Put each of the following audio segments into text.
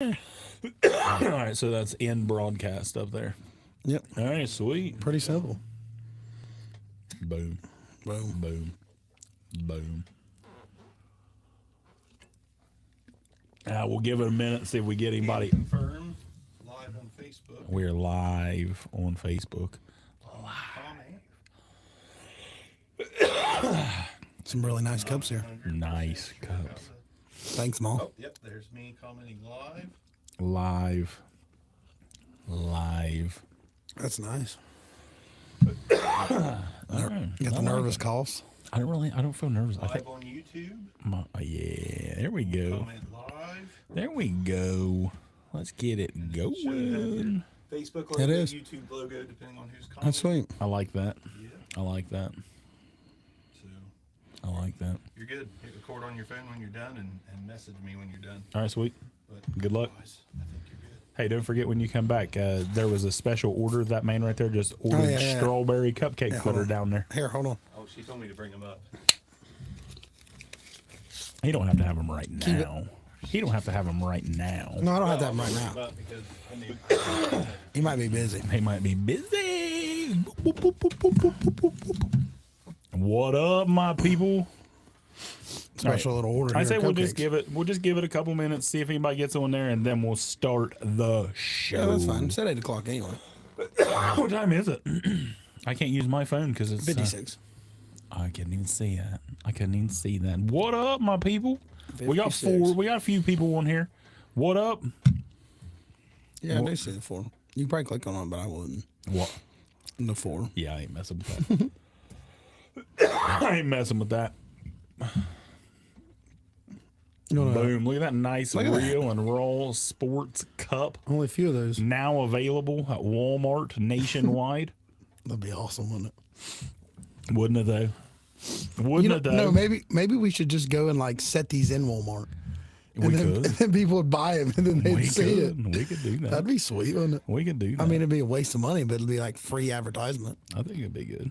All right, so that's in broadcast up there. Yep. All right, sweet. Pretty simple. Boom, Boom. boom, boom. We'll give it a minute, see if we get anybody. Confirm live on Facebook. We're live on Facebook. Some really nice cups here. Nice cups. Thanks, Mom. Oh, yep. There's me commenting live. Live. That's nice. All right. You got the nervous coughs. I don't feel nervous. I Live think, on YouTube. yeah, there we go. Comment live. There we go. Let's get it going. Facebook It logo, is. YouTube logo, depending on who's commenting. That's sweet. I like that. Yeah. I like that. So I like that. you're good. Hit record on your phone when you're done and message me when you're done. All right, sweet. But Good luck. otherwise, I think you're good. Hey, don't forget when you come back, there was a special order. That man right there just ordered yeah. strawberry cupcake Yeah, hold flitter on. down there. Here, hold on. Oh, she told me to bring them up. He don't have to have them right it. now. He don't have to have them right now. No, I don't have that right Bring 'em now. up because I mean, He might be busy. He might be busy. Boop, boop, boop, boop, boop, boop, boop, boop. What up, my people? Special little order. I here say of we'll just cupcakes. give it a couple minutes, see if anybody gets on there, and then we'll start the show. Yeah, that's fine. It's at 8 o'clock anyway. What time is it? I can't use my phone because it's 56. I couldn't even see that. I couldn't even see that. What up, my people? We got 56. we got a few people on here. What up? Yeah, I do see the 4. You can probably click on it, but I wouldn't. What? The 4. Yeah, I ain't messing with that. I ain't messing with that. No, Boom. Look at that nice Look at that. real and raw sports cup. Only a few of those. Now available at Walmart nationwide. That'd be awesome, wouldn't it? Wouldn't it though? Wouldn't it though? No, maybe we should just go and like set these in Walmart. we And could. then people would buy them and then they'd We see it. could. We could do that. That'd be sweet, wouldn't it? We could do that. I mean, it'd be a waste of money, but it'd be like free advertisement. I think it'd be good.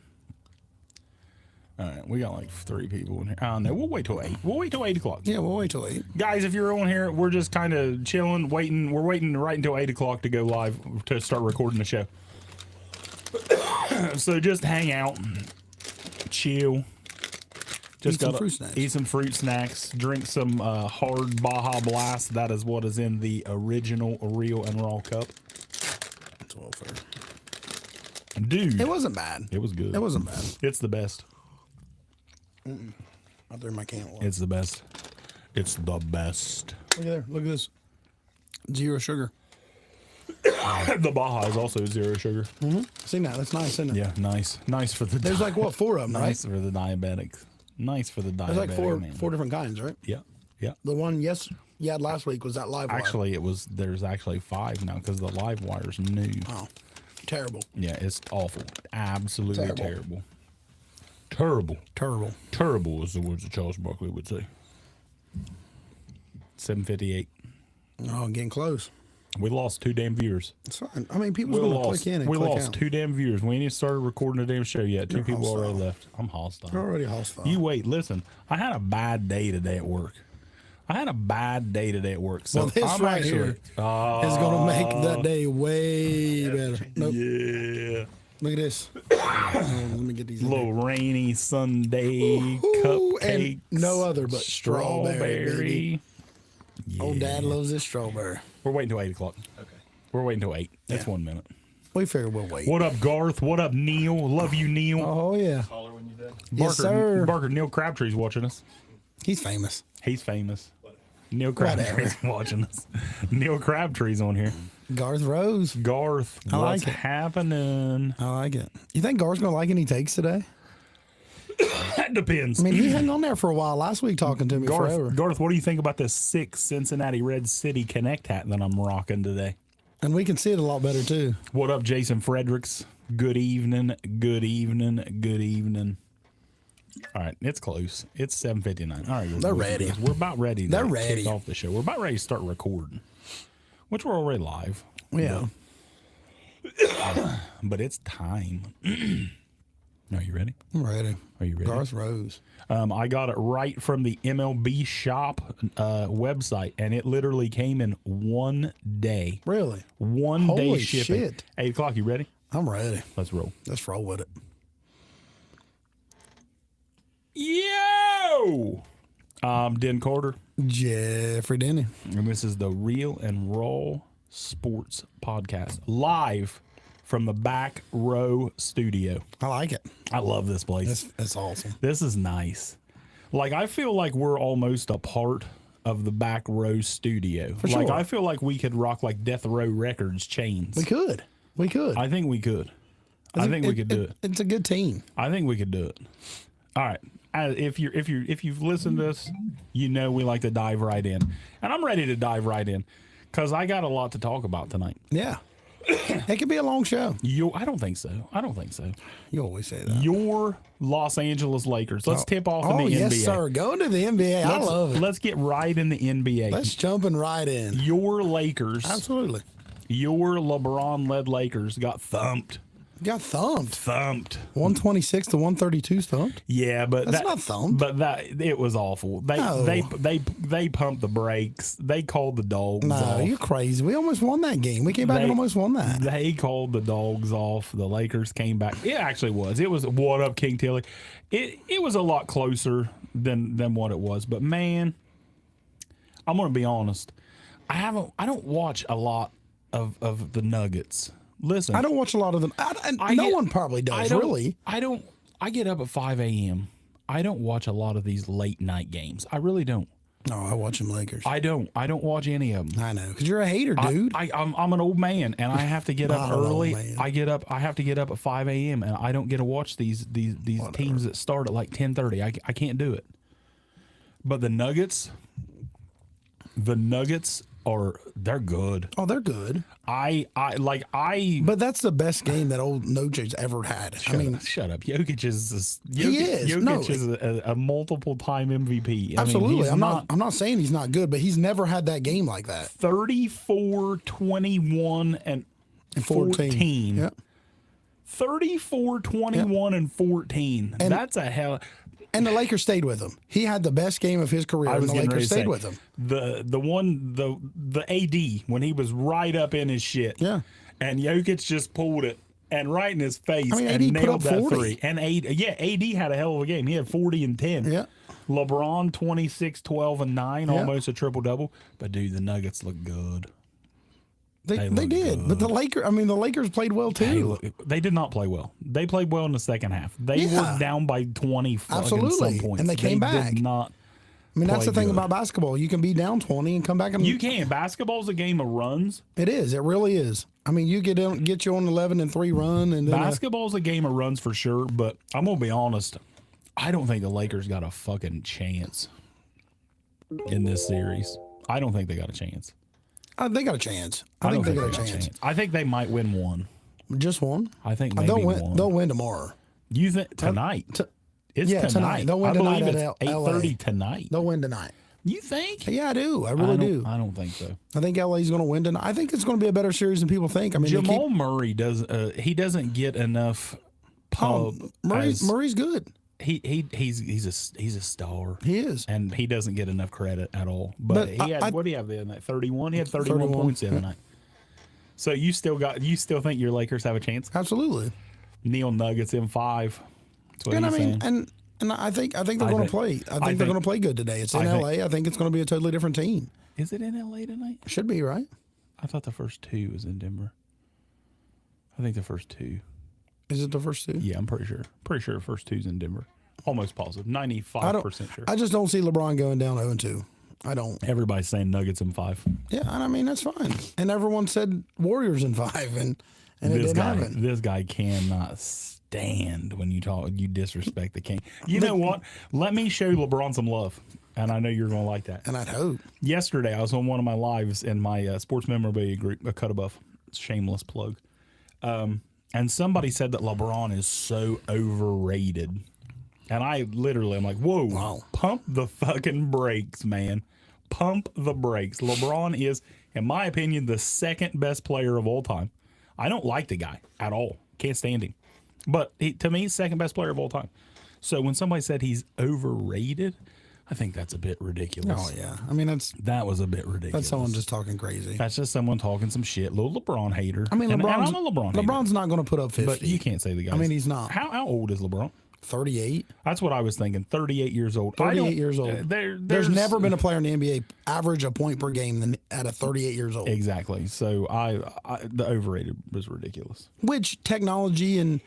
All right, we got like 3 people in here. I don't know. We'll wait till 8. We'll wait till 8 o'clock. Yeah, we'll wait till 8. Guys, if you're on here, we're just kind of chilling, waiting. We're waiting right until 8 o'clock to go live to start recording the show. So just hang out, chill. Just Eat some gotta fruit snacks. Eat some fruit snacks. Drink some hard Baja Blast. That is what is in the original real and raw cup. That's well fair. Dude, It wasn't bad. it was good. It wasn't bad. It's the best. Out there in my can. Look It's the best. It's the best. at there. Look at this. 0 sugar. The Baja is also 0 sugar. See that? That's nice, isn't it? Yeah, nice. Nice for the There's like what, 4 of them, nice right? for the diabetics. Nice for the diabetics. There's like four man. 4 different kinds, right? Yeah. Yeah. The one you had last week was that live wire. Actually, there's actually 5 now because the live wire's new. Oh, terrible. Yeah, it's awful. Absolutely Terrible. terrible. Terrible. Terrible. Terrible is the words that Charles Barkley would say. 7:58. Oh, getting close. We lost 2 damn viewers. It's fine. I mean, people's We going to lost. click in and We click lost out. 2 damn viewers. We ain't even started recording the damn show yet. 2 You're people already hostile. left. I'm hostile. You're already hostile. You wait. Listen, I had a bad day today at work. So well, this I'm right actually, here is going to make that day way better. Nope. Yeah. Look at this. Let me get these. in Little rainy Sunday Ooh, and cupcakes. no other but strawberry, baby. Yeah. Old Dad loves this strawberry. We're waiting till 8 o'clock. Okay. We're waiting till 8. That's Yeah. 1 minute. We figure we'll wait. What up, Garth? What up, Neil? Love you, Neil. Oh, yeah. Holler when you're done. Yes, sir. Barker, Neil Crabtree's watching us. He's famous. He's famous. Neil Crabtree's watching us. Neil Crabtree's on here. Garth Rose. Garth, I like what's it. happening? I like it. You think Garth's going to like any takes today? That depends. I mean, he hung on there for a while last week talking to me forever. Garth, what do you think about this 6 Cincinnati Red City Connect hat that I'm rocking today? And we can see it a lot better, too. What up, Jason Fredericks? Good evening. Good evening. Good evening. All right, it's close. It's 7:59. All right, They're ready. We're about ready. To They're kick ready. off the show. We're about ready to start recording, which we're already live. Yeah. But it's time. Are you ready? I'm ready. Are you ready? Garth Rose. I got it right from the MLB Shop website, and it literally came in 1 day. Really? 1 day Holy shipping. shit. 8 o'clock. You ready? I'm ready. Let's roll. Let's roll with it. Yo! Den Carter, Jeffrey Denny. and this is the Real and Raw Sports Podcast, live from the Back Row Studio. I like it. I love this place. That's awesome. This is nice. Like, I feel like we're almost a part of the Back Row Studio. Like, sure. I feel like we could rock like Death Row Records chains. We could. We could. I think we could. I think we could do it. It's a good team. I think we could do it. All right. If you've listened to us, you know we like to dive right in, and I'm ready to dive right in because I got a lot to talk about tonight. Yeah. It could be a long show. I don't think so. I don't think so. You always say that. Your Los Angeles Lakers. Let's tip off in the yes, NBA. sir. Go to the NBA. I love it. Let's get right in the NBA. Let's jumping right in. Your Lakers, Absolutely. your LeBron-led Lakers got thumped. Got thumped. Thumped. 126 to 132 thumped. Yeah, but That's not thumped. But it was awful. No. They pumped the brakes. They called the dogs No, off. you're crazy. We almost won that game. We came back and almost won that. They called the dogs off. The Lakers came back. It actually was. It was what up, King Tilly. It was a lot closer than what it was. But man, I'm gonna be honest. I don't watch a lot of the Nuggets. Listen, I don't watch a lot of them. No one probably does, really. I get up at 5 a.m. I don't watch a lot of these late night games. I really don't. No, I watch them Lakers. I don't watch any of them. I know, because you're a hater, dude. I'm an old man, and I have to get up Not an old early. man. I have to get up at 5 a.m. and I don't get to watch these teams that start at like 10:30. I can't do it. But the Nuggets they're good. Oh, they're good. But But that's the best game that old Noj's ever had. shut up. Jokic is He is. Jokic No. is a multiple time MVP. Absolutely. he's I'm not saying he's not good, but he's never had that game like that. 34, 21, and 14. Yeah. 34, 21, and 14. That's a hell. And the Lakers stayed with him. He had the best game of his career, and the Lakers stayed with him. The AD, when he was right up in his shit. Yeah. And Jokic just pulled it and right in his face I mean, and AD put nailed up that 40. three. And AD had a hell of a game. He had 40 and 10. Yeah. LeBron 26, 12, and 9, almost a triple double. But dude, the Nuggets look good. They look did. good. But the Lakers played well too. They did not play well. They played well in the second half. They Yeah. were down by 20 fucking Absolutely. some points. And they came back. Did not. I mean, that's the play thing good. about basketball. You can be down 20 and come back and You can. Basketball's a game of runs. It is. It really is. I mean, you get you on 11-3 run, and then Basketball's a game of runs for sure, but I'm going to be honest. I don't think the Lakers got a fucking chance in this series. I don't think they got a chance. they got a chance. I don't think they got a chance. I think they might win one. Just one. I think maybe They'll win. one. They'll win tomorrow. You think tonight? It's yeah, tonight. They'll win I tonight believe at it's LA. 8:30 tonight. They'll win tonight. You think? Yeah, I do. I really do. I don't think so. I think LA's going to win tonight. I think it's going to be a better series than people think. I mean, Jamal Murray he doesn't get enough pub. Murray's good. He's a star. He is. And he doesn't get enough credit at all. But he had what do you have there in that 31? He had 31 points the other night. So you still think your Lakers have a chance? Absolutely. Neil Nuggets in 5. That's what And I he's mean, saying. and I think they're going to play. I think they're going to play good today. It's in LA. I think it's going to be a totally different team. Is it in LA tonight? Should be, right? I thought the first 2 was in Denver. I think the first 2. Is it the first 2? Yeah, I'm pretty sure. Pretty sure the first 2's in Denver. Almost positive. 95% sure. I just don't see LeBron going down 0-2. I don't. Everybody's saying Nuggets in 5. Yeah, and I mean, that's fine. And everyone said Warriors in 5, and it didn't happen. This guy cannot stand when you disrespect the king. You know what? Let me show LeBron some love, and I know you're going to like that. And I'd hope. Yesterday, I was on one of my lives in my sports memorabilia group, a Cut Above, shameless plug, and somebody said that LeBron is so overrated. And I'm like, whoa, Wow. Pump the fucking brakes, man. Pump the brakes. LeBron is, in my opinion, the second best player of all time. I don't like the guy at all. Can't stand him. But to me, second best player of all time. So when somebody said he's overrated, I think that's a bit ridiculous. Oh yeah, I mean that was a bit ridiculous. That's someone just talking crazy. That's just someone talking some shit. Little LeBron hater. I mean, and LeBron's, I'm a LeBron hater. LeBron's not going to put up 50. But you can't say the guy. I mean, he's not. How old is LeBron? 38. That's what I was thinking. 38 years old. 38 years old. There's never been a player in the NBA average a point per game than at a 38 years old. Exactly. So the overrated was ridiculous. Which technology and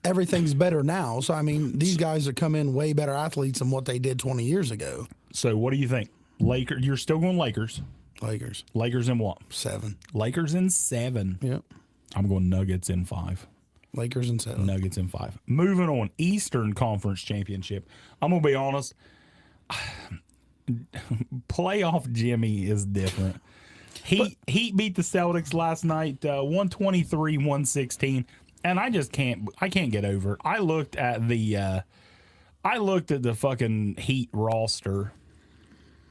everything's better now. So I mean, these guys have come in way better athletes than what they did 20 years ago. So what do you think? Lakers. You're still going Lakers. Lakers. Lakers in what? 7. Lakers in 7. Yep. I'm going Nuggets in 5. Lakers in 7. Nuggets in 5. Moving on, Eastern Conference Championship. I'm gonna be honest. Playoff Jimmy is different. Heat beat the Celtics last night, 123-116, and I can't get over it. I looked at the fucking Heat roster,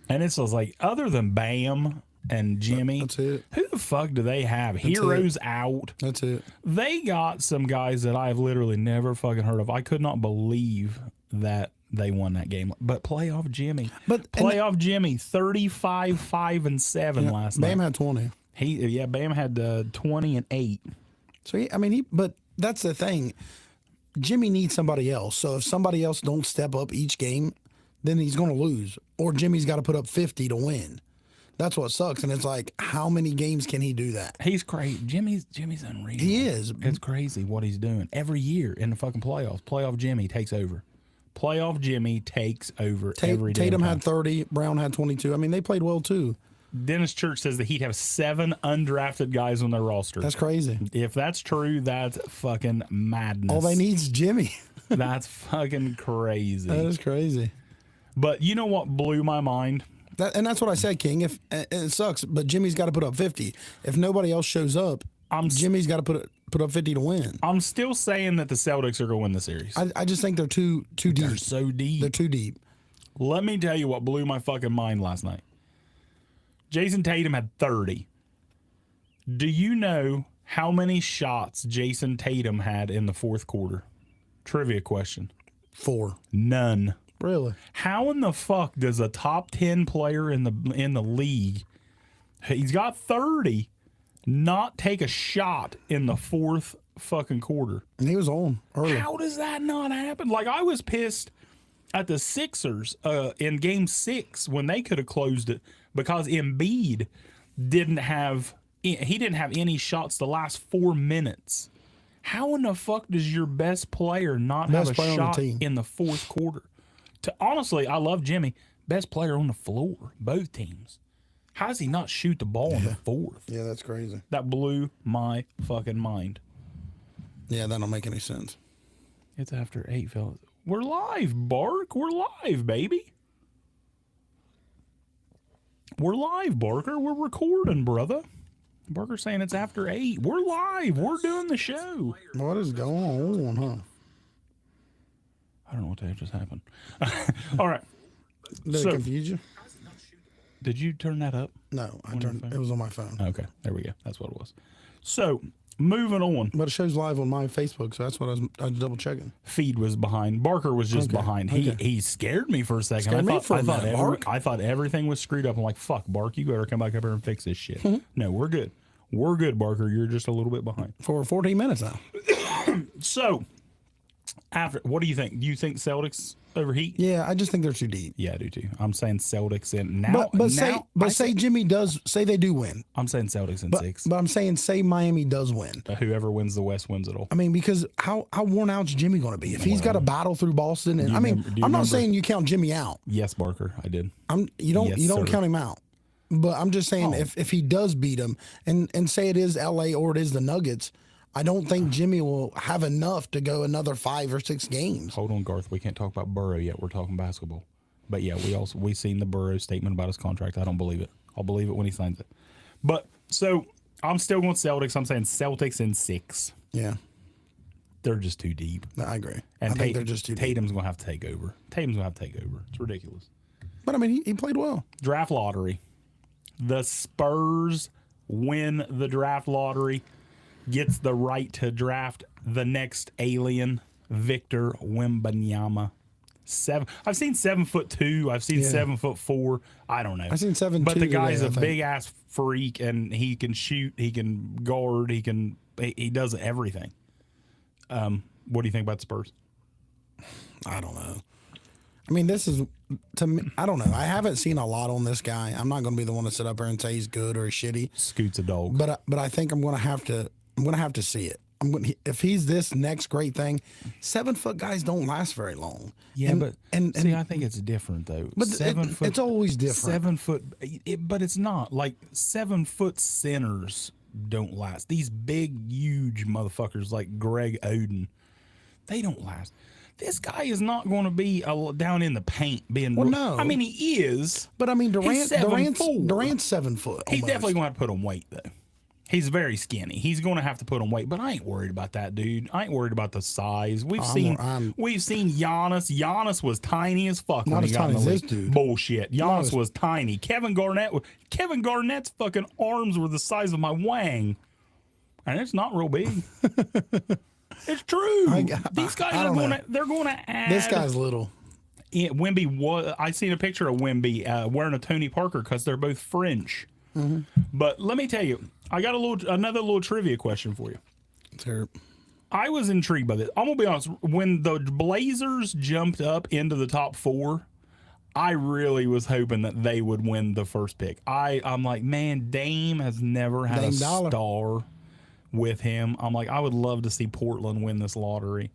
and it's just like, other than Bam and Jimmy, That's it. who the fuck do they have? Heroes out. That's it. They got some guys that I've literally never fucking heard of. I could not believe that they won that game. But playoff Jimmy. Playoff Jimmy, 35-5-7 last night. Bam had 20. Bam had 20 and 8. So but that's the thing. Jimmy needs somebody else. So if somebody else don't step up each game, then he's going to lose. Or Jimmy's got to put up 50 to win. That's what sucks. And it's like, how many games can he do that? He's crazy. Jimmy's unreal. He is. It's crazy what he's doing. Every year in the fucking playoffs, playoff Jimmy takes over. Playoff Jimmy takes over every day. Tatum had 30. Brown had 22. I mean, they played well, too. Dennis Church says the Heat have 7 undrafted guys on their roster. That's crazy. If that's true, that's fucking madness. All they need is Jimmy. That's fucking crazy. That is crazy. But you know what blew my mind? And that's what I said, King. If it sucks, but Jimmy's got to put up 50. If nobody else shows up, Jimmy's got to put up 50 to win. I'm still saying that the Celtics are going to win the series. I just think they're too deep. They're so deep. They're too deep. Let me tell you what blew my fucking mind last night. Jason Tatum had 30. Do you know how many shots Jason Tatum had in the fourth quarter? Trivia question. 4. None. Really? How in the fuck does a top 10 player in the league, he's got 30, not take a shot in the fourth fucking quarter? And he was on early. How does that not happen? Like, I was pissed at the Sixers in Game 6 when they could have closed it because Embiid didn't have any shots the last 4 minutes. How in the fuck does your best player not have a shot in the fourth quarter? Honestly, I love Jimmy. Best player on the floor, both teams. How does he not shoot the ball in the fourth? Yeah, that's crazy. That blew my fucking mind. Yeah, that don't make any sense. It's after 8, fellas. We're live, Bark. We're live, baby. We're live, Barker. We're recording, brother. Barker's saying it's after 8. We're live. We're doing the show. What is going on, huh? I don't know what the heck just happened. All right. Did it confuse you? Did you turn that up? No, it was on my phone. Okay, there we go. That's what it was. So, moving on. But it shows live on my Facebook, so that's what I was double checking. Feed was behind. Barker was just behind. He scared me for a second. I thought everything was screwed up. I'm like, fuck, Bark, you better come back up here and fix this shit. No, we're good. We're good, Barker. You're just a little bit behind. For 14 minutes now. So, what do you think? Do you think Celtics over Heat? Yeah, I just think they're too deep. Yeah, I do too. I'm saying Celtics in now. Say Jimmy does. Say they do win. I'm saying Celtics in 6. But I'm saying say Miami does win. Whoever wins the West wins it all. I mean, because how worn out's Jimmy going to be if he's got to battle through Boston? And I'm not saying you count Jimmy out. Yes, Barker, I did. You don't count him out. But I'm just saying if he does beat him and say it is LA or it is the Nuggets, I don't think Jimmy will have enough to go another 5 or 6 games. Hold on, Garth. We can't talk about Burrow yet. We're talking basketball. But yeah, we seen the Burrow statement about his contract. I don't believe it. I'll believe it when he signs it. But so I'm still going Celtics. I'm saying Celtics in 6. Yeah. They're just too deep. No, I agree. And I think they're just too deep. Tatum's going to have to take over. It's ridiculous. But I mean, he played well. Draft lottery. The Spurs win the draft lottery. gets the right to draft the next alien, Victor Wembanyama. I've seen 7'2". I've seen Yeah. 7'4". I don't know. I've seen 7'2" But the guy's today, a I think. big ass freak, and he can shoot. He can guard. He does everything. What do you think about the Spurs? I don't know. I mean, this is to me. I don't know. I haven't seen a lot on this guy. I'm not going to be the one to sit up here and say he's good or shitty. Scoots a dog. But I think I'm going to have to see it. If he's this next great thing, 7 foot guys don't last very long. Yeah, and see, I think it's different though. But 7 foot, it's always different. 7 foot, but it's not like 7 foot centers don't last. These big, huge motherfuckers like Greg Oden, they don't last. This guy is not going to be down in the paint being. Well, no. I mean he is, But I mean, He's Durant's 7'4". 7 foot. he's almost. definitely going to put on weight though. He's very skinny. He's going to have to put on weight, but I ain't worried about that, dude. I ain't worried about the size. We've seen Giannis. Giannis was tiny as fuck Not when he as got in the tiny as league. this dude. Bullshit. Giannis as- was tiny. Kevin Garnett's fucking arms were the size of my wang, and it's not real big. It's true. These guys I are don't going know. to. They're going to add. This guy's little. Yeah, Wemby was. I seen a picture of Wemby wearing a Tony Parker because they're both French. Mm-hmm. But let me tell you, I got another little trivia question for you. They're- I was intrigued by this. I'm gonna be honest. When the Blazers jumped up into the top 4, I really was hoping that they would win the first pick. I'm like, man, Dame has never had Dame a Dollar. star with him. I'm like, I would love to see Portland win this lottery,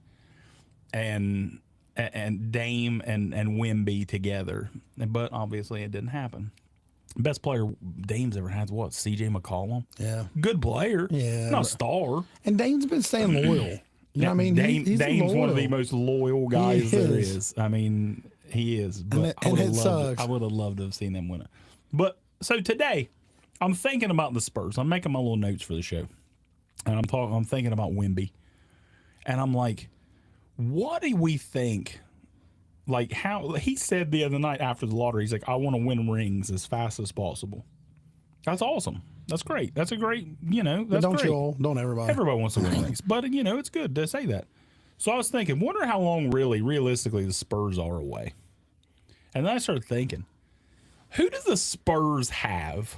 and Dame and Wemby together. But obviously, it didn't happen. Best player Dame's ever had is what? C.J. McCollum. Yeah. Good player. Yeah, Not a but- star. And Dane's been staying loyal. You know what I mean? He's Dame's one of the loyal. most loyal guys He there is. is. I mean, he is. But I it would have sucks. I would have loved to have seen them win it. But so today, I'm thinking about the Spurs. I'm making my little notes for the show, and I'm thinking about Wemby, and I'm like, what do we think? Like how he said the other night after the lottery, he's like, I want to win rings as fast as possible. That's awesome. That's great. That's a great, that's Don't great. you all? Don't everybody? Everybody wants to win rings, but it's good to say that. So I was thinking, wonder how long realistically the Spurs are away. And then I started thinking, who do the Spurs have?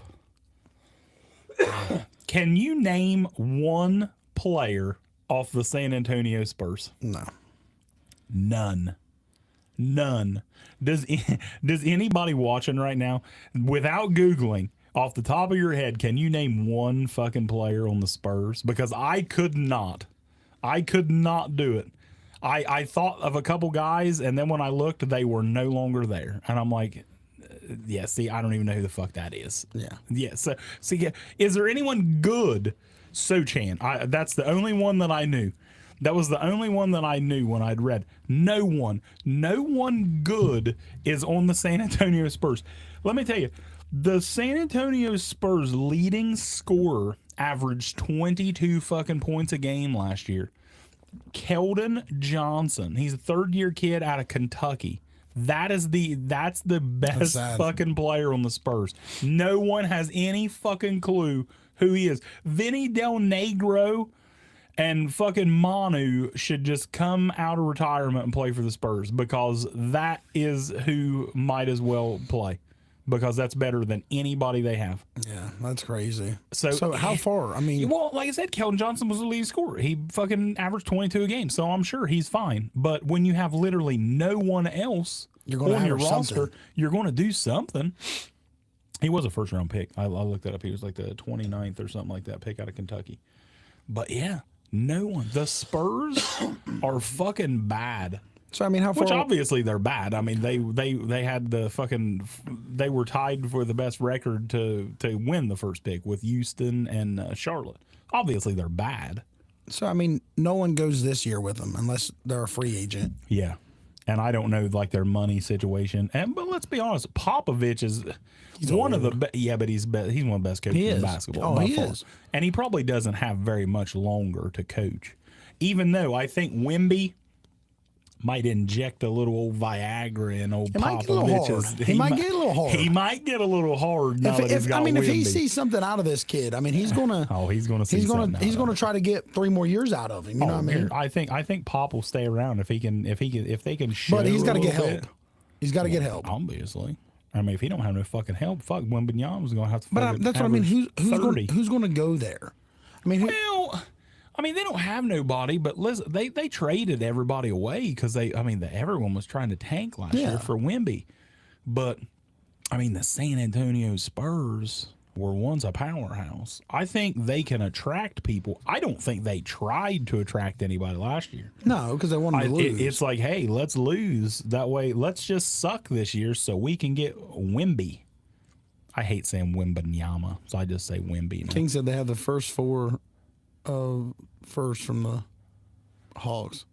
Can you name one player off the San Antonio Spurs? No. None. Does anybody watching right now, without Googling, off the top of your head, can you name one fucking player on the Spurs? Because I could not do it. I thought of a couple guys, and then when I looked, they were no longer there. And I'm like, yeah, see, I don't even know who the fuck that is. Yeah. Yeah. So yeah, is there anyone good? Sochan. That's the only one that I knew. That was the only one that I knew when I'd read. No one good is on the San Antonio Spurs. Let me tell you, the San Antonio Spurs leading scorer averaged 22 fucking points a game last year. Keldon Johnson. He's a third-year kid out of Kentucky. That's the best sad. fucking player on the Spurs. No one has any fucking clue who he is. Vinny Del Negro and fucking Manu should just come out of retirement and play for the Spurs, because that is who might as well play, because that's better than anybody they have. Yeah, that's crazy. So how far? I mean, Well, like I said, Keldon Johnson was the lead scorer. He fucking averaged 22 a game, so I'm sure he's fine. But when you have literally no one else You're gonna on your average roster, something. you're going to do something. He was a first-round pick. I looked that up. He was like the 29th or something like that, pick out of Kentucky. But yeah, no one. The Spurs are fucking bad. so I mean, how far? Which obviously they're bad. I mean, they had the fucking, they were tied for the best record to win the first pick with Houston and Charlotte. Obviously they're bad. So I mean, no one goes this year with them unless they're a free agent. Yeah. And I don't know like their money situation. But let's be honest, Popovich is one of the but he's one of the best coaches He in is. basketball. Oh, by he far. is. And he probably doesn't have very much longer to coach. Even though I think Wemby might inject a little old Viagra in old It might get a little hard. Popovich's. He might get a little hard. He might get a little hard now that he's got if he Wemby. sees something out of this kid, I mean, he's gonna. Oh, he's gonna see He's gonna. something out He's of gonna it. try to get 3 more years out of him. You know what I mean? I think Pop will stay around if they can show. But he's got to get help. He's got to get help. Obviously. I mean, if he don't have no fucking help, fuck, Wembanyama's gonna have to. But fucking that's what I mean. average Who's 30. going to go there? I mean, Well, I mean, they don't have nobody, but listen, they traded everybody away because everyone was trying to tank last Yeah. year for Wemby. But I mean, the San Antonio Spurs were once a powerhouse. I think they can attract people. I don't think they tried to attract anybody last year. no, because they wanted to lose. It's like, hey, let's lose. That way, let's just suck this year so we can get Wemby. I hate saying Wembanyama, so I just say Wemby now. King said they have the first 4 first from the Hawks.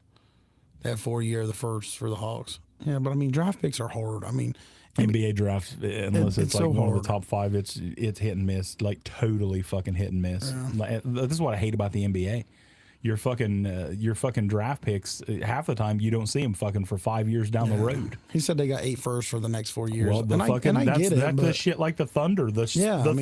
They have 4 year the first for the Hawks. Yeah, but I mean, draft picks are hard. I mean, NBA draft, unless it's like so one of hard. the top 5, it's hit and miss, like totally fucking hit and miss. Like, this is what I hate about the NBA. Your fucking draft picks, half the time you don't see them fucking for 5 years down the road. he said they got 8 firsts for the next 4 years. Well, and I get it, that's the but shit like the Thunder. The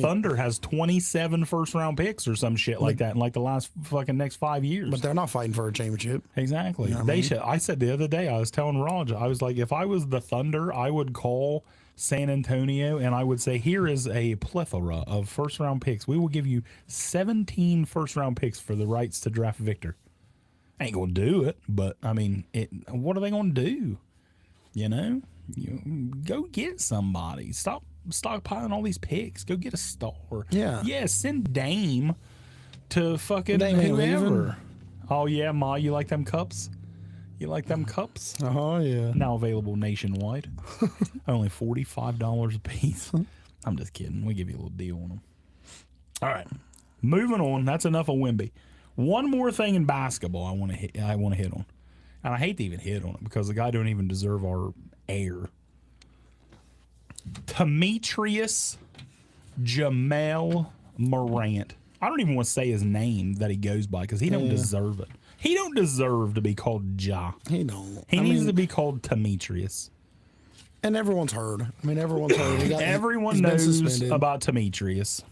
Thunder has 27 first round picks or some shit like that in like the last fucking next 5 years. but they're not fighting for a championship. Exactly. They should. I said the other day, I was telling Raj, I was like, if I was the Thunder, I would call San Antonio and I would say, here is a plethora of first round picks. We will give you 17 first round picks for the rights to draft Victor. Ain't gonna do it, but I mean, what are they gonna do? You know, go get somebody. Stop stockpiling all these picks. Go get a star. Yeah. Send Dame to fucking Dame ain't whoever. leaving. Oh yeah, Ma, you like them cups? You like them cups? Oh yeah. Now available nationwide. Only $45 a piece. I'm just kidding. We give you a little deal on them. All right, moving on. That's enough of Wemby. One more thing in basketball I want to hit on, and I hate to even hit on it because the guy don't even deserve our air. Demetrius Jamel Morant. I don't even want to say his name that he goes by because he don't deserve it. He don't deserve to be called Ja. He don't. He needs to be called Demetrius. And everyone's heard. I mean, everyone's heard. Everyone he's been knows suspended. about Demetrius.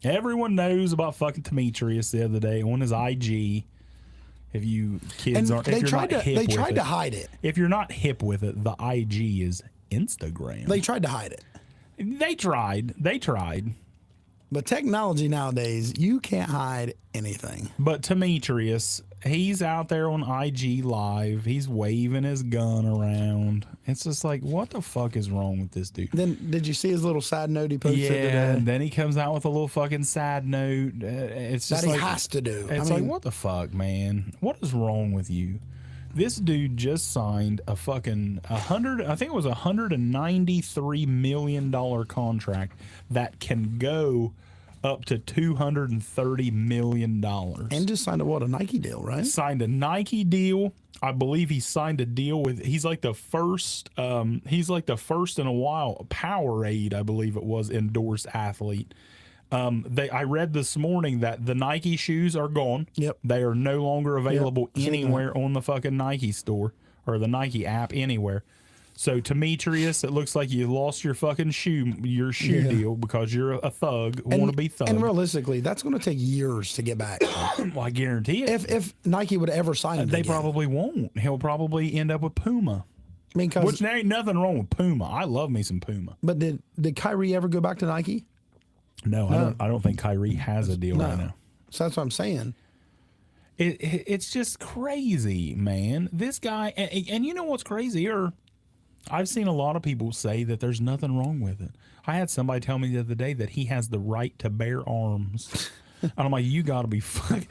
Everyone knows about fucking Demetrius the other day on his IG. If you kids And aren't, they if you're tried not to hip they with tried it, to hide it. if you're not hip with it, the IG is Instagram. They tried to hide it. They tried. But technology nowadays, you can't hide anything. But Demetrius, he's out there on IG Live. He's waving his gun around. It's just like, what the fuck is wrong with this dude? Then did you see his little side note he posted Yeah, today? and then he comes out with a little fucking sad note. It's just That he like, has to do. It's I mean, like, what the fuck, man? What is wrong with you? This dude just signed a fucking $193 million contract that can go up to $230 million. and just signed a Nike deal, right? Signed a Nike deal. I believe he signed a deal with. He's like the first in a while. Powerade, I believe it was, endorsed athlete. I read this morning that the Nike shoes are gone. Yep. They are no longer available Seen that. anywhere on the fucking Nike store or the Nike app anywhere. So Demetrius, it looks like you lost your fucking shoe deal because you're a thug, want to be thug. And realistically, that's going to take years to get back. Well, I guarantee it. if Nike would ever sign him, They again. probably won't. He'll probably end up with Puma. I mean, Which there ain't nothing wrong with Puma. I love me some Puma. but did Kyrie ever go back to Nike? No, I don't think Kyrie has a deal right now. So that's what I'm saying. It's just crazy, man. This guy, and you know what's crazier? I've seen a lot of people say that there's nothing wrong with it. I had somebody tell me the other day that he has the right to bear arms. And I'm like, you gotta be fucking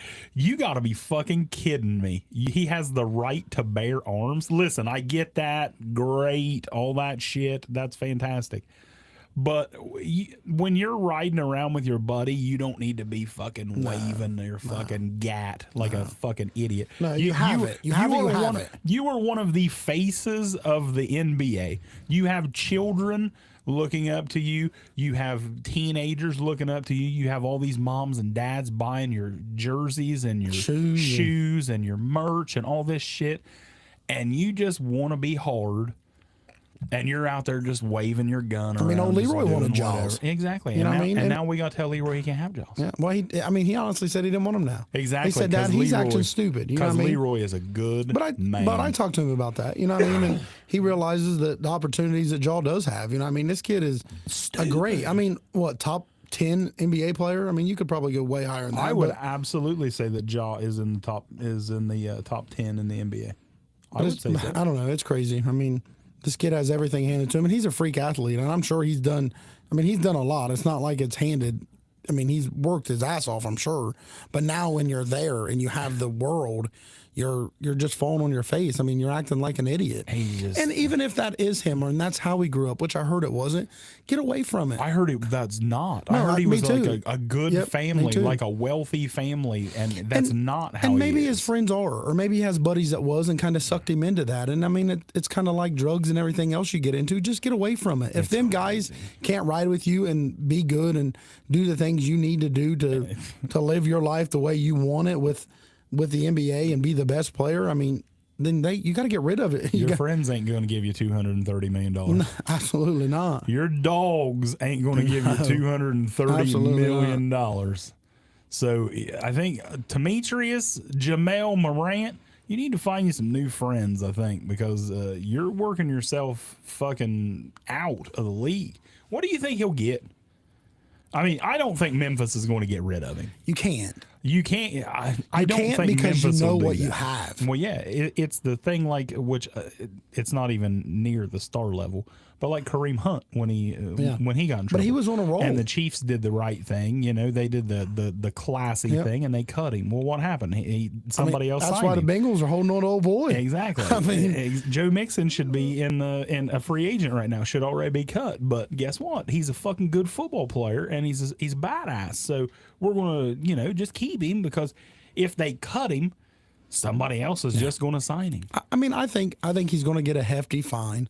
kidding me. He has the right to bear arms. Listen, I get that. Great. All that shit. That's fantastic. But when you're riding around with your buddy, you don't need to be fucking waving your fucking gat like a fucking idiot. No, you have it. You have it, you have it. You are one of the faces of the NBA. You have children looking up to you. You have teenagers looking up to you. You have all these moms and dads buying your jerseys and your shoes and your merch and all this shit. and you just want to be hard, and you're out there just waving your gun around. mean, old just Leroy wanted doing whatever. Jaws. Exactly. You and know now, what I mean? And And- now we got to tell Leroy he can't have Jaws. Yeah. Well, he honestly said he didn't want him now. Exactly. He said, Dad, 'cause he's Leroy- acting stupid. You know what I Because mean? Leroy is a good man. But I talked to him about that. You know what I mean? And he realizes that the opportunities that Jaw does have. You know what I mean? This kid is a great. I mean, what, top 10 NBA player? I mean, you could probably go way higher than that. I would but absolutely say that Jaw is in the top top 10 in the NBA. I would say that. I don't know. It's crazy. I mean, this kid has everything handed to him, and he's a freak athlete, and I'm sure he's done. I mean, he's done a lot. It's not like it's handed. I mean, he's worked his ass off, I'm sure. But now, when you're there and you have the world, you're just falling on your face. I mean, you're acting like an idiot. He just- And even if that is him, and that's how he grew up, which I heard it wasn't, get away from it. I heard that's not. I No, heard he me was like too. a good Yep, me family, too. like a wealthy family, and that's not how. And maybe he his is. friends are, or maybe he has buddies that was and kind of sucked him into that. And I mean, it's kind of like drugs and everything else you get into. Just get away from it. If them guys can't ride with you and be good and do the things you need to do to live your life the way you want it with the NBA and be the best player, I mean, then you got to get rid of it. You Your got, friends ain't going to give you $230 million. absolutely not. Your dogs ain't going to give you $230 Absolutely million. So I think Demetrius, Jamel Morant, you need to find you some new friends, I think, because you're working yourself fucking out of the league. What do you think he'll get? I mean, I don't think Memphis is going to get rid of him. You can't. You can't. I don't can't think because Memphis you know will do what you that. have. Well, yeah, it's the thing like which it's not even near the star level, but like Kareem Hunt when he got in trouble. But he was on a roll. and the Chiefs did the right thing. You know, they did the classy Yep. thing, and they cut him. Well, what happened? Somebody else. That's signed why him. the Bengals are holding on to old boy. Exactly. I mean, Joe Mixon should be in a free agent right now. Should already be cut. But guess what? He's a fucking good football player, and he's badass. So we're gonna just keep him because if they cut him, somebody else is just gonna sign him. I mean, I think he's going to get a hefty fine,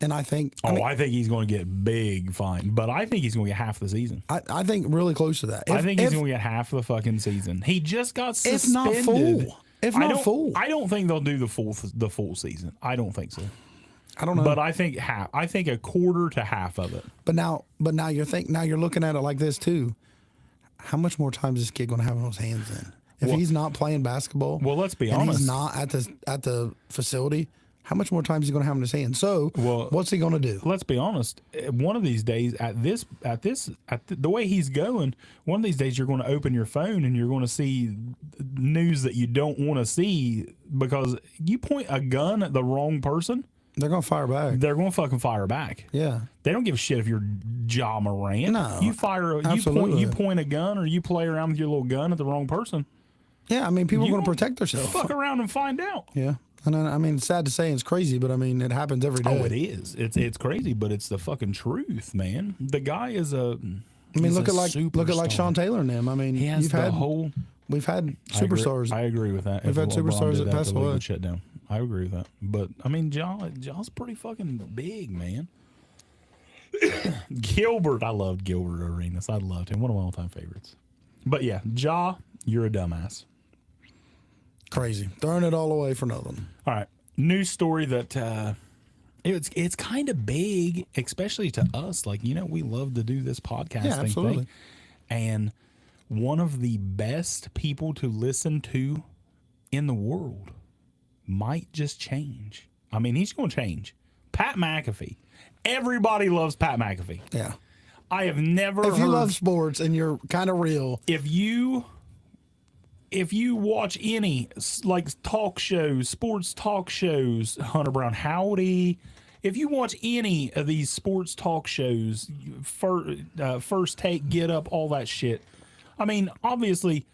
and I think I think he's going to get big fine, but I think he's going to get half the season. I think really close to that. I think he's going to get half the fucking season. He just got if not suspended. full. If not full. I don't think they'll do the full season. I don't think so. I don't know. But I think half. I think a quarter to half of it. But now you're looking at it like this too. How much more time is this kid going to have on his hands then? If Well- he's not playing basketball, Well, let's be and honest. he's not at the facility. How much more time is he going to have in his hands? So, what's he going to do? Let's be honest. One of these days, the way he's going, one of these days you're going to open your phone and you're going to see news that you don't want to see because you point a gun at the wrong person, They're going to fire back. they're going to fucking fire back. Yeah. They don't give a shit if you're Ja Morant. No, you fire, absolutely. you point a gun or you play around with your little gun at the wrong person. Yeah. I mean, people are You going to gonna protect themselves. Fuck around and find out. Yeah. And I mean, it's sad to say it's crazy, but I mean, it happens every day. Oh, it is. It's crazy, but it's the fucking truth, man. The guy is a. I mean, look at Sean Taylor and them. I mean, He has you've the had whole. we've had I agree- superstars. I agree with that. We've If had LeBron superstars did that that, pass the league away. would shut down. I agree with that. But I mean, Ja's pretty fucking big, man. Gilbert, I loved Gilbert Arenas. I loved him. One of my all-time favorites. But yeah, Ja, you're a dumbass. Crazy, throwing it all away for nothing. All right, news story that it's kind of big, especially to us. Like we love to do this podcasting absolutely. thing, and one of the best people to listen to in the world might just change. I mean, he's going to change. Pat McAfee. Everybody loves Pat McAfee. Yeah. I have never If you heard. love sports and you're kind of real, If you watch any like talk shows, sports talk shows, Hunter Brown Howdy, if you watch any of these sports talk shows, First Take, Get Up, all that shit, I mean, obviously,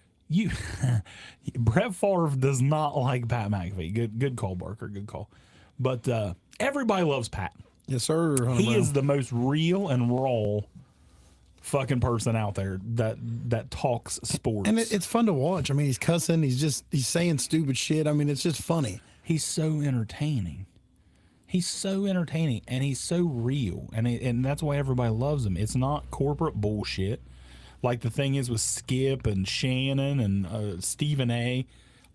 Brett Favre does not like Pat McAfee. Good call, Barker. Good call. But everybody loves Pat. yes, sir. Hunter He Brown. is the most real and raw fucking person out there that talks sports. And it's fun to watch. I mean, he's cussing. He's saying stupid shit. I mean, it's just funny. He's so entertaining. He's so entertaining, and he's so real, and that's why everybody loves him. It's not corporate bullshit, like the thing is with Skip and Shannon and Stephen A.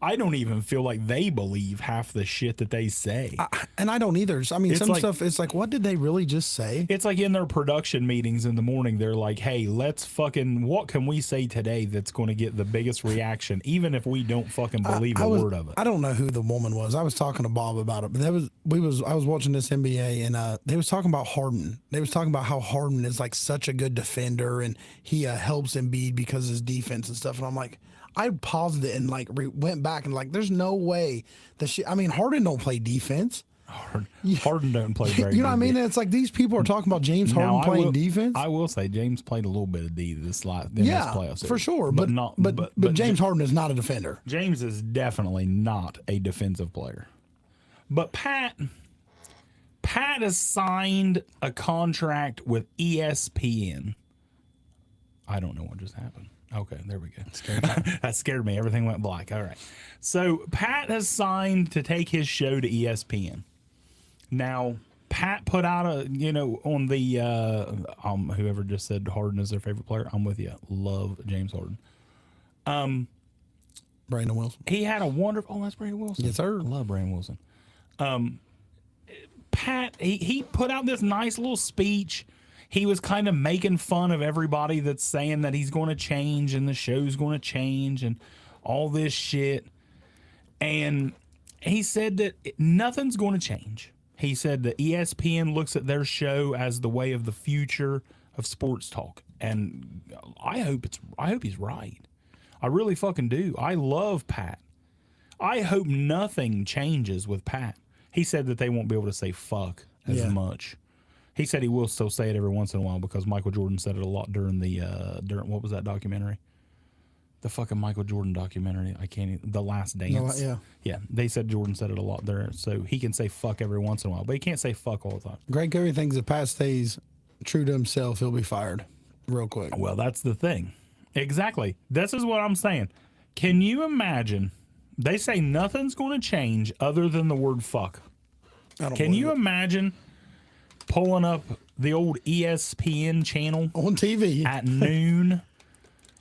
I don't even feel like they believe half the shit that they say. And I don't either. I mean, It's some like- stuff, it's like, what did they really just say? It's like in their production meetings in the morning, they're like, hey, let's fucking, what can we say today that's going to get the biggest reaction, even if we don't fucking believe a word of it? I don't know who the woman was. I was talking to Bob about it, but I was watching this NBA and they was talking about Harden. They was talking about how Harden is like such a good defender and he helps Embiid because of his defense and stuff. And I'm like, I paused it and like went back and like, there's no way that Harden don't play defense. Harden don't play very You know what I good mean? It's like these people are talking about James Harden Now, playing defense. I will say James played a little bit of D this Yeah, playoff series. for sure. But James Harden is not a defender. James is definitely not a defensive player. But Pat has signed a contract with ESPN. I don't know what just happened. Okay, there we go. That scared me. Everything went black. All right. So Pat has signed to take his show to ESPN. Now, Pat put out on the whoever just said Harden is their favorite player. I'm with you. Love James Harden. Brandon Wilson. He had a wonderful. Oh, that's Brandon Wilson. Yes, sir. I love Brandon Wilson. Pat, he put out this nice little speech. He was kind of making fun of everybody that's saying that he's going to change and the show's going to change and all this shit. And he said that nothing's going to change. He said that ESPN looks at their show as the way of the future of sports talk. And I hope he's right. I really fucking do. I love Pat. I hope nothing changes with Pat. He said that they won't be able to say fuck as much. He said he will still say it every once in a while because Michael Jordan said it a lot during during what was that documentary? The fucking Michael Jordan documentary. The Last Dance. Yeah. They said Jordan said it a lot there, so he can say fuck every once in a while, but he can't say fuck all the time. Greg Curry thinks if Pat stays true to himself, he'll be fired real quick. Well, that's the thing. Exactly. This is what I'm saying. Can you imagine? They say nothing's going to change other than the word fuck. Can you imagine pulling up the old ESPN channel on TV at noon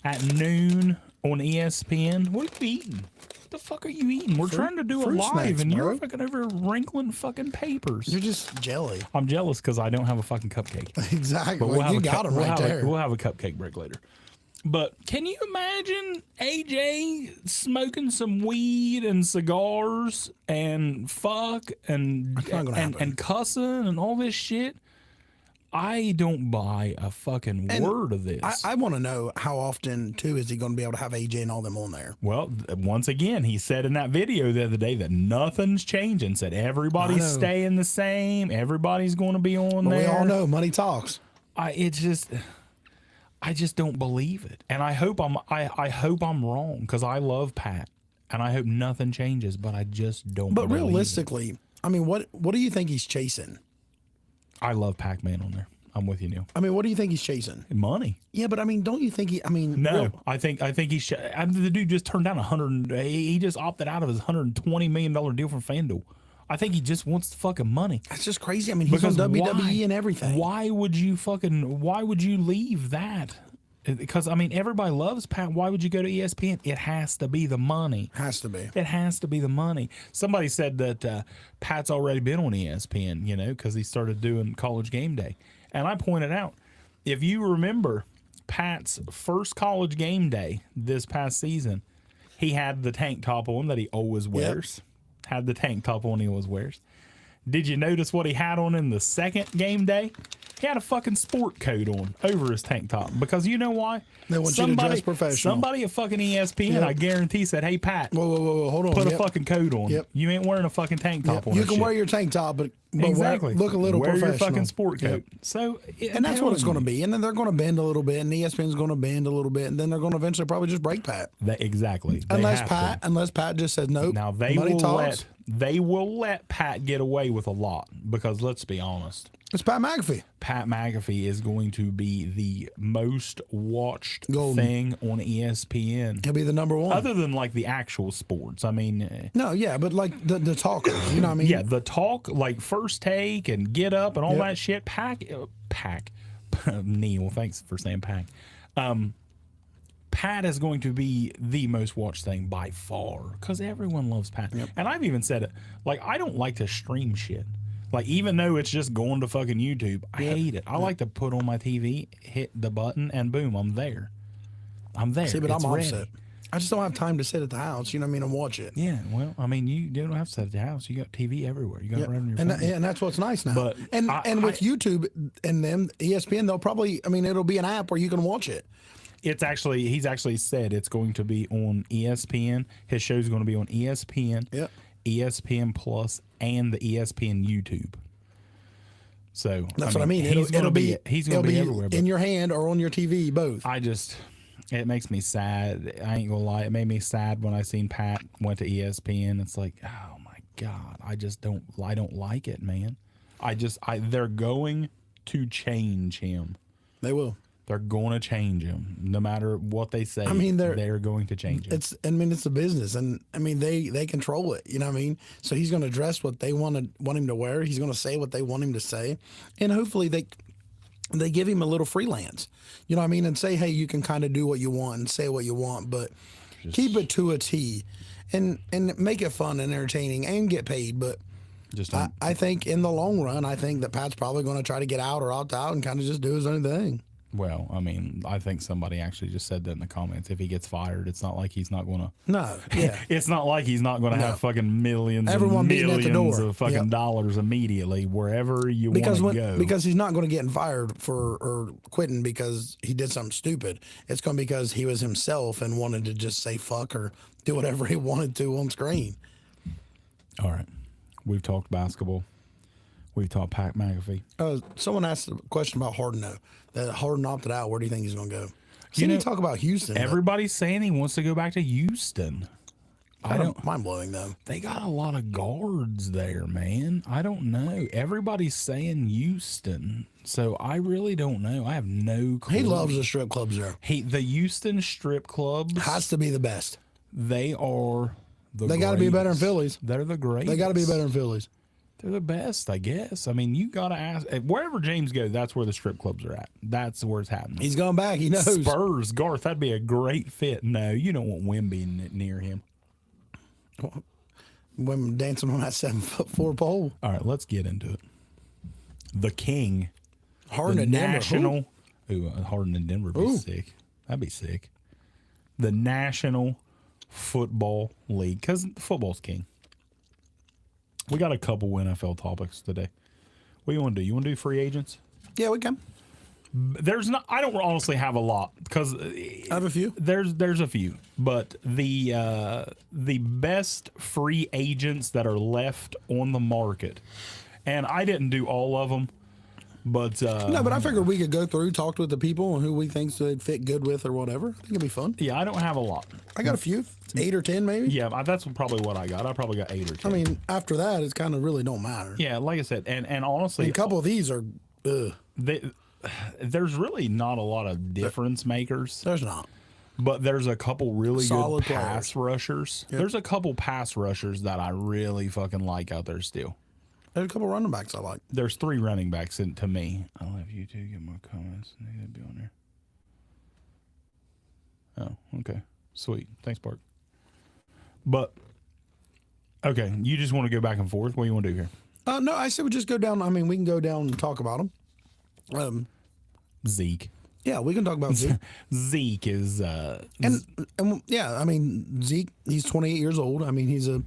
on ESPN? What are you eating? What the fuck are you eating? We're trying to do a live snacks, and you're bro. fucking over wrinkling fucking papers. You're just jelly. I'm jealous because I don't have a fucking cupcake. Exactly. But we'll have you a got him right there. We'll have a cupcake break later. But can you imagine AJ smoking some weed and cigars and fuck and not gonna happen. and cussing and all this shit? I don't buy a fucking word of this. I want to know how often, too, is he going to be able to have AJ and all them on there? Well, once again, he said in that video the other day that nothing's changing. Said everybody's staying the same. Everybody's going to be on But there. we all know money talks. I just don't believe it, and I hope I'm wrong because I love Pat, and I hope nothing changes. But I just don't. But believe realistically, I mean, what do you think he's chasing? I love Pac-Man on there. I'm with you, Neil. I mean, what do you think he's chasing? Money. Yeah, but I mean, don't you think he? I mean, No, I think he's. The dude just turned down he just opted out of his $120 million deal from FanDuel. I think he just wants the fucking money. That's just crazy. I mean, he's on WWE and everything. Why would you leave that? Because, I mean, everybody loves Pat. Why would you go to ESPN? It has to be the money. Has to be. It has to be the money. Somebody said that Pat's already been on ESPN, because he started doing College Game Day. And I pointed out, if you remember Pat's first College Game Day this past season, he had the tank top on that he always wears. Had the tank top on he always wears. Did you notice what he had on in the second game day? He had a fucking sport coat on over his tank top. Because you know why? They want you to dress professional. Somebody at fucking ESPN, I guarantee, said, hey, Pat, Whoa, hold on. put a fucking coat on. Yep. You ain't wearing a fucking tank top on. You and can shit. wear your tank top, but Exactly. look a little wear professional. your fucking sport coat. Yep. So, And that's what it's going to be. And then they're going to bend a little bit, and ESPN's going to bend a little bit, and then they're going to eventually probably just break Pat. Exactly. They Unless have to. Pat just says nope. Now they will let Pat get away with a lot because let's be honest. It's Pat McAfee. Pat McAfee is going to be the most watched Golden. thing on ESPN. He'll be the number one. Other than like the actual sports. I mean, No, yeah, but like the talkers, you know what I mean? yeah, the talk like First Take and Get Up and all that shit. Pack Neil, thanks for saying Pack. Pat is going to be the most watched thing by far because everyone loves Pat. And I've even said it. Like, I don't like to stream shit. Like, even though it's just going to fucking YouTube, I hate it. I like to put on my TV, hit the button, and boom, I'm there. I'm there. See, but It's I'm ready. opposite. I just don't have time to sit at the house, you know what I mean, and watch it. Yeah, well, I mean, you don't have to sit at the house. You got TV everywhere. You got it right on your phone. And that's what's nice now. But and with YouTube and them, ESPN, they'll probably, I mean, it'll be an app where you can watch it. It's actually, he's actually said it's going to be on ESPN. His show's going to be on ESPN, Yep. ESPN Plus, and the ESPN YouTube. So That's what I mean. It'll be everywhere. But in your hand or on your TV, both. it makes me sad. I ain't gonna lie. It made me sad when I seen Pat went to ESPN. It's like, oh my God, I don't like it, man. They're going to change him. They will. They're going to change him, no matter what they say. I mean, they're going to change him. It's a business, and I mean they control it. You know what I mean? So he's going to dress what they want him to wear. He's going to say what they want him to say, and hopefully they give him a little freelance. You know what I mean? And say, hey, you can kind of do what you want and say what you want, but keep it to a T, and make it fun and entertaining and get paid. But Just I think in the long run, I think that Pat's probably going to try to get out or opt out and kind of just do his own thing. well, I mean, I think somebody actually just said that in the comments. If he gets fired, it's not like he's not going to. No, yeah. It's not like he's not going to have fucking millions Everyone and beating at the millions door. of fucking Yep. dollars immediately wherever you want to go. Because he's not going to get fired or quitting because he did something stupid. It's going to be because he was himself and wanted to just say fuck or do whatever he wanted to on screen. All right, we've talked basketball. We've talked Pat McAfee. Someone asked a question about Harden, though. That Harden opted out. Where do you think he's going to go? See, know, you talk about Houston. Everybody's saying he wants to go back to Houston. I don't. Mind blowing though. They got a lot of guards there, man. I don't know. Everybody's saying Houston, so I really don't know. I have no clue. He loves the strip clubs there. The Houston strip clubs. Has to be the best. They are the. They got to be better than greatest. Phillies. They're the greatest. They got to be better than Phillies. They're the best, I guess. I mean, you gotta ask wherever James goes. That's where the strip clubs are at. That's where it's happening. He's going back. He knows. Spurs, Garth. That'd be a great fit. No, you don't want Wemby near him. Women dancing on that 7'4" pole. All right, let's get into it. The King, Harden the in Denver. National. Ooh, Harden in Denver would be sick. That'd be sick. The National Football League, because football's king. We got a couple NFL topics today. What do you want to do? You want to do free agents? Yeah, we can. There's not. I don't honestly have a lot because I have a few. there's a few, but the best free agents that are left on the market, and I didn't do all of them, but No, but I figured we could go through, talk with the people and who we think they'd fit good with or whatever. I think it'd be fun. yeah, I don't have a lot. I got a few, 8 or 10 maybe. Yeah, that's probably what I got. I probably got 8 or 10. I mean, after that, it's kind of really don't matter. yeah, like I said, and honestly, A couple of these are, there's really not a lot of difference makers. there's not. But there's a couple really Solid good pass rushers. Yep. There's a couple pass rushers that I really fucking like out there still. There's a couple running backs I like. There's 3 running backs to me. I'll have you two get my comments. They gotta be on there. Oh, okay. Sweet. Thanks, Park. But, okay, you just want to go back and forth? What do you want to do here? No, I said we just go down. I mean, we can go down and talk about them. Zeke. Yeah, we can talk about Zeke. Zeke is... and yeah, I mean, Zeke, he's 28 years old. I mean, he's a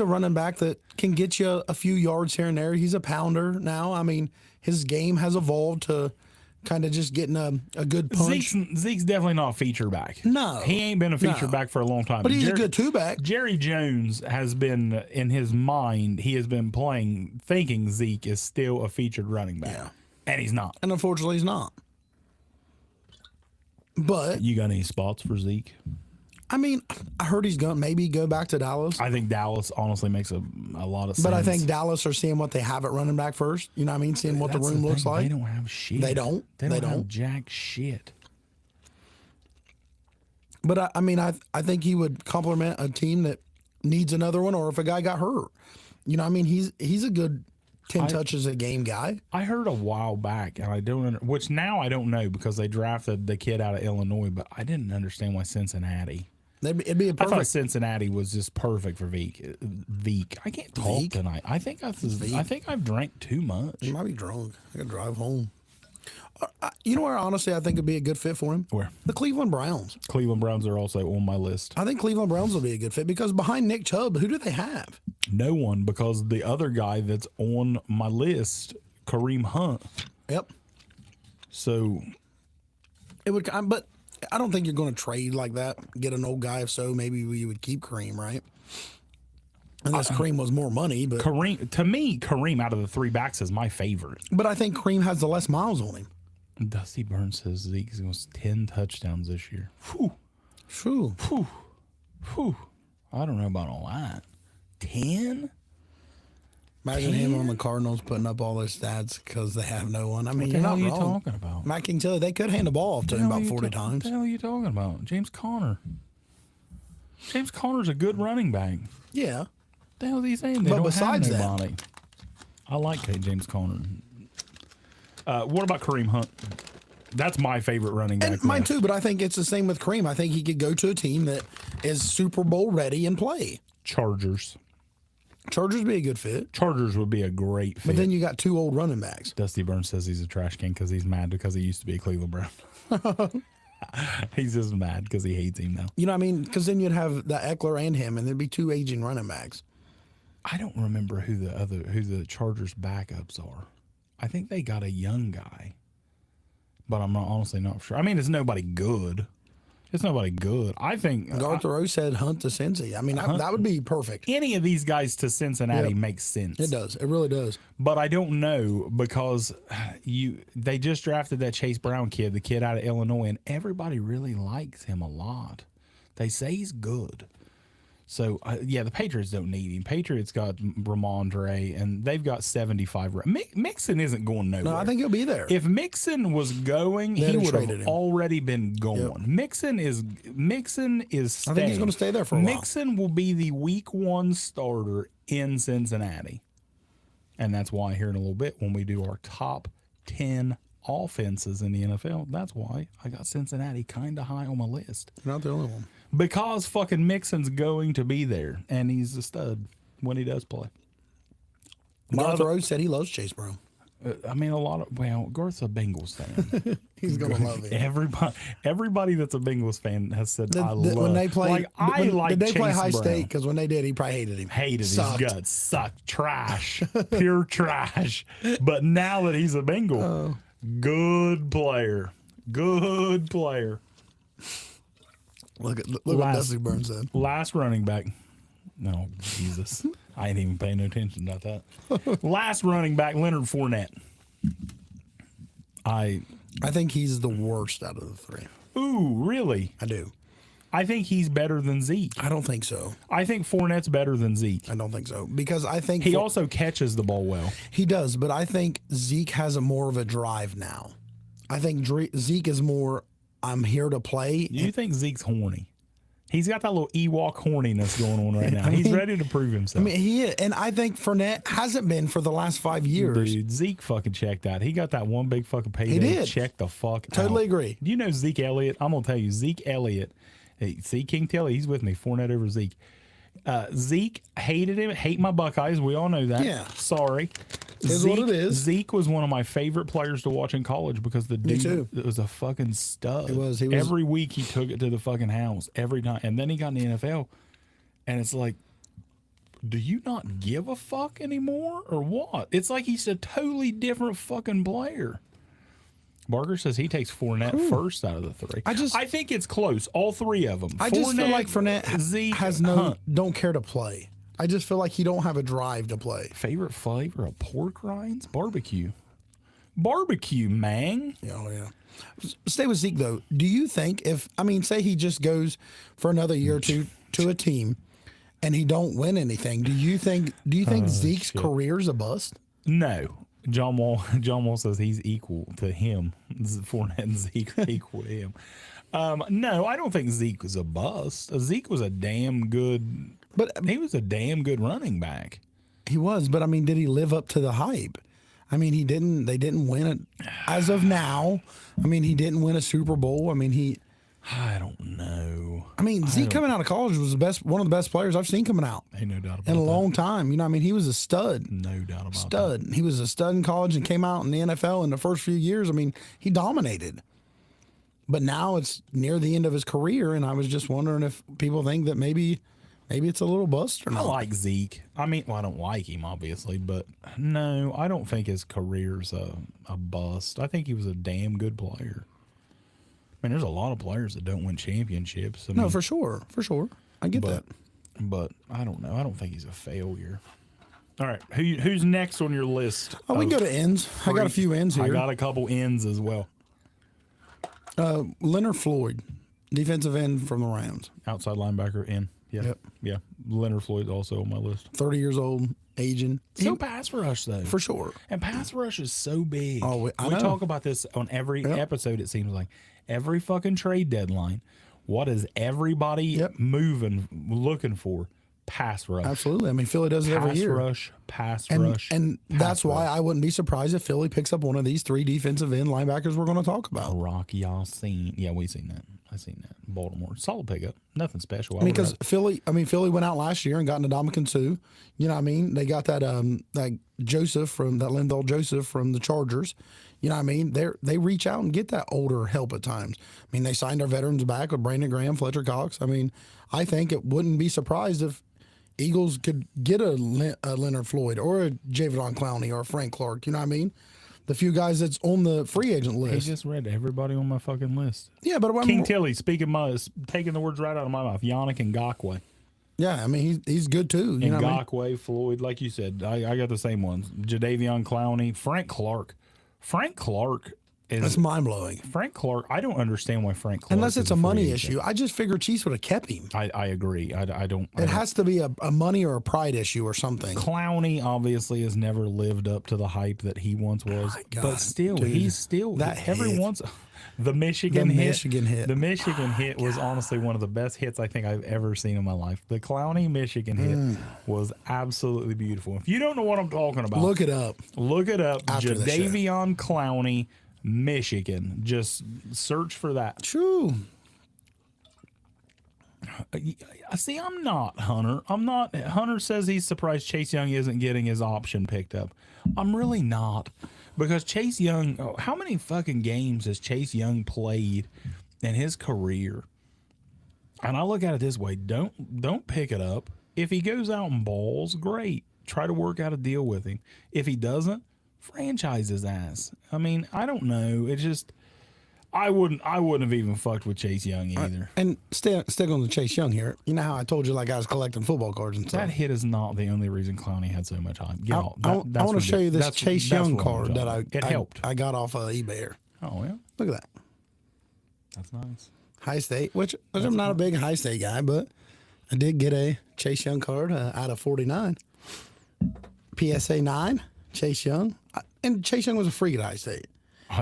running back that can get you a few yards here and there. He's a pounder now. I mean, his game has evolved to kind of just getting a good punch. Zeke's definitely not a feature back. No. He ain't been a feature back for a long time. But he's a good two-back. Jerry Jones has been, in his mind, he has been thinking Zeke is still a featured running back. Yeah. And he's not. And unfortunately, he's not. But, You got any spots for Zeke? I mean, I heard he's going to maybe go back to Dallas. I think Dallas honestly makes a lot of sense. But I think Dallas are seeing what they have at running back first. You know what I mean? Seeing what the That's room looks thing. like. They don't have shit. They don't. They They don't have don't. jack shit. But I mean, I think he would complement a team that needs another one, or if a guy got hurt. You know, I mean, he's a good 10 touches a game guy. I heard a while back, and I don't, which now I don't know because they drafted the kid out of Illinois, but I didn't understand why Cincinnati. It'd be a I thought perfect. Cincinnati was just perfect for Veek. Veek. I can't talk Veek? tonight. I think I've drank too much. He might be drunk. I gotta drive home. You know where honestly I think would be a good fit for him? Where? The Cleveland Browns. Cleveland Browns are also on my list. I think Cleveland Browns will be a good fit because behind Nick Chubb, who do they have? No one, because the other guy that's on my list, Kareem Hunt. Yep. So It would, but I don't think you're going to trade like that. Get an old guy. If so, maybe we would keep Kareem, right? Unless Kareem was more money, but Kareem out of the three backs is my favorite. I think Kareem has the less miles on him. Dusty Burns says Zeke's going to 10 touchdowns this year. Whew. True. Whew. I don't know about all that. 10? Imagine him on the Cardinals putting up all those stats because they have no one. I mean, you're not What the hell are you wrong. talking about? Matt King Tilly, they could hand the ball off to him about 40 times. What the hell are you talking about? James Conner. James Conner's a good running back. Yeah. The hell are you saying? They But don't besides have that- nobody. I like James Conner. What about Kareem Hunt? That's my favorite running back. And mine left. too, but I think it's the same with Kareem. I think he could go to a team that is Super Bowl ready and play. Chargers. Chargers would be a good fit. Chargers would be a great fit. But then you got two old running backs. Dusty Burns says he's a trash can because he's mad because he used to be a Cleveland Brown. He's just mad because he hates him now. You know what I mean? Because then you'd have the Eckler and him, and there'd be two aging running backs. I don't remember who the Chargers backups are. I think they got a young guy, but I'm honestly not sure. I mean, it's nobody good. It's nobody good. I think Arthur Rose said Hunt to Cincy. I mean, that would be perfect. any of these guys to Cincinnati Yep. makes sense. It does. It really does. But I don't know because they just drafted that Chase Brown kid, the kid out of Illinois, and everybody really likes him a lot. They say he's good. So, yeah, the Patriots don't need him. Patriots got Ramondre, and they've got 75. Mixon isn't going nowhere. No, I think he'll be there. If Mixon was going, They'd he have would traded have him. already been going. Yep. Mixon is I think he's gonna stay there for a while. Mixon will be the week 1 starter in Cincinnati. And that's why here in a little bit when we do our top 10 offenses in the NFL, that's why I got Cincinnati kind of high on my list. You're not the only one. Because fucking Mixon's going to be there, and he's a stud when he does play. Arthur Rose said he loves Chase Brown. I mean, Garth's a Bengals fan. He's gonna love it. Everybody that's a Bengals fan has said, I love. When they play, did did they play High Brown. State? Because when they did, he probably hated him. Hated Sucked. his guts, sucked, trash, pure trash. But now that he's a Bengal, good player. Look what Dusty Burns said. Last running back. No, Jesus. I ain't even paying no attention about that. Last running back, Leonard Fournette. I think he's the worst out of the three. Ooh, really? I do. I think he's better than Zeke. I don't think so. I think Fournette's better than Zeke. I don't think so because I think He also catches the ball well. he does, but I think Zeke has a more of a drive now. I think Zeke is more. I'm here to play. Do you think Zeke's horny? He's got that little Ewok horniness going on right now. He's ready to prove himself. I mean, he is, and I think Fournette hasn't been for the last 5 years. Dude, Zeke fucking checked out. He got that one big fucking payday. He did. Check the fuck out. Totally agree. You know Zeke Elliott? I'm going to tell you, Zeke Elliott. Hey, see, King Tilly, he's with me. Fournette over Zeke. Zeke hated him. Hate my Buckeyes. We all know that. Yeah. Sorry. Is Zeke, what it is. Zeke was one of my favorite players to watch in college because the dude too. was a fucking stud. He was. Every week he took it to the fucking house. Every time. And then he got in the NFL. And it's like, do you not give a fuck anymore or what? It's like he's a totally different fucking player. Barker says he takes Fournette first out of the three. I think it's close. All three of them. I just feel like Fournette Zeke, has don't care to play. I just feel like he don't have a drive to play. Favorite flavor of pork rinds? Barbecue. Barbecue, man. Oh yeah. Stay with Zeke though. Do you think say he just goes for another year or two to a team, and he don't win anything? Do you think Zeke's career's a bust? No. John Wall says he's equal to him. Fournette and Zeke are equal to him. No, I don't think Zeke was a bust. Zeke was a damn good. But he was a damn good running back. He was, but I mean, did he live up to the hype? I mean, he didn't. They didn't win it as of now. I mean, he didn't win a Super Bowl. I mean, I don't know. Zeke coming out of college was one of the best players I've seen coming out Ain't no doubt about in a that. long time. You know, I mean, he was a stud. No doubt about that. Stud. He was a stud in college and came out in the NFL in the first few years. I mean, he dominated. But now it's near the end of his career, and I was just wondering if people think that maybe it's a little bust or I not. like Zeke. I mean, well, I don't like him, obviously, but no, I don't think his career's a bust. I think he was a damn good player. I mean, there's a lot of players that don't win championships. I No, mean, for sure. I get that. but I don't know. I don't think he's a failure. All right, who's next on your list? Oh, we can go to ends. I got a few ends I here. got a couple ends as well. Leonard Floyd, defensive end from the Rams, Outside linebacker in. Yeah. Yep. Yeah. Leonard Floyd's also on my list. 30 years old, aging. So pass rush though. For sure. And pass rush is so big. Oh, I we know. talk about this on every episode, it seems like. Every fucking trade deadline. What is everybody moving, looking for? Pass rush. Absolutely. I mean, Philly does it every Pass year. rush, pass And, rush. and pass that's why rush. I wouldn't be surprised if Philly picks up one of these 3 defensive end linebackers we're going to talk about. Rock Yassin. Yeah, we seen that. I seen that. Baltimore. Solid pickup. Nothing special. I mean, because Philly went out last year and got Ndamukong Suh. You know what I mean? They got that Joseph from that Linval Joseph from the Chargers. You know what I mean? They reach out and get that older help at times. I mean, they signed our veterans back with Brandon Graham, Fletcher Cox. I mean, I think it wouldn't be surprised if Eagles could get a Leonard Floyd or a Javion Clowney or a Frank Clark. You know what I mean? The few guys that's on the free agent he list. just read everybody on my fucking list. Yeah, but King Tilly, taking the words right out of my mouth. Yannick Ngakoue. yeah, I mean he's good too. You know what I mean? Ngakoue, Floyd, like you said, I got the same ones. Jadeveon Clowney, Frank Clark. Frank Clark is That's mind blowing. Frank Clark. I don't understand why Frank Clark. Unless is it's a free money agent. issue. I just figure Chiefs would have kept him. I agree. I don't. It has to be a money or a pride issue or something. Clowney obviously has never lived up to the hype that he once was, my God, but still, dude, he's still that every hit. once. The Michigan hit. The Michigan hit was honestly one of the best hits I think I've ever seen in my life. The Clowney Michigan hit was absolutely beautiful. If you don't know what I'm talking about, Look it up. look it up. After the show. Jadeveon Clowney, Michigan. Just search for that. True. See, I'm not Hunter. I'm not. Hunter says he's surprised Chase Young isn't getting his option picked up. I'm really not. Because Chase Young, how many fucking games has Chase Young played in his career? And I look at it this way: don't pick it up. If he goes out and balls, great. Try to work out a deal with him. If he doesn't, franchise his ass. I mean, I don't know. It just, I wouldn't have even fucked with Chase Young either. And stick on the Chase Young here. You know how I told you like I was collecting football cards and stuff. That hit is not the only reason Clowney had so much hype. Get off. I want to show you this That's- Chase that's Young what I'm card that talking about. It helped. I got off of eBay. Oh yeah, Look at that. that's nice. High State, which I'm not a big High State guy, but I did get a Chase Young card out of 49. PSA 9, Chase Young. And Chase Young was a freak at High State.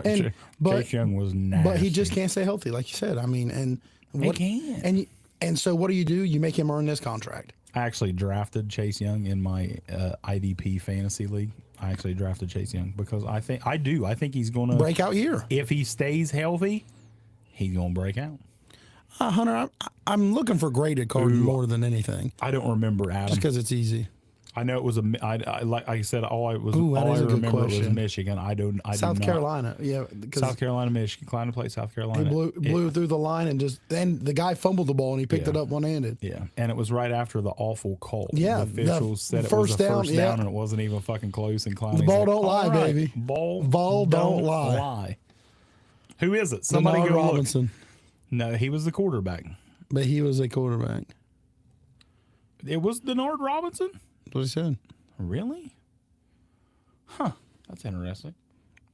Chase Young was nasty. But he just can't stay healthy, like you said. I mean, and what can't. and so what do? You make him earn this contract. I actually drafted Chase Young in my IDP fantasy league. I actually drafted Chase Young because I think he's going to Breakout year. If he stays healthy, he's going to break out. Hunter, I'm looking for graded cards more than anything, I don't remember Adam. just because it's easy. I know it was like I said, all I is a good remember was question. Michigan. I do South not. Carolina, yeah, because South Carolina, Michigan. Clowney played South Carolina. he blew through the line and then the guy fumbled the ball and he picked it up one-handed. Yeah, and it was right after the awful call. Yeah, the officials said it was first a down, first down, and it wasn't even fucking close. And Clowney's The ball like, don't lie, "All right, baby. Ball don't lie." Who is it? Somebody Denard go Robinson, look. No, he was the quarterback. but he was a quarterback. It was Denard Robinson. That's what he said. Really? Huh. That's interesting.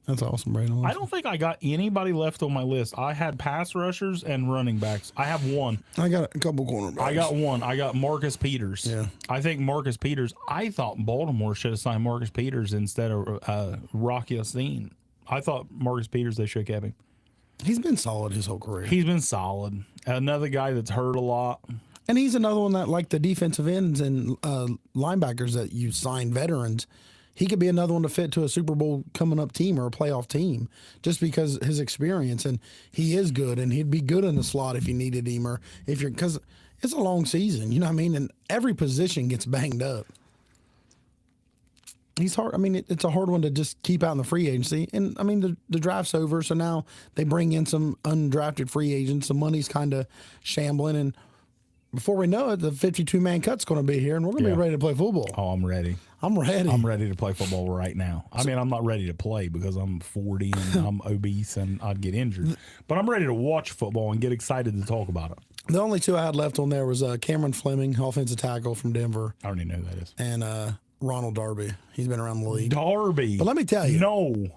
That's awesome, Brandon. I don't think I got anybody left on my list. I had pass rushers and running backs. I have one. I got a couple cornerbacks. I got one. I got Marcus Peters. Yeah. I think Marcus Peters. I thought Baltimore should have signed Marcus Peters instead of Rock Yassin. I thought Marcus Peters, they should have kept him. He's been solid his whole career. He's been solid. Another guy that's hurt a lot. And he's another one that, like the defensive ends and linebackers that you sign veterans, he could be another one to fit to a Super Bowl coming up team or a playoff team just because his experience. And he is good, and he'd be good in the slot if you needed him or if you're, because it's a long season, you know what I mean? And every position gets banged up. He's hard. I mean, it's a hard one to just keep out in the free agency. And I mean, the draft's over, so now they bring in some undrafted free agents. The money's kind of shambling, and before we know it, the 52-man cut's going to be here, and we're going to be ready to play football. Oh, I'm ready. I'm ready. I'm ready to play football right now. I mean, I'm not ready to play because I'm 40 and I'm obese and I'd get injured. But I'm ready to watch football and get excited to talk about it. The only two I had left on there was Cameron Fleming, offensive tackle from Denver, I already know who that is. and Ronald Darby. He's been around the league. Darby. But let me tell you, No.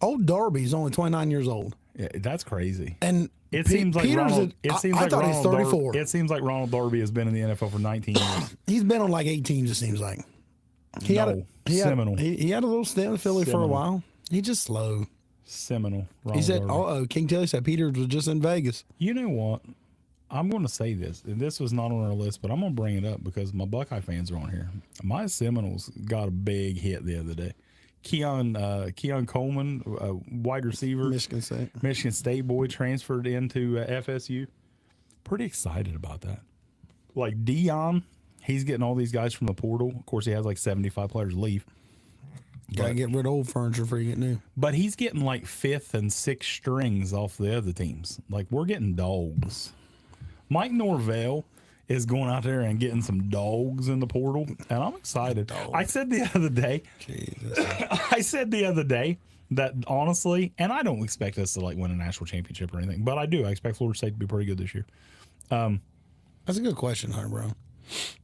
old Darby's only 29 years old. Yeah, that's crazy. And It seems like Peters, Ronald. It seems I like thought Ronald he's 34. Darby, it seems like Ronald Darby has been in the NFL for 19 years. He's been on like 8 teams, it seems like. He had Seminole. he had a little stint in Philly for a Seminole. while. He's just slow. Seminole. He Ronald said, Darby. King Tilly said Peters was just in Vegas. You know what? I'm going to say this, and this was not on our list, but I'm going to bring it up because my Buckeye fans are on here. My Seminoles got a big hit the other day. Keon Coleman, wide receiver, Michigan State boy, transferred into FSU. Pretty excited about that. Like Dion, he's getting all these guys from the portal. Of course, he has like 75 players leave. Got to get rid of old furniture before you get new. But he's getting like 5th and 6th strings off the other teams. Like, we're getting dogs. Mike Norvell is going out there and getting some dogs in the portal, and I'm excited. I said the other day, that honestly, and I don't expect us to like win a national championship or anything, but I do. I expect Florida State to be pretty good this year. That's a good question, Hunter Brown.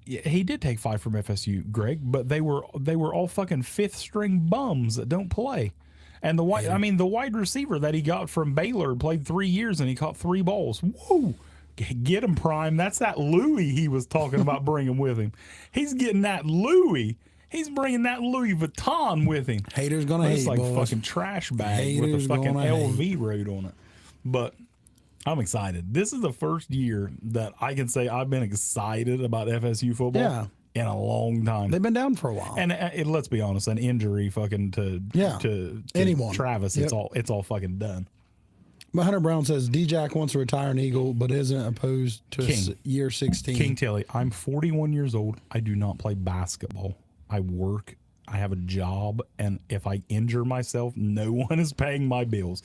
Yeah, he did take 5 from FSU, Greg, but they were all fucking 5th string bums that don't play. And the wide receiver that he got from Baylor played 3 years and he caught 3 balls. Woo! Get him, Prime. That's that Louis he was talking about bringing with him. He's getting that Louis. He's bringing that Louis Vuitton with him. Haters gonna It's hate, like boys. fucking trash bag with Haters a fucking gonna LV road on it. But I'm excited. This is the first year that I can say I've been excited about FSU football Yeah. in a long time. They've been down for a while. And let's be honest, an injury fucking to Anyone. Travis, Yep. it's all fucking done. But Hunter Brown says D-Jack wants to retire an Eagle, but isn't opposed to year 16. King Tilly, I'm 41 years old. I do not play basketball. I work. I have a job. And if I injure myself, no one is paying my bills.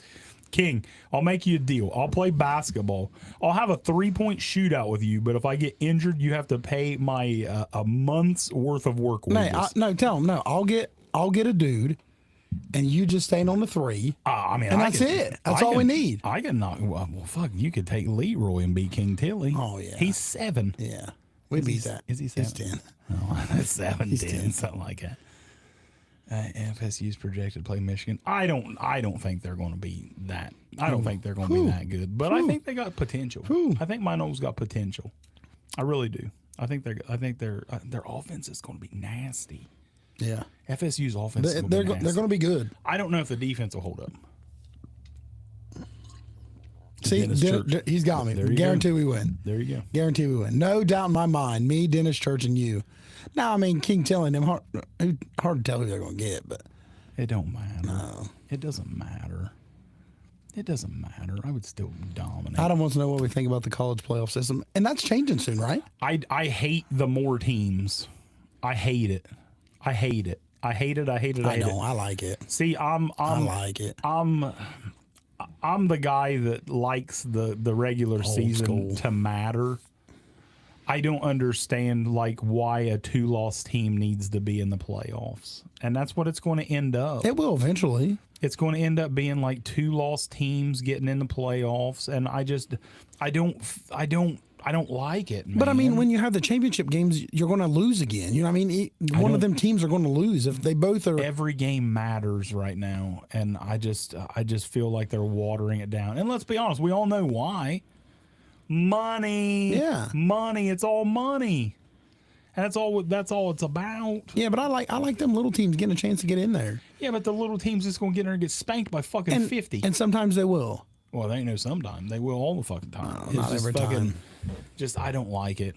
King, I'll make you a deal. I'll play basketball. I'll have a 3-point shootout with you, but if I get injured, you have to pay my a month's worth of work wages. No, tell him, no, I'll get a dude, and you just stand on the 3. And that's it. That's all we need. I can knock. Well, fuck, you could take Leroy and beat King Tilly. Oh, yeah. He's 7. Yeah. We beat that. Is he He's 7? 10. Oh, that's 7, He's 10, 10. something like that. FSU's projected to play Michigan. I don't think they're going to be that. I don't think they're going to be that good. But I think they got potential. I think Mino's got potential. I really do. I think their offense is going to be nasty. Yeah. FSU's offense is They're going going to be good. I don't know if the defense will hold up. See, Dennis Church. he's got me. There you Guarantee go. we win. There you go. Guarantee we win. No doubt in my mind. Me, Dennis Church, and you. Now, I mean, King Tilly and them, hard to tell who they're going to get, but. It don't matter. No. It doesn't matter. It doesn't matter. I would still dominate. Adam wants to know what we think about the college playoff system. And that's changing soon, right? I hate the more teams. I hate it. I hate it. I hate it. I hate it. I hate know. it. I like it. See, I like it. I'm the guy that likes the regular season school. to matter. I don't understand like why a 2-loss team needs to be in the playoffs. And that's what it's going to end up. It will eventually. It's going to end up being like 2-loss teams getting in the playoffs, and I don't like it, man. But I mean, when you have the championship games, you're going to lose again. You know what I mean? One of them teams are going to lose if they both are. Every game matters right now, and I just feel like they're watering it down. And let's be honest, we all know why. Money. Yeah. Money. It's all money. And that's all it's about. Yeah, but I like them little teams getting a chance to get in there. Yeah, but the little team's just going to get in there and get spanked by fucking 50. And sometimes they will. Well, they ain't no sometime. They will all the fucking time. No, not every time. Just I don't like it.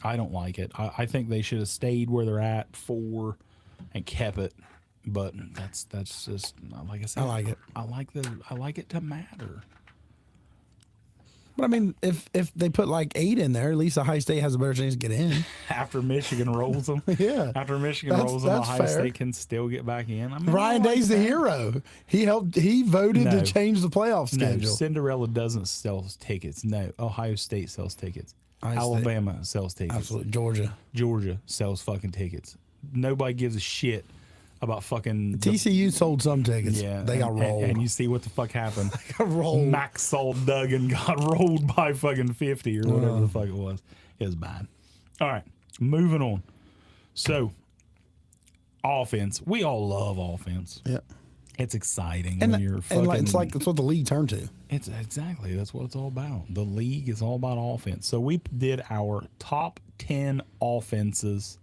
I don't like it. I think they should have stayed where they're at 4 and kept it. But that's just like I said. I like it. I like it to matter. But I mean, if they put like 8 in there, at least Ohio State has a better chance to get in. After Michigan rolls them, Yeah. After Michigan That's- rolls them, that's Ohio fair. State can still get back in. I mean, Ryan I like Day's the that. hero. He voted No. to change the playoff No, schedule. Cinderella doesn't sell tickets. No, Ohio State sells tickets. Ohio State. Alabama sells tickets. Absolutely, Georgia. Georgia sells fucking tickets. Nobody gives a shit about fucking the- TCU sold some tickets. Yeah, they got and- rolled. And you see what the fuck happened. got rolled. Maxall Duggan got rolled by fucking 50 or whatever the fuck it was. It was bad. All right, moving on. So, offense. We all love offense. Yeah. It's exciting And, when you're fucking. and like, it's like that's what the league turned to. It's exactly that's what it's all about. The league is all about offense. So we did our top 10 offenses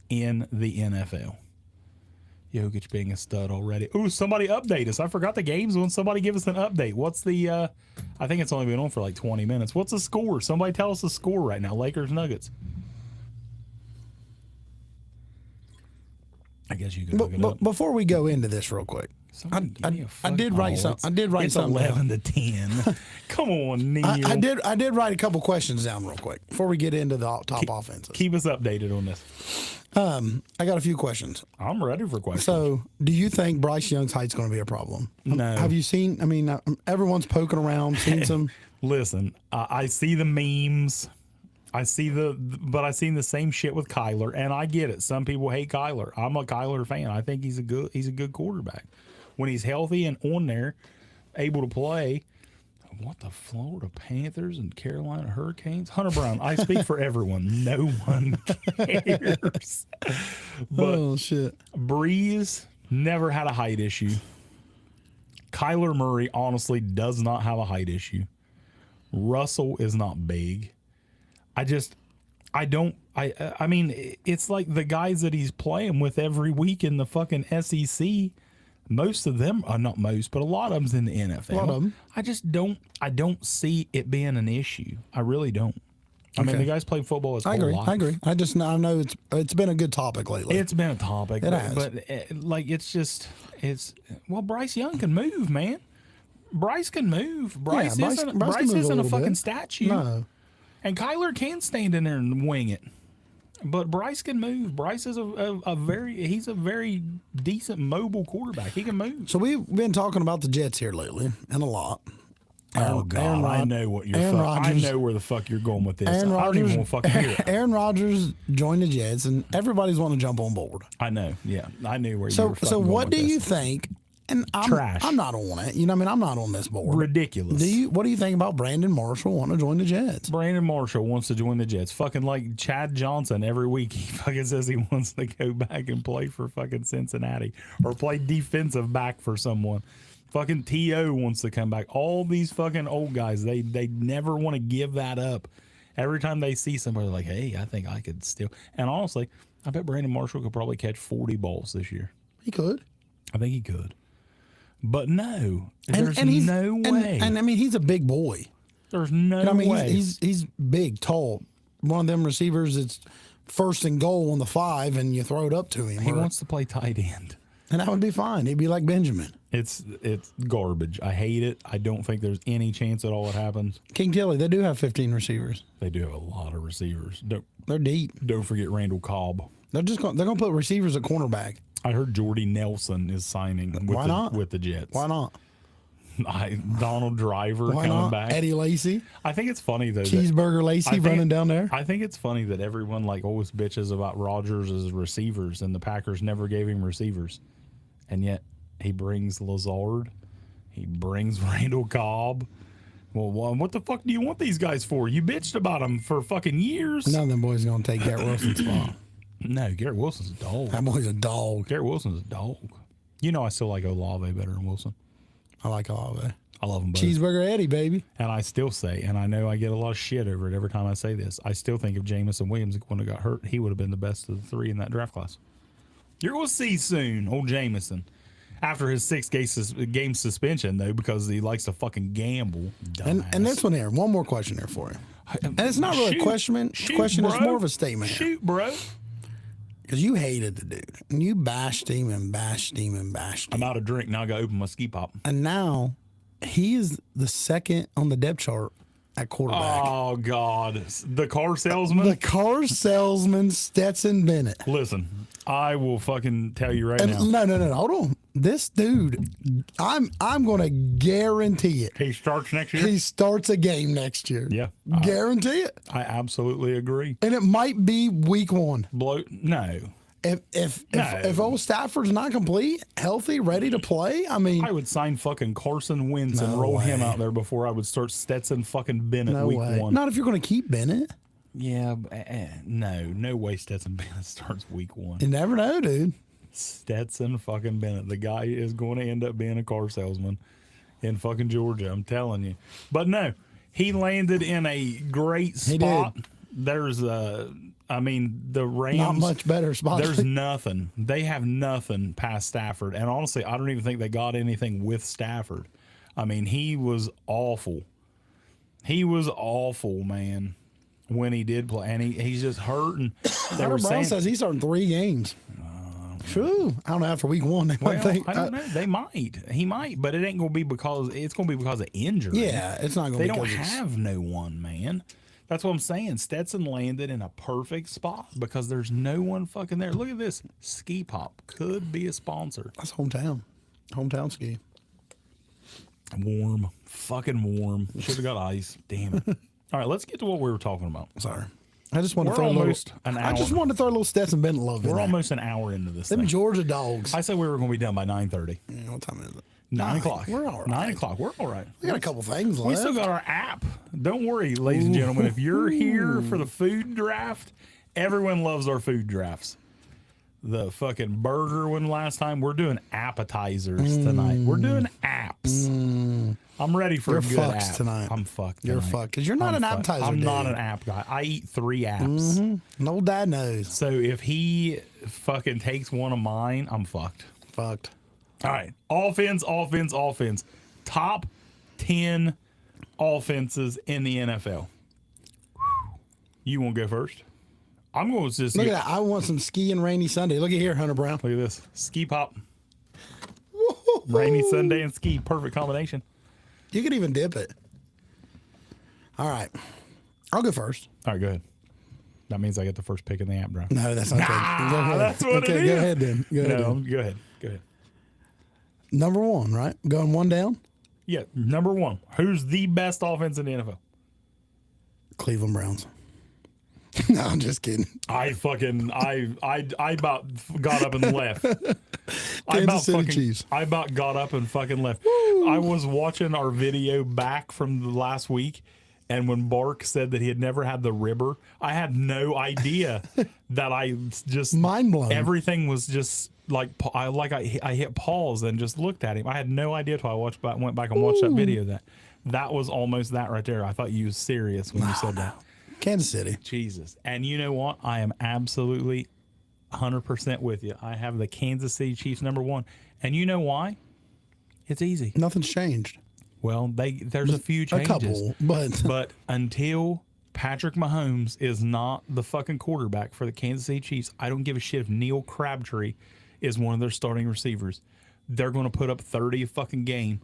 in the NFL. Jokic being a stud already. Ooh, somebody update us. I forgot the games when somebody give us an update. What's the I think it's only been on for like 20 minutes. What's the score? Somebody tell us the score right now. Lakers Nuggets. I guess you can look it up. But before we go into this real quick, Somebody give me a I fucking- did write some. it's- I did write it's something down. 11 to 10. Come on, Neil. I did write a couple questions down real quick before we get into the top offenses. Keep us updated on this. I got a few questions. I'm ready for questions. So, do you think Bryce Young's height's going to be a problem? No. Have you seen? I mean, everyone's poking around, seen some. Listen, I see the memes. I see but I seen the same shit with Kyler, and I get it. Some people hate Kyler. I'm a Kyler fan. I think he's a good quarterback. When he's healthy and on there, able to play. What the Florida Panthers and Carolina Hurricanes? Hunter Brown, I speak for everyone. No one cares. But Oh shit! Breeze never had a height issue. Kyler Murray honestly does not have a height issue. Russell is not big. I mean, it's like the guys that he's playing with every week in the fucking SEC. Most of them are not most, but a lot of them's in the NFL. A lot of 'em. I don't see it being an issue. I really don't. I mean, Okay. the guy's played football his I whole agree. life. I agree. I know it's been a good topic lately. It's been a topic, It but, has. like well, Bryce Young can move, man. Bryce can move. Bryce Bryce isn't, can Bryce move a isn't a little fucking bit. statue. No. And Kyler can stand in there and wing it. But Bryce can move. Bryce is he's a very decent mobile quarterback. He can move. So we've been talking about the Jets here lately, and a lot. Oh God, Aaron I Rod- know what you're. Aaron I Rodgers- know where the fuck you're going with this. Aaron I don't even want Rodgers, to fucking hear it. Aaron Rodgers joined the Jets, and everybody's wanting to jump on board. I know. Yeah, I knew where you So, were. so fucking what going do with you this. think? And Trash. I'm not on it. You know, what I mean, I'm not on this board. Ridiculous. What do you think about Brandon Marshall wanting to join the Jets? Brandon Marshall wants to join the Jets. Fucking like Chad Johnson every week. He fucking says he wants to go back and play for fucking Cincinnati or play defensive back for someone. Fucking T.O. wants to come back. All these fucking old guys, they never want to give that up. Every time they see somebody, they're like, hey, I think I could still. And honestly, I bet Brandon Marshall could probably catch 40 balls this year. He could. I think he could. But no, And, there's and he's, no way. And I mean, he's a big boy. There's no I mean, way. he's big, tall. One of them receivers that's first and goal on the 5, and you throw it up to him. he Or- wants to play tight end. and that would be fine. He'd be like Benjamin. It's garbage. I hate it. I don't think there's any chance at all it happens. King Tilly, they do have 15 receivers. They do have a lot of receivers. They're deep. Don't forget Randall Cobb. They're gonna put receivers at cornerback. I heard Jordy Nelson is signing Why not? with the Jets. Why not? Donald Driver Why coming not? back. Eddie Lacy, I think it's funny though. Cheeseburger Lacy running down there. I think it's funny that everyone like always bitches about Rodgers as receivers, and the Packers never gave him receivers, and yet he brings Lazard, he brings Randall Cobb. Well, what the fuck do you want these guys for? You bitched about them for fucking years. None of them boys gonna take Garrett Wilson's spot. No, Garrett Wilson's a dog. That boy's a dog. Garrett Wilson's a dog. You know, I still like Olave better than Wilson. I like Olave. I love him both. Cheeseburger Eddie, baby. And I still say, and I know I get a lot of shit over it every time I say this, I still think if Jamison Williams wouldn't have got hurt, he would have been the best of the 3 in that draft class. You're going to see soon, old Jamison. After his 6-game suspension, though, because he likes to fucking gamble. And Dumbass. this one here, one more question here for you. And it's not really a question. It's bro. more of a statement. Shoot, bro. Because you hated the dude. And you bashed him and bashed him and bashed him. I'm out of drink. Now I got to open my ski pop. And now he is the second on the depth chart at quarterback. Oh, God. The car salesman? The car salesman, Stetson Bennett. Listen, I will fucking tell you right now. No. Hold on. This dude, I'm going to guarantee it. He starts next year? He starts a game next year. Yeah. Guarantee it. I absolutely agree. And it might be week 1. No. If old Stafford's not complete, healthy, ready to play, I mean, I would sign fucking Carson Wentz and No roll him way. out there before I would start Stetson fucking Bennett no week way. 1. Not if you're going to keep Bennett. Yeah, no way Stetson Bennett starts week 1. You never know, dude. Stetson fucking Bennett. The guy is going to end up being a car salesman in fucking Georgia. I'm telling you. But no, he landed in a great spot. There's the Rams. Not much better spot. There's nothing. They have nothing past Stafford. And honestly, I don't even think they got anything with Stafford. I mean, he was awful. He was awful, man, when he did play. And he's just hurt. And they were Brown saying, says he's starting 3 games. True. I don't know. After week 1, they might think. I don't know. They might. He might, but it ain't gonna be because it's gonna be because of injury. Yeah, it's not going to be. They don't because have no one, man. That's what I'm saying. Stetson landed in a perfect spot because there's no one fucking there. Look at this. Ski Pop could be a sponsor. That's hometown. Hometown ski. Warm. Fucking warm. Should have got ice. Damn it. All right, let's get to what we were talking about. Sorry. I just wanted to We're throw almost a an little. I hour. just wanted to throw a little Stetson Bennett love in We're there. almost an hour into this Them thing. Georgia dogs. I said we were going to be done by 9:30. Yeah, what time is it? 9 o'clock. We're all right. 9 o'clock. We're all right. We got a couple things left. We still got our app. Don't worry, ladies and gentlemen. If you're here for the food draft, everyone loves our food drafts. The fucking burger one last time. We're doing appetizers tonight. We're doing apps. I'm ready for You're a good fucked app. tonight. I'm fucked. You're tonight. fucked because you're not I'm an fucked. appetizer. I'm not dude. an app guy. I eat 3 apps. No dad knows. So if he fucking takes one of mine, I'm fucked. Fucked. All right. Offense. Top 10 offenses in the NFL. You want to go first? I'm going to just Look at that. I want some ski and rainy Sunday. Look at here, Hunter Brown. Look at this. Ski Pop. Rainy Sunday and ski. Perfect combination. You could even dip it. All right. I'll go first. All right, go ahead. That means I get the first pick in the app draft. No, that's not good. Go ahead. That's what okay, it is. go ahead then. Go ahead. No, then. go ahead. Go ahead. Number 1, right? Going 1 down? Yeah, number 1. Who's the best offense in the NFL? Cleveland Browns. No, I'm just kidding. I about got up and left. Kansas City Chiefs. I about got up and fucking left. I was watching our video back from the last week, and when Bark said that he had never had the ribber, I had no idea that I just Mind blown. Everything was just like I hit pause and just looked at him. I had no idea till I went back and watched that video. That was almost that right there. I thought you was serious when you said that. Kansas City. Jesus. And you know what? I am absolutely 100% with you. I have the Kansas City Chiefs number 1. And you know why? It's easy. Nothing's changed. Well, there's a few A changes. couple, but But until Patrick Mahomes is not the fucking quarterback for the Kansas City Chiefs, I don't give a shit if Neil Crabtree is one of their starting receivers. They're going to put up 30 a fucking game,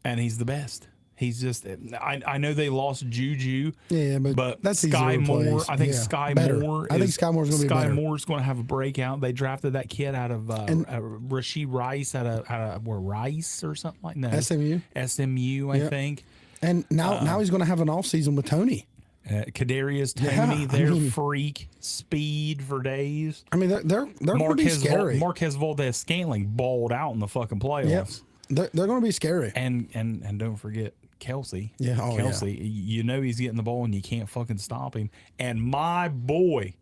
and he's the best. He's just, I know they lost Juju. Yeah, but that's easy to Sky Moore. replace. I think Yeah, Sky better. Moore. I think Sky Moore's gonna be Sky better. Moore's going to have a breakout. They drafted that kid out of Rasheed Rice out of where Rice or something like that. SMU. SMU, I Yep. think. And now he's going to have an off season with Tony. Kadarius Toney, Yeah, I their mean- freak, speed for days. I mean, they're going to be scary. Marquez Valdez-Scantling balled out in the fucking playoffs. Yep. They're going to be scary. And don't forget Kelsey. Yeah, oh, yeah. Kelsey, you know he's getting the ball and you can't fucking stop him. And my boy,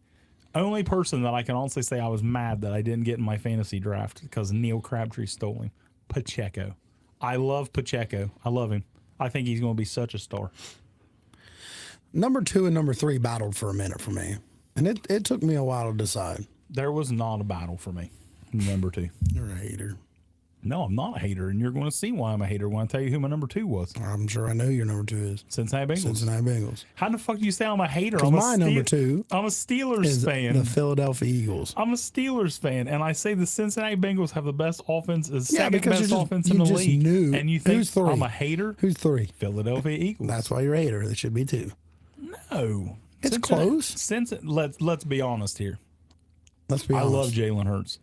only person that I can honestly say I was mad that I didn't get in my fantasy draft because Neil Crabtree stole him, Pacheco. I love Pacheco. I love him. I think he's going to be such a star. Number 2 and number 3 battled for a minute for me. And it took me a while to decide. There was not a battle for me. Number 2. You're a hater. No, I'm not a hater, and you're going to see why I'm a hater when I tell you who my number 2 was. I'm sure I know who your number 2 is. Cincinnati Bengals. Cincinnati Bengals. How the fuck do you say I'm a hater? 'Cause my number 2 I'm a Steelers is fan. the Philadelphia Eagles. I'm a Steelers fan, and I say the Cincinnati Bengals have the best offense, is Yeah, second because best offense you in the just league. knew. And you think Who's 3? I'm a hater? Who's 3? Philadelphia Eagles. That's why you're a hater. There should be 2. No. It's close. Let's be honest here. Let's be I honest. love Jalen Hurts.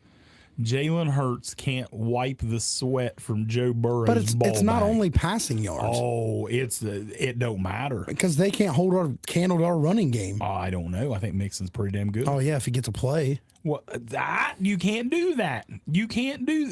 Jalen Hurts can't wipe the sweat from Joe Burrow's But it's ball not bag. only passing yards Oh, it don't matter. because they can't hold our candle our running game. I don't know. I think Mixon's pretty damn good. Oh yeah, if he gets a play. Well, that you can't do that. You can't do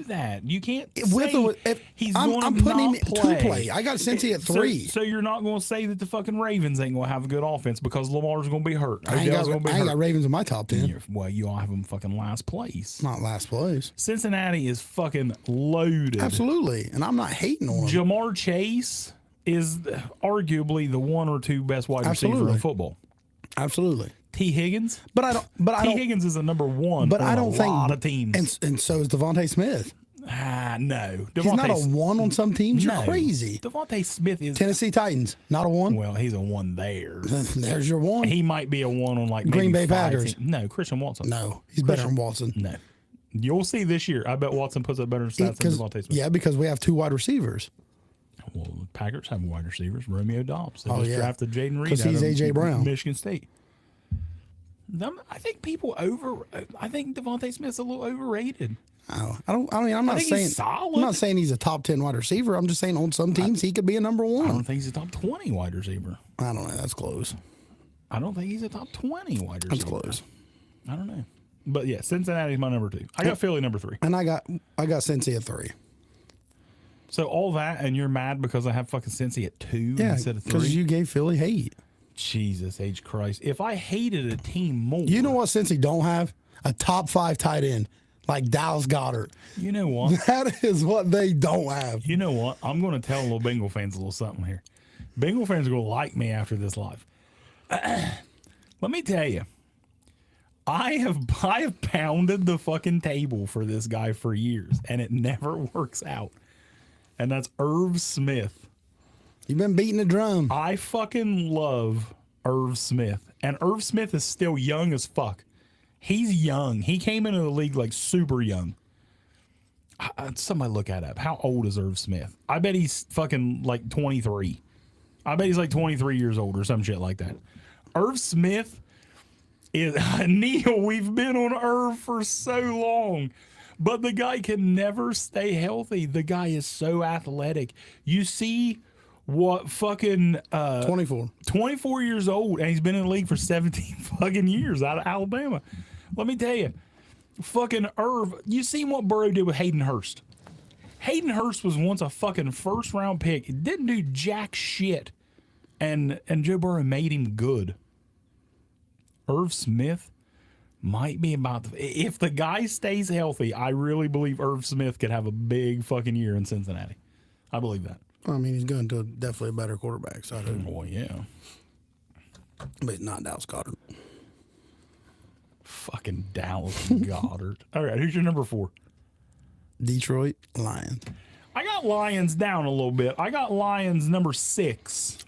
that. You can't With say or with- if- he's I'm going to putting him not to play. play. I got Cincy at 3. So you're not going to say that the fucking Ravens ain't going to have a good offense because Lamar's going to be hurt. I ain't Odell's going to be got hurt. Ravens in my top 10. Well, you all have them fucking last place. Not last place. Cincinnati is fucking loaded. Absolutely, and I'm not hating on him. Jamar Chase is arguably the 1 or 2 best wide receiver Absolutely. in football. Absolutely, T. Higgins. but I T. don't. Higgins is a number 1. But on I don't a think. lot of teams. And so is Devontae Smith. No. He's not a 1 on some teams. You're No. crazy. Devontae Smith is. Tennessee Titans, not a 1. Well, he's a 1 there. There's your 1. He might be a 1 on like Green maybe Bay 5 Packers. teams. No, Christian Watson. No, he's better than Watson. No. You'll see this year. I bet Watson puts up better stats than Devontae Smith. Yeah, because we have 2 wide receivers. Well, the Packers have wide receivers. Romeo Dobbs. They Oh, just yeah. drafted Jaden Reed. 'Cause he's out of A.J. Brown. Michigan State. I think I think Devontae Smith's a little overrated. Oh, I mean, I'm not think saying he's solid. I'm not saying he's a top 10 wide receiver. I'm just saying on some teams he could be a number I 1. don't think he's a top 20 wide receiver. I don't know. That's close. I don't think he's a top 20 wide receiver. That's close. I don't know. But yeah, Cincinnati's my number 2. I got Philly number 3. And I got Cincy at 3. So all that, and you're mad because I have fucking Cincy at 2 Yeah, instead of 3? because you gave Philly hate. Jesus H. Christ. If I hated a team more. You know what Cincy don't have? A top 5 tight end like Dallas Goddard. You know what? That is what they don't have. You know what? I'm going to tell little Bengal fans a little something here. Bengal fans are going to like me after this live. Let me tell you, I have pounded the fucking table for this guy for years, and it never works out. And that's Irv Smith. You've been beating the drum. I fucking love Irv Smith, and Irv Smith is still young as fuck. He's young. He came into the league like super young. Somebody look that up. How old is Irv Smith? I bet he's fucking like 23. I bet he's like 23 years old or some shit like that. Irv Smith is Neil. We've been on Irv for so long, but the guy can never stay healthy. The guy is so athletic. You see what fucking 24 years old, and he's been in the league for 17 fucking years out of Alabama. Let me tell you, fucking Irv, you seen what Burrow did with Hayden Hurst. Hayden Hurst was once a fucking first round pick. He didn't do jack shit. And Joe Burrow made him good. Irv Smith might be about if the guy stays healthy, I really believe Irv Smith could have a big fucking year in Cincinnati. I believe that. I mean, he's going to definitely a better quarterback. So I do. Well, yeah. But he's not Dallas Goddard. Fucking Dallas Goddard. All right, who's your number 4? Detroit Lions. I got Lions down a little bit. I got Lions number 6.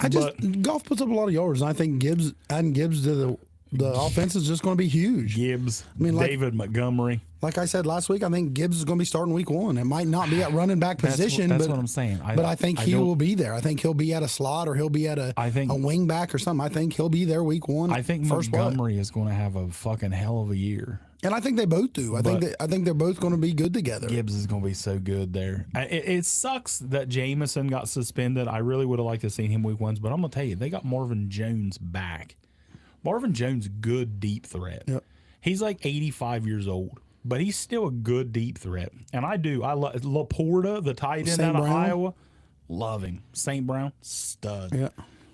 Goff puts up a lot of yards, and I think adding Gibbs to the offense is just going to be huge. Gibbs, mean, like- David Montgomery. Like I said last week, I think Gibbs is going to be starting week 1. It might not be at running back position, That's but what I'm saying. but I think he don't- will be there. I think he'll be at a slot or he'll be at a wing back or something. I think he'll be there week 1. I think first play. Montgomery is going to have a fucking hell of a year. And I think they both do. I think they're both going to be good together. Gibbs is going to be so good there. It sucks that Jameson got suspended. I really would have liked to have seen him week 1, but I'm going to tell you, they got Marvin Jones back. Marvin Jones, good deep threat. Yep. He's like 85 years old, but he's still a good deep threat. And I love Laporta, the tight end St. out of Brown. Iowa. Love him. St. Brown, stud. Yeah.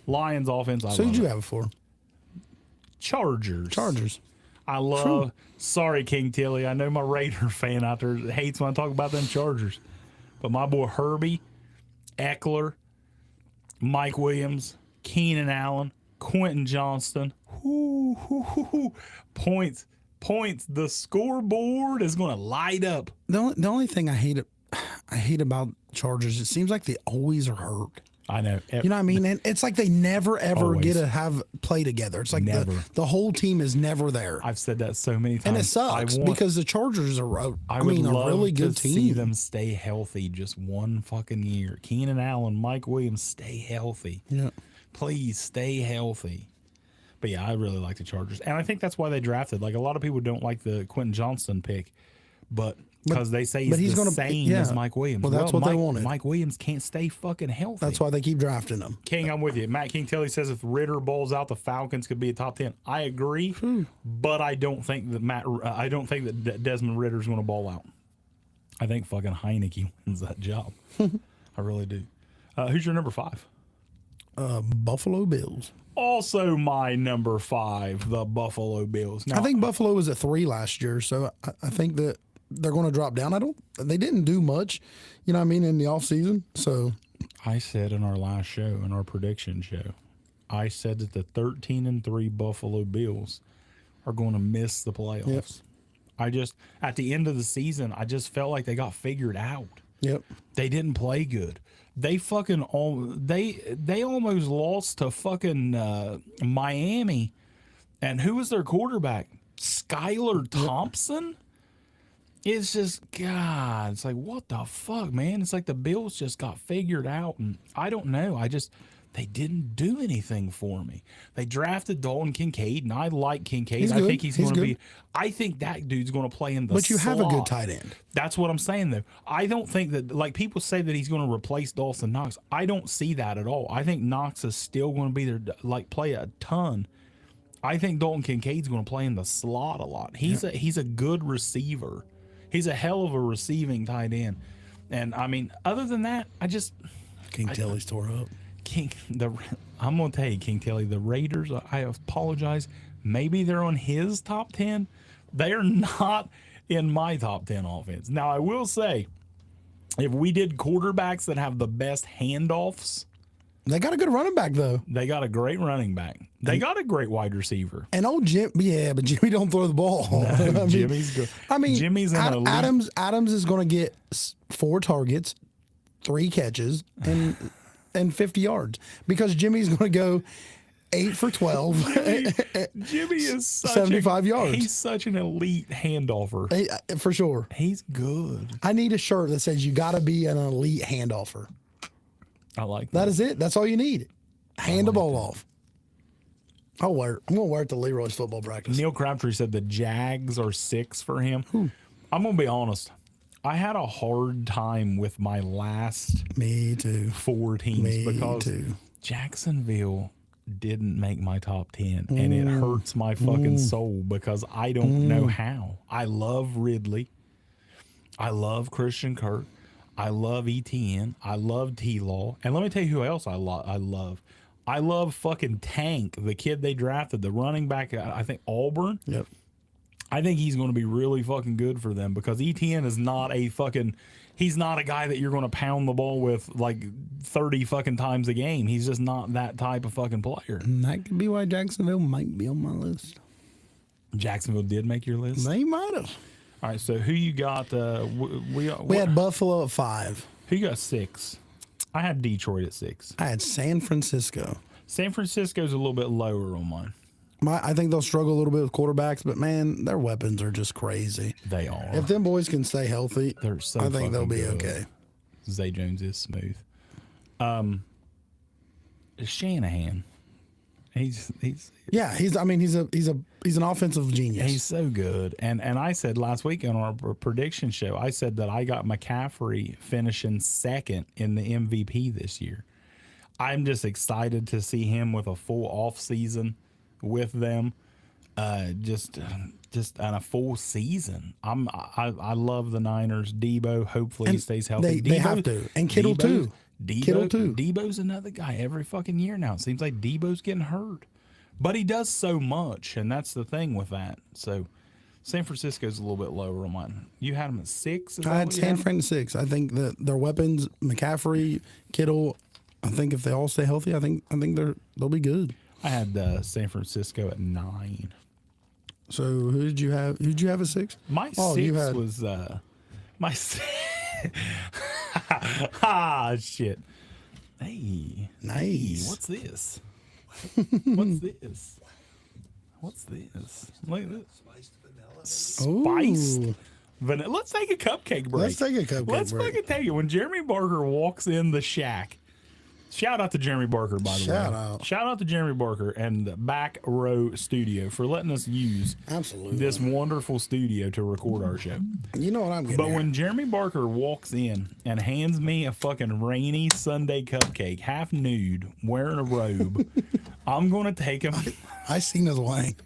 Lions offense, I So love who'd you it. have it for? Chargers. I love. Sorry, King Tilly. I know my Raider fan out there hates when I talk about them Chargers, but my boy Herbie, Eckler, Mike Williams, Keenan Allen, Quentin Johnston, points points. The scoreboard is going to light up. The only thing I hate about Chargers, it seems like they always are hurt. I know. You know what I mean? And it's like they never ever Always. get to have play together. It's like Never. the whole team is never there. I've said that so many times. And it sucks because the Chargers are I would a love really good to see team. them stay healthy just one fucking year. Keenan Allen, Mike Williams, stay healthy. Yeah. Please stay healthy. But yeah, I really like the Chargers. And I think that's why they drafted. Like a lot of people don't like the Quentin Johnston pick, but because they say he's the same as Mike Williams. Well, that's what they wanted. Mike Williams can't stay fucking healthy. That's why they keep drafting them. King, I'm with you. Matt King Tilly says if Ritter bowls out, the Falcons could be a top 10. I agree, but I don't think that Desmond Ritter's going to bowl out. I think fucking Heineke wins that job. I really do. Who's your number 5? Buffalo Bills. Also my number 5, the Buffalo Bills. Now, I think Buffalo was at 3 last year, so I think that they're going to drop down. They didn't do much, you know what I mean, in the offseason. So I said in our last show, in our prediction show, I said that the 13-3 Buffalo Bills are going to miss the playoffs. Yep. At the end of the season, I just felt like they got figured out. Yep. They didn't play good. They almost lost to fucking Miami. And who was their quarterback? Skylar Thompson? It's just, God, it's like, what the fuck, man? It's like the Bills just got figured out. And I don't know. They didn't do anything for me. They drafted Dalton Kincaid, and I like Kincaid. I think he's going to be. I think that dude's going to play in the But you have a good slot. tight end. That's what I'm saying, though. I don't think that, like people say that he's going to replace Dawson Knox. I don't see that at all. I think Knox is still going to be there, like play a ton. I think Dalton Kincaid's going to play in the slot a lot. He's a good receiver. He's a hell of a receiving tight end. And I mean, other than that, King Tilly's tore up. I'm going to tell you, King Tilly, the Raiders, I apologize. Maybe they're on his top 10. They are not in my top 10 offense. Now, I will say, if we did quarterbacks that have the best handoffs, They got a good running back, though. they got a great running back. They got a great wide receiver. And old Jim, but Jimmy don't throw the ball. Jimmy's good. I mean, Jimmy's an elite. Adams is going to get 4 targets, 3 catches, and 50 yards because Jimmy's going to go 8 for 12. Jimmy is 75 yards. He's such an elite handoffer. For sure. He's good. I need a shirt that says you got to be an elite handoffer. I like That is it. That's all you need. Hand the ball off. I'm going to wear it to Leroy's football practice. Neil Crabtree said the Jags are 6 for him. I'm going to be honest. I had a hard time with my last Me too. 4 teams because Jacksonville didn't make my top 10 and it hurts my fucking soul because I don't know how. I love Ridley. I love Christian Kirk. I love ETN. I love T-Law. And let me tell you who else I love. I love fucking Tank, the kid they drafted, the running back, I think Auburn. Yep. I think he's going to be really fucking good for them because ETN is not he's not a guy that you're going to pound the ball with like 30 fucking times a game. He's just not that type of fucking player. And that could be why Jacksonville might be on my list. Jacksonville did make your list? They might have. All right, so who you got? We had Buffalo at 5. Who you got 6? I had Detroit at 6. I had San Francisco. San Francisco's a little bit lower on mine. I think they'll struggle a little bit with quarterbacks, but man, their weapons are just crazy. They are. If them boys can stay healthy, They're so I think they'll fucking be good. okay. Zay Jones is smooth. Shanahan. He's Yeah, he's an offensive genius. He's so good. And I said last week on our prediction show, I said that I got McCaffrey finishing 2nd in the MVP this year. I'm just excited to see him with a full off season with them. Just on a full season. I love the Niners. Debo, hopefully he stays healthy. They have to. And Kittle too. Kittle too. Debo's another guy every fucking year now. It seems like Debo's getting hurt. But he does so much, and that's the thing with that. So San Francisco's a little bit lower on mine. You had them at 6? I had San Fran at 6. I think that their weapons, McCaffrey, Kittle, I think if they all stay healthy, I think they'll be good. I had San Francisco at 9. So who did you have? Who'd you have at 6? My Oh, six you had- was shit. Hey, Nice. what's this? What's this? What's this? Look at this. Spiced Ooh. vanilla. Let's take a cupcake break. Let's take a cupcake Let's break. fucking take it. When Jeremy Barker walks in the shack, shout out to Jeremy Barker, by the Shout way. out. Shout out to Jeremy Barker and the Back Row Studio for letting us use Absolutely. this wonderful studio to record our show. You know what I'm getting But at. when Jeremy Barker walks in and hands me a fucking rainy Sunday cupcake, half nude, wearing a robe, I'm going to take him. I seen his wang.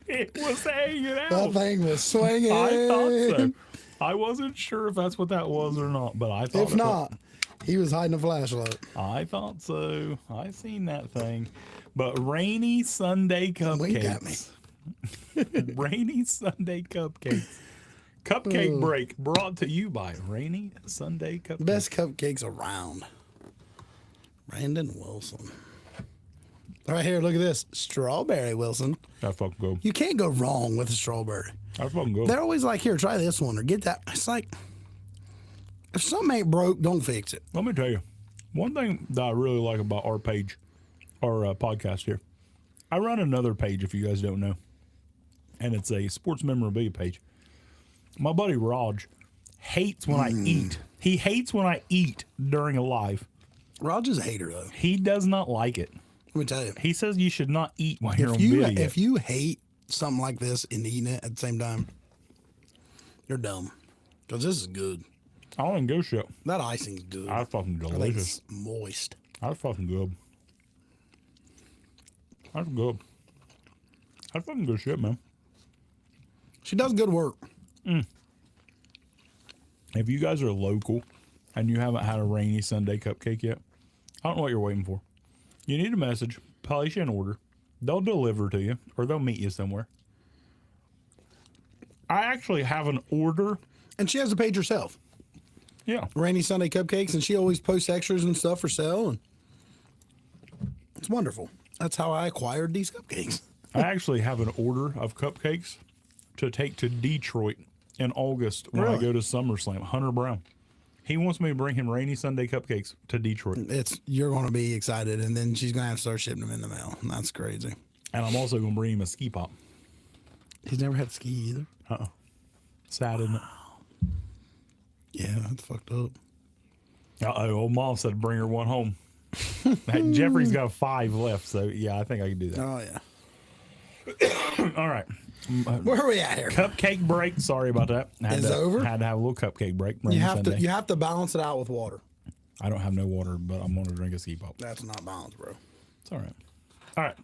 It was hanging out. That thing was swinging. I thought so. I wasn't sure if that's what that was or not, but I thought If not, he was hiding a flashlight. I thought so. I seen that thing. But rainy Sunday Wink at me. cupcakes. Rainy Sunday cupcakes. Cupcake break brought to you by Rainy Sunday Cupcakes. Best cupcakes around. Brandon Wilson. Right here, look at this. Strawberry Wilson. That's fucking good. You can't go wrong with a strawberry. That's fucking good. They're always like, here, try this one or get that. It's like, if something ain't broke, don't fix it. Let me tell you, one thing that I really like about our page, our podcast here, I run another page if you guys don't know, and it's a sports memorabilia page. My buddy Raj hates when I eat. He hates when I eat during a live. Raj is a hater, though. He does not like it. Let me tell you. He says you should not eat while you're on If video. if you hate something like this and eating it at the same time, you're dumb. Because this is good. I don't even go shit. That icing's good. That's fucking I think delicious. it's moist. That's fucking good. That's good. That's fucking good shit, man. She does good work. If you guys are local and you haven't had a rainy Sunday cupcake yet, I don't know what you're waiting for. You need a message, place an order. They'll deliver to you or they'll meet you somewhere. I actually have an order. And she has a page herself. Yeah. Rainy Sunday Cupcakes, and she always posts extras and stuff for sale. And it's wonderful. That's how I acquired these cupcakes. I actually have an order of cupcakes to take to Detroit in August when I Really? go to SummerSlam. Hunter Brown. He wants me to bring him rainy Sunday cupcakes to Detroit. You're going to be excited, and then she's going to have to start shipping them in the mail. And that's crazy. And I'm also going to bring him a ski pop. He's never had ski either. Sad, isn't it? Yeah, that's fucked up. Uh-oh, old mom said bring her one home. Hey, Jeffrey's got 5 left, so yeah, I think I can do that. Oh, yeah. All right. Where are we at here? Cupcake break. Sorry about that. It's over? Had to have a little cupcake break. You rainy have Sunday. to balance it out with water. I don't have no water, but I'm going to drink a ski pop. That's not balanced, bro. It's all right. All right.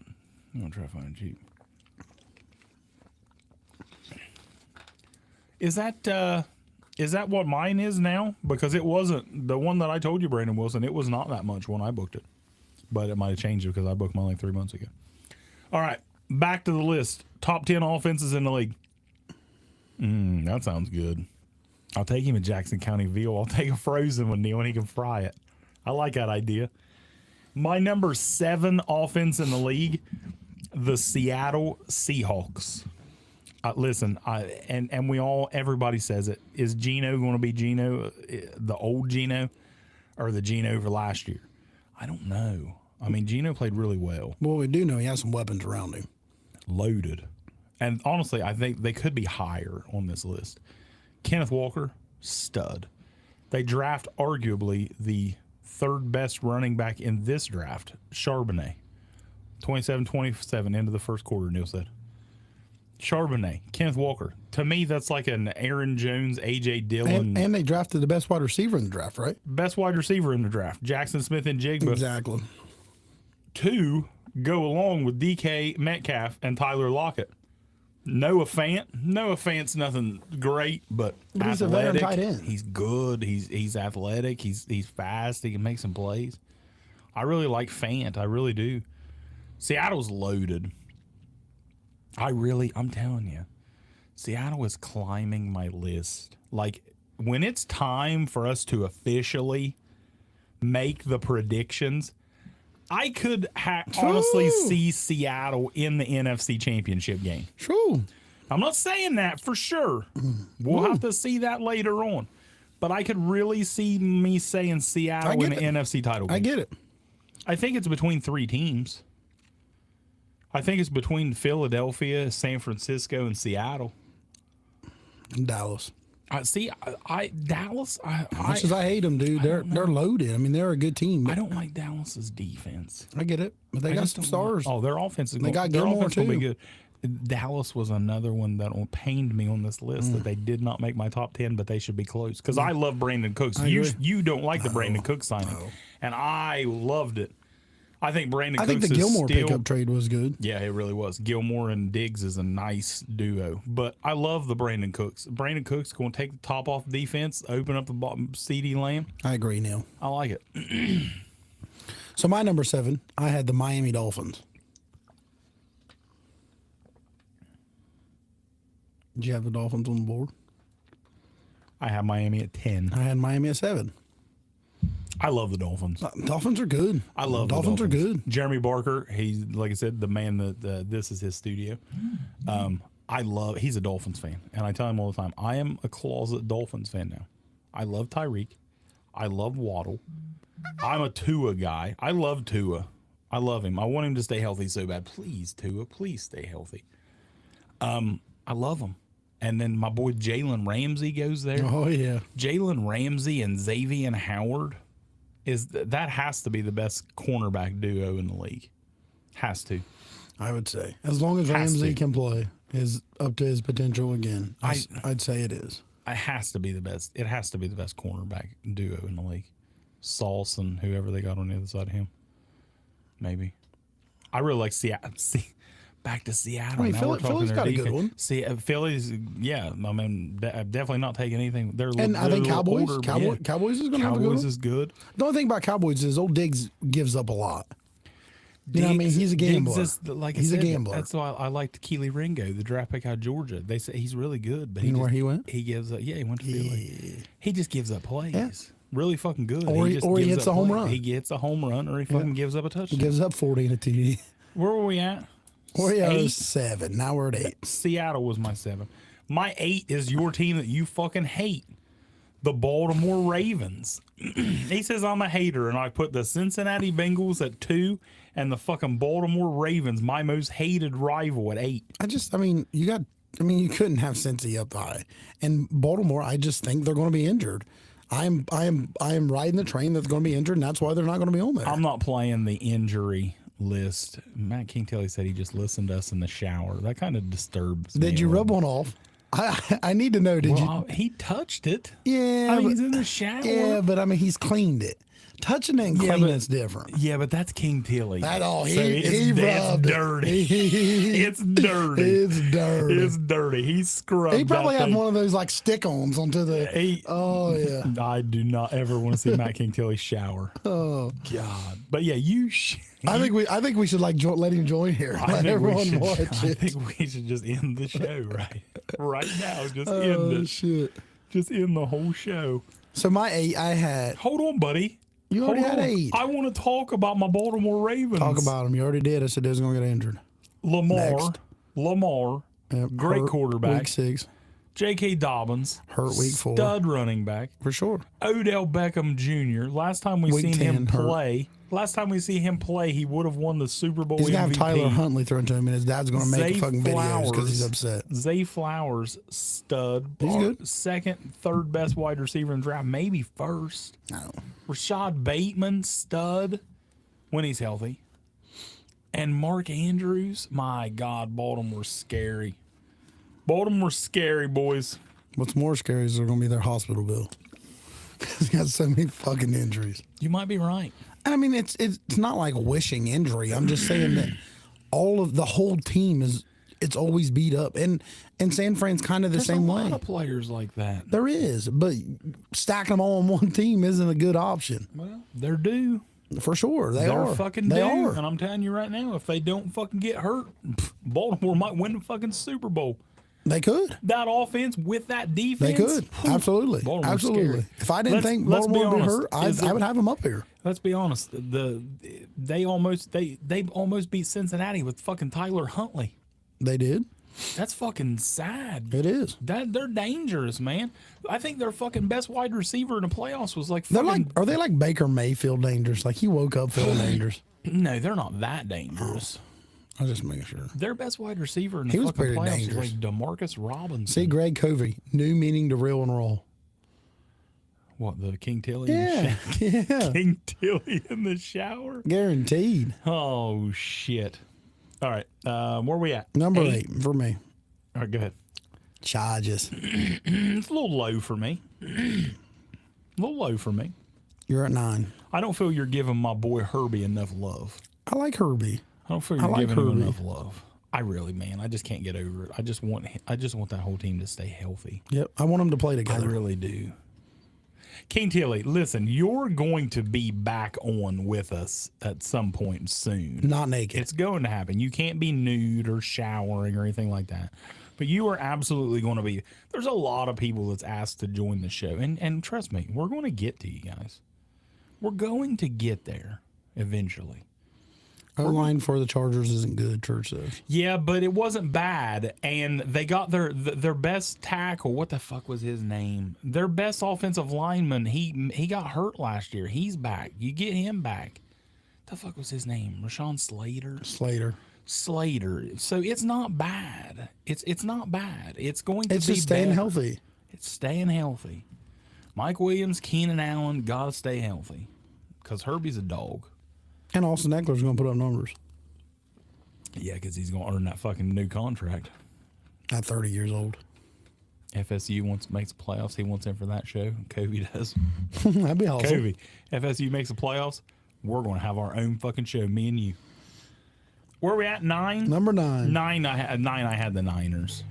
I'm going to try to find it cheap. Is that what mine is now? Because it wasn't the one that I told you, Brandon Wilson. It was not that much when I booked it, but it might have changed because I booked mine like 3 months ago. All right, back to the list. Top 10 offenses in the league. That sounds good. I'll take him a Jackson County veal. I'll take a frozen one, Neil, and he can fry it. I like that idea. My number 7 offense in the league, the Seattle Seahawks. Listen, everybody says it. Is Geno going to be Geno, the old Geno, or the Geno for last year? I don't know. I mean, Geno played really well, Well, we do know he has some weapons around him. loaded, and honestly, I think they could be higher on this list. Kenneth Walker, stud. They draft arguably the 3rd best running back in this draft, Charbonnet. 27-27 into the first quarter, Neil said. Charbonnet, Kenneth Walker. To me, that's like an Aaron Jones, A.J. Dillon. And they drafted the best wide receiver in the draft, right? Best wide receiver in the draft, Jackson Smith and Jigba. Exactly. 2 go along with DK Metcalf and Tyler Lockett. Noah Fant's nothing great, but he's a veteran athletic. tight end. He's good. He's athletic. He's fast. He can make some plays. I really like Fant. I really do. Seattle's loaded. I'm telling you, Seattle is climbing my list. Like, when it's time for us to officially make the predictions, I could honestly see Seattle in the NFC Championship game. True. I'm not saying that for sure. We'll have to see that later on. But I could really see me saying Seattle in the NFC title game. I get it. I think it's between 3 teams. I think it's between Philadelphia, San Francisco, and Seattle. Dallas. Dallas. As much as I hate them, dude, they're loaded. I mean, they're a good team. I don't like Dallas's defense. I get it, but they got some stars. Their offense is They got Gilmore, Be too. good. Dallas was another one that pained me on this list that they did not make my top 10, but they should be close because I love Brandon Cooks. You don't like the Brandon Cooks signing, and I loved it. I think Brandon. I think the Cooks Gilmore is still, pickup trade was good. Yeah, it really was. Gilmore and Diggs is a nice duo, but I love the Brandon Cooks. Brandon Cooks going to take the top off defense, open up the bottom. CD Lamb. I agree, Neil. I like it. So my number 7, I had the Miami Dolphins. Did you have the Dolphins on the board? I have Miami at 10. I had Miami at 7. I love the Dolphins. Dolphins are good. I love the Dolphins are good. Jeremy Barker, he's like I said, the man that this is his studio. He's a Dolphins fan, and I tell him all the time, I am a closet Dolphins fan now. I love Tyreek. I love Waddle. I'm a Tua guy. I love Tua. I love him. I want him to stay healthy so bad. Please, Tua, please stay healthy. I love him. And then my boy Jalen Ramsey goes there. Oh yeah, Jalen Ramsey and Xavier Howard that has to be the best cornerback duo in the league. Has to. I would say as long as Ramsey can play, is up to his potential again. I'd say it is. It has to be the best. It has to be the best cornerback duo in the league. Sauce and whoever they got on the other side of him. Maybe. I really like Seattle. Back to Seattle. I mean, Now we're talking Philly's their got a defense. good one. See, Philly's, yeah. I mean, definitely not taking anything. They're And I think they're a little Cowboys. older, but yeah. Cowboys is going to have a good Cowboys one. is good. The only thing about Cowboys is old Diggs gives up a lot. You know what I mean? He's a gambler. Diggs is, like He's I said, a gambler. That's why I liked Keely Ringo, the draft pick out of Georgia. They say he's really good, but You know just, where he went? He gives up. Yeah, he went to Philly. He just gives up plays. Yeah. Really fucking good. Or he just hits gives a up home plays. run. He gets a home run, or he fucking gives up a He touchdown. gives up 40 in a TD. Where were we at? We're at 8. 7. Now we're at 8. Seattle was my 7. My 8 is your team that you fucking hate. The Baltimore Ravens. He says I'm a hater, and I put the Cincinnati Bengals at 2 and the fucking Baltimore Ravens, my most hated rival, at 8. You couldn't have Cincy up high. And Baltimore, I just think they're going to be injured. I am riding the train that's going to be injured, and that's why they're not going to be on there. I'm not playing the injury list. Matt King-Telly said he just listened to us in the shower. That kind of disturbs me. Did you rub one off? I need to know. Did you? He touched it. Yeah. I mean, but- he's in the shower. Yeah, but I mean, he's cleaned it. Touching it and cleaning it's different. Yeah, but that's King Tilly. That all he it's rubbed it. dirty. It's dirty. It's dirty. It's dirty. He scrubbed. He probably that had thing. one of those like stick-ons onto the. Oh yeah. I do not ever want to see Matt King Tilly shower. Oh God. But yeah, you. I think we should like let him join here. I Let think everyone watch I it. think we should just end the show right now. Just Oh end it. shit. Just end the whole show. So my 8, I had. Hold on, buddy. You already Hold had on. 8. I want to talk about my Baltimore Ravens. Talk about him. You already did. I said they was gonna get injured. Lamar. Yep, Great hurt quarterback. Week 6. J.K. Dobbins. Hurt week 4. Stud running back. For sure. Odell Beckham Jr. Last time we Week seen 10 him hurt. play. Last time we see him play, he would have won the Super Bowl He's gonna have MVP. Tyler Huntley thrown to him, and his dad's gonna make Zay fucking videos because he's Flowers. upset. Zay Flowers, stud. He's good. Second, third best wide receiver in the draft, maybe first. No. Rashad Bateman, stud when he's healthy. And Mark Andrews, my God, Baltimore's scary. Baltimore's scary, boys. What's more scary is they're gonna be their hospital bill. He's got so many fucking injuries. You might be right. And I mean, it's not like wishing injury. I'm just saying that the whole team it's always beat up, and San Fran's kind of the There's same a way. lot of players like that. There is, but stacking them all on one team isn't a good option Well, they're due. for sure. They're fucking they due. are. And I'm telling you right now, if they don't fucking get hurt, Baltimore might win the fucking Super Bowl. They could. That offense with that defense. They could. whew, Absolutely. Baltimore's Absolutely. scary. If I didn't think Baltimore would be hurt, I would have them up here. Let's be honest. They almost beat Cincinnati with fucking Tyler Huntley. They did. That's fucking sad. It is. That they're dangerous, man. I think their fucking best wide receiver in the playoffs was like They're fucking. like, are they like Baker Mayfield dangerous? Like he woke up feeling dangerous. No, they're not that dangerous. I was just making sure. Their best wide receiver in the He was fucking pretty playoffs dangerous. was like Demarcus Robinson. See, Greg Covey, new meaning to real and roll. What, the King Tilly? in the Yeah, yeah, King Tilly in the shower. guaranteed. Oh shit! All right, where we at? Number 8 for me. All right, go ahead. Charges. It's a little low for me. A little low for me. You're at 9. I don't feel you're giving my boy Herbie enough love. I like Herbie. I don't feel you're like giving him Herbie. enough love. I really, man, I just can't get over it. I just want that whole team to stay healthy. Yep, I want them to play I together. really do. King Tilly, listen, you're going to be back on with us at some point soon. Not naked. It's going to happen. You can't be nude or showering or anything like that. But you are absolutely going to be. There's a lot of people that's asked to join the show. And trust me, we're going to get to you guys. We're going to get there eventually. O-line for the Chargers isn't good, Church says. Yeah, but it wasn't bad. And they got their best tackle. What the fuck was his name? Their best offensive lineman. He got hurt last year. He's back. You get him back. The fuck was his name? Rashawn Slater. So it's not bad. It's not bad. It's going to It's be just staying better. healthy. It's staying healthy. Mike Williams, Keenan Allen, gotta stay healthy. Because Herbie's a dog. And Austin Eckler's going to put up numbers Yeah, because he's going to earn that fucking new contract. at 30 years old. FSU makes the playoffs. He wants in for that show. Kobe does. That'd be awesome. Kobe, FSU makes the playoffs. We're going to have our own fucking show, me and you. Where are we at? 9? Number 9. 9. I had the Niners.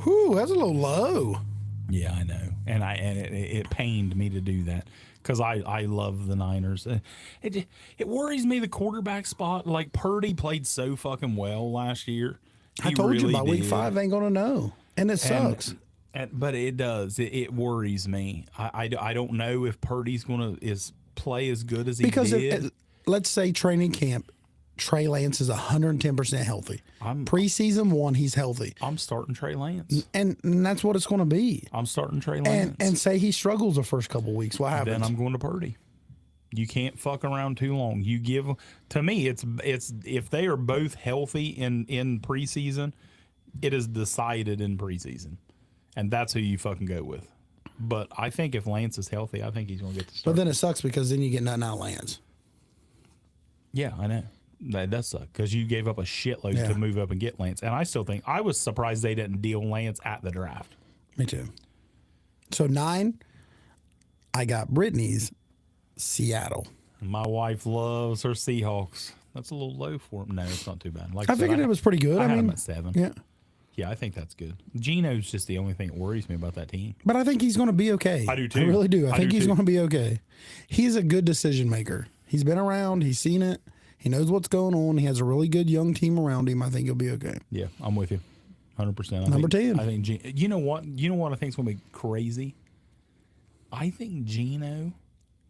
Whew, that's a little low. Yeah, I know, and it pained me to do that because I love the Niners. It worries me the quarterback spot. Like Purdy played so fucking well last year. I told you really by week did. 5 ain't going to know. And it sucks. But it does. It worries me. I don't know if Purdy's going to play as good as he Because did. let's say training camp, Trey Lance is 110% healthy. I'm- Preseason 1, he's healthy. I'm starting Trey Lance. And that's what it's going to be. I'm starting Trey Lance. And say he struggles the first couple weeks. What happens? then I'm going to Purdy. You can't fuck around too long. You give to me, it's if they are both healthy in preseason, it is decided in preseason, and that's who you fucking go with. But I think if Lance is healthy, I think he's going to get the start. But then it sucks because then you get nothing out of Lance. Yeah, I know. That does suck because you gave up a shitload to move up and get Lance. And I still think I was surprised they didn't deal Lance at the draft. Me too. So 9, I got Brittany's Seattle. My wife loves her Seahawks. That's a little low for him. No, it's not too bad. Like I said, figured it was pretty good. I I had mean, him at 7. yeah. Yeah, I think that's good. Geno's just the only thing that worries me about that team. But I think he's going to be okay. I do too. I really do. I I think do he's too. going to be okay. He's a good decision maker. He's been around. He's seen it. He knows what's going on. He has a really good young team around him. I think he'll be okay. Yeah, I'm with you. 100%. Number 10. I think you know what? You know what I think is going to be crazy? I think Geno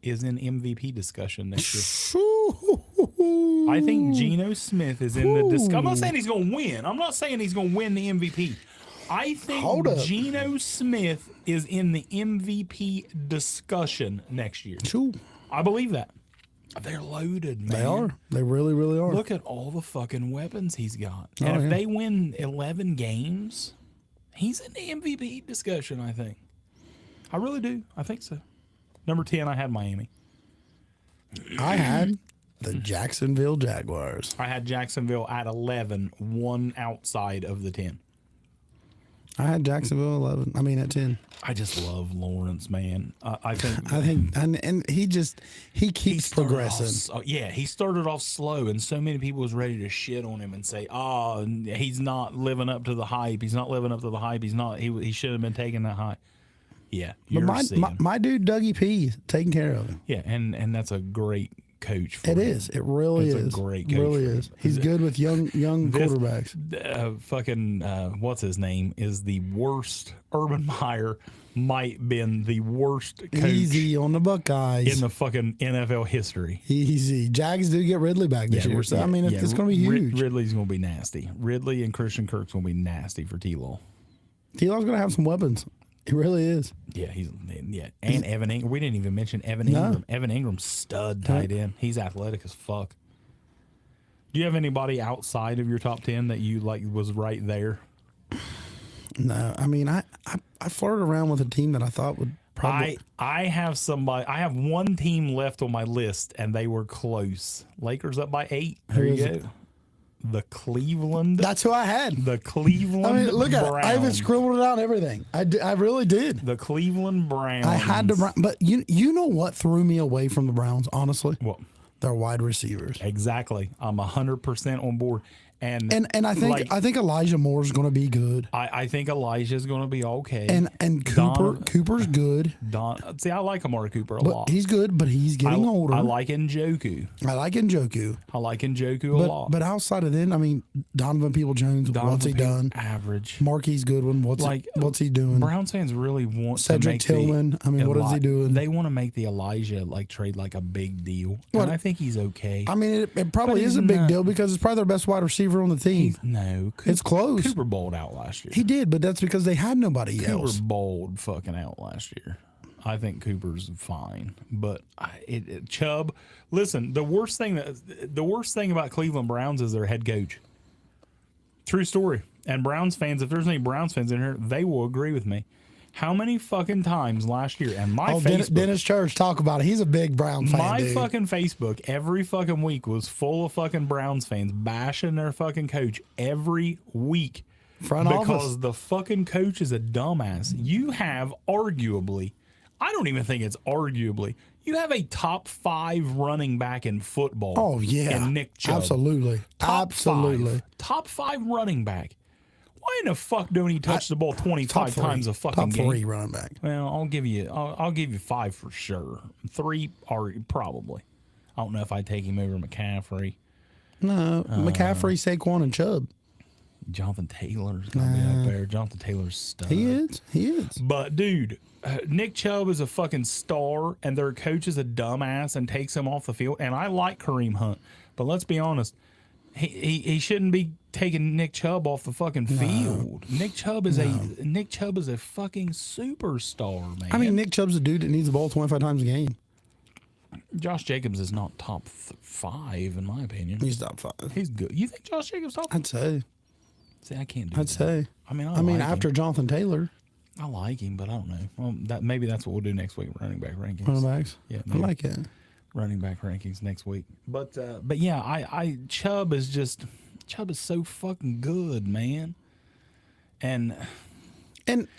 is in MVP discussion next year. I think Geno Smith is in the discussion. I'm not saying he's going to win. I'm not saying he's going to win the MVP. I Hold up. think Geno Smith is in the MVP discussion next year. Shoo. I believe that. They're loaded, man. They are. They really, really are. Look at all the fucking weapons he's got. Oh, And if yeah. they win 11 games, he's in the MVP discussion, I think. I really do. I think so. Number 10, I had Miami. I had the Jacksonville Jaguars. I had Jacksonville at 11, one outside of the 10. I had Jacksonville 11. I mean, at 10. I just love Lawrence, man. I think And he keeps started progressing. off he started off slow, and so many people was ready to shit on him and say, "Oh, he's not living up to the hype. He's not living up to the hype. He's not. He should have been taking that high." Yeah, But you're seeing. my dude Dougie P is taking care of him. Yeah, and that's a great coach. For It him. is. It really It's is. a great It coach really for him. is. He's good with young This- quarterbacks. Fucking what's his name is the worst. Urban Meyer might been the worst coach Easy on the Buckeyes. in the fucking NFL history. Easy. Jags do get Ridley back this year, so I mean, it's going to be huge. Ridley's going to be nasty. Ridley and Christian Kirk's going to be nasty for T-Law. T-Law's going to have some weapons. He really is. Yeah, and Evan Ingram. We didn't even mention Evan Ingram. Evan Ingram's stud tight end. He's athletic as fuck. Do you have anybody outside of your top 10 that you like was right there? No, I mean, I flirted around with a team that I thought would probably. I have somebody. I have one team left on my list, and they were close. Lakers up by 8. There you is go. The Cleveland. That's who I had. The Cleveland. I mean, look at it. Browns. I even scribbled it out. And everything. I really did. The Cleveland Browns. I had to, but you know what threw me away from the Browns? Honestly, What? their wide receivers. Exactly. I'm 100% on board. And I think Elijah Moore's going to be good. I think Elijah's going to be okay. And Don- Cooper's good. See, I like Amari Cooper a But lot. he's good, but he's getting older. I like Njoku. I like Njoku. I like Njoku a lot. But outside of then, I mean, Donovan Peoples-Jones, what's he done? Average. Marquise Goodwin, what's he doing? Browns fans really want Cedric to make Tillman, I mean, what is he doing? They want to make the Elijah trade like a big deal, What? and I think he's okay. I mean, it probably But is he's a big not. deal because it's probably their best wide receiver on the team. No, It's close. Cooper bowled out last year. He did, but that's because they had nobody Cooper else. bowled fucking out last year. I think Cooper's fine, but Chubb. Listen, the worst thing about Cleveland Browns is their head coach. True story. And Browns fans, if there's any Browns fans in here, they will agree with me. How many fucking times last year? And my Facebook, Dennis Church, talk about it. He's a big Brown fan. my dude. fucking Facebook every fucking week was full of fucking Browns fans bashing their fucking coach every week. Front because office. the fucking coach is a dumbass. You have arguably, I don't even think it's arguably, you have a top 5 running back in football. Oh yeah, and Nick Chubb. absolutely, Top absolutely. 5. Top 5 running back. Why in the fuck don't he touch the ball 25 Top times a fucking top game? 3 running back. Well, I'll give you 5 for sure. 3 are probably. I don't know if I'd take him over McCaffrey. No, McCaffrey, Saquon, and Chubb. Jonathan Taylor's gonna be up there. Jonathan Taylor's stud. He is. But dude, Nick Chubb is a fucking star, and their coach is a dumbass and takes him off the field. And I like Kareem Hunt, but let's be honest, he shouldn't be taking Nick Chubb off the fucking field. Nick Chubb is a fucking superstar, man. I mean, Nick Chubb's a dude that needs the ball 25 times a game. Josh Jacobs is not top 5 in my opinion. He's top 5. He's good. You think Josh Jacobs top? I'd say. See, I can't do I'd that. say. I mean, I mean, like after him. Jonathan Taylor, I like him, but I don't know. Well, maybe that's what we'll do next week. Running back rankings. running backs. Yeah, I maybe. like it. Running back rankings next week. But yeah, Chubb is so fucking good, man. And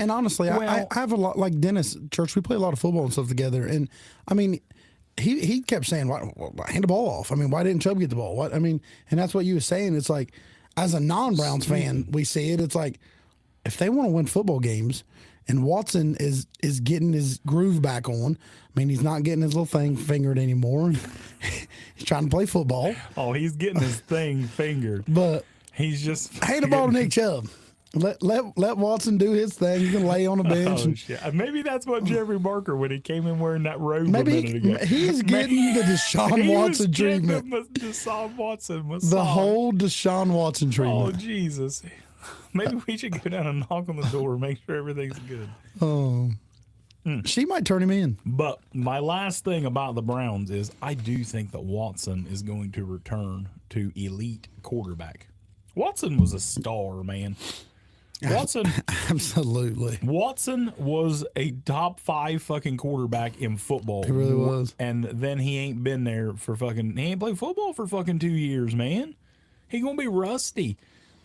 honestly, Well- I have a lot like Dennis Church. We play a lot of football and stuff together, and I mean, he kept saying, "Why hand the ball off?" I mean, why didn't Chubb get the ball? What I mean, and that's what you were saying. It's like, as a non-Browns fan, we see it. It's like, if they want to win football games, and Watson is getting his groove back on. I mean, he's not getting his little thing fingered anymore. He's trying to play football, he's getting his thing fingered. but He's just hand the ball to Nick Chubb. Let Watson do his thing. He can lay on the bench. Oh and shit! Maybe that's what Jerry Barker when he came in wearing that robe a maybe minute ago. he's getting the Deshaun Watson treatment. Deshaun Watson massage. The whole Deshaun Watson Oh treatment. Jesus! Maybe we should go down and knock on the door, make sure everything's good. She might turn him in. But my last thing about the Browns is I do think that Watson is going to return to elite quarterback. Watson was a star, man. Absolutely. Watson was a top 5 fucking quarterback in football. He really was. And then he ain't been there for fucking, he ain't played football for fucking 2 years, man. He gonna be rusty.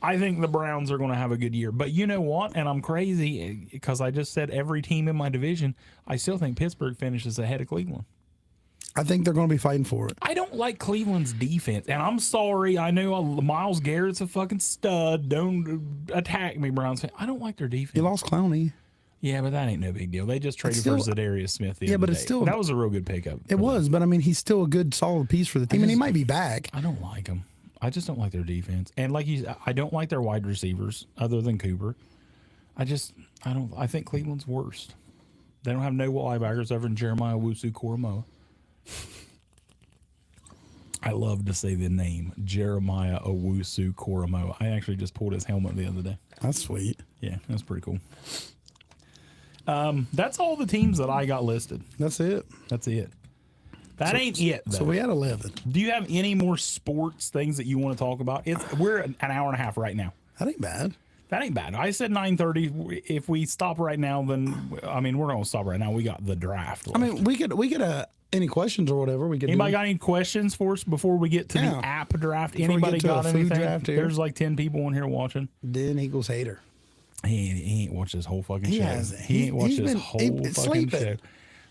I think the Browns are gonna have a good year. But you know what? And I'm crazy because I just said every team in my division, I still think Pittsburgh finishes ahead of Cleveland. I think they're going to be fighting for it. I don't like Cleveland's defense. And I'm sorry. I know Myles Garrett's a fucking stud. Don't attack me, Browns fan. I don't like their defense. You lost Clowney. Yeah, but that ain't no big deal. They just traded still- for Zadarius Smith. The Yeah, other but it's day. still- that was a real good pickup. It was, but I mean, he's still a good, solid piece for the team, and he just- might be back. I don't like them. I just don't like their defense, and I don't like their wide receivers other than Cooper. I don't. I think Cleveland's worst. They don't have no linebackers other than Jeremiah Owusu-Koramoah. I love to say the name Jeremiah Owusu-Koramoah. I actually just pulled his helmet the other day. That's sweet. Yeah, that's pretty cool. That's all the teams that I got listed. That's it. That's it. That ain't it, though. So we had 11. Do you have any more sports things that you want to talk about? We're an hour and a half right now. That ain't bad. That ain't bad. I said 9:30. If we stop right now, then I mean we're gonna stop right now. We got the draft. I mean, we could any questions or whatever we could. Anybody do. got any questions for us before we get to Yeah. the app draft? Before we Anybody get to got a food anything? draft here. There's like 10 people in here watching. Den Eagles hater. He ain't watched this whole fucking He show. hasn't. He ain't watched He's this been- whole he- fucking sleeping. show.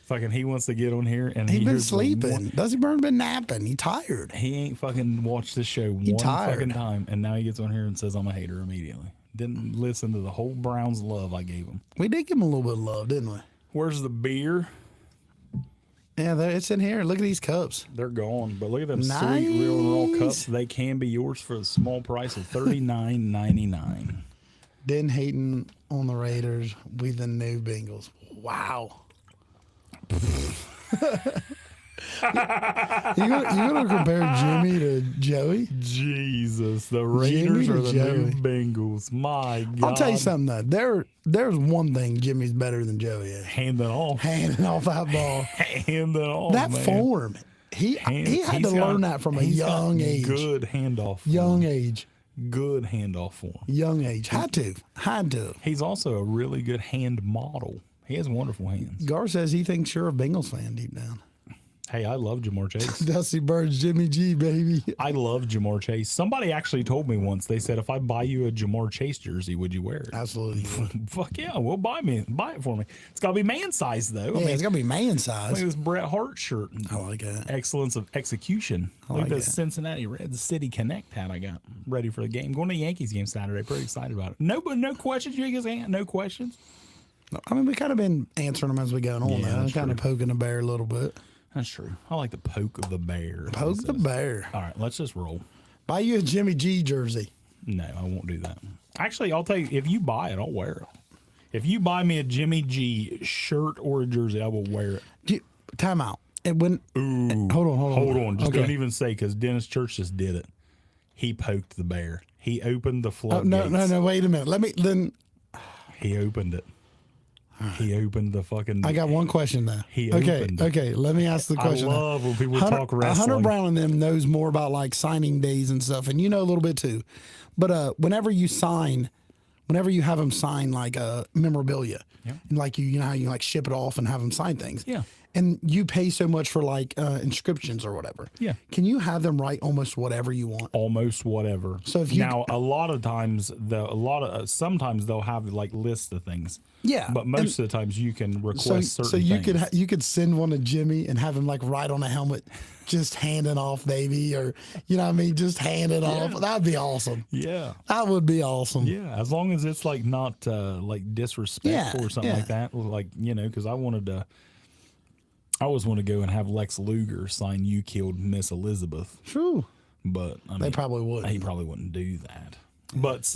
Fucking he wants to get on here and He's been hears the sleeping. one- Dusty Burns been napping. He tired. He ain't fucking watched this show one tired. fucking time, and now he gets on here and says I'm a hater immediately. Didn't listen to the whole Browns love I gave him. We did give him a little bit of love, didn't we? Where's the beer? Yeah, it's in here. Look at these cups. They're gone, but look at them sweet real and raw cups. Nice. They can be yours for the small price of $39.99. Den hating on the Raiders. We the new Bengals. Wow. you gonna compare Jimmy to Joey? Jesus, the Raiders Jimmy are the Joey. new Bengals. My God. I'll tell you something though. There's one thing Jimmy's better than Joey is. Handing off. Handing off that ball. Handing off, That man. form. He had He's to got- learn that from a he's got young age. Good handoff. form. Young age. Good handoff form. Young age. Had to. He's also a really good hand model. He has wonderful hands. Gar says he thinks you're a Bengals fan deep down. Hey, I love Jamar Chase. Dusty Burns, Jimmy G, baby. I love Jamar Chase. Somebody actually told me once, they said, if I buy you a Jamar Chase jersey, would you wear it? Absolutely. Fuck yeah, well, buy it for me. It's got to be man size, though. Yeah, I mean, it's got to be man look at size. this Bret Hart shirt. I like that. Excellence of execution. Look like at this it. Cincinnati Reds City Connect hat I got ready for the game. Going to the Yankees game Saturday. Pretty excited about it. No questions, you guys? No questions? I mean, we kind of been answering them as we go on. Yeah, Now. that's Kind of true. poking the bear a little bit. That's true. I like the poke of the bear. Poke the bear. All right, let's just roll. Buy you a Jimmy G jersey. No, I won't do that. Actually, I'll tell you, if you buy it, I'll wear it. If you buy me a Jimmy G shirt or a jersey, I will wear it. Time out. It went. Ooh. Hold on. Just Okay. don't even say, because Dennis Church just did it. He poked the bear. He opened the Oh, floodgates. no. Wait a minute. He opened it. He opened the fucking. I got one question though. He okay. opened it. Okay. Let me ask the question. I love when people Hunter, talk wrestling. Hunter Brown and them knows more about like signing days and stuff, and you know a little bit too. But whenever you have them sign like memorabilia, and like you know how you like ship it off and have them sign things, Yeah. and you pay so much for like inscriptions or whatever, Yeah. can you have them write almost whatever you want? Almost whatever. So if you- now a lot of times sometimes they'll have like lists of things. Yeah, But most of the times you can request So certain you things. could you could send one to Jimmy and have him like write on a helmet, just hand it off, baby, or you know what I mean, just hand it off. That'd be awesome. Yeah. That would be awesome. Yeah, as long as it's like not like disrespectful Yeah, or something yeah. like that, like because I always want to go and have Lex Luger sign "You Killed Miss Elizabeth," True. but I mean, They probably would. he probably wouldn't do that. But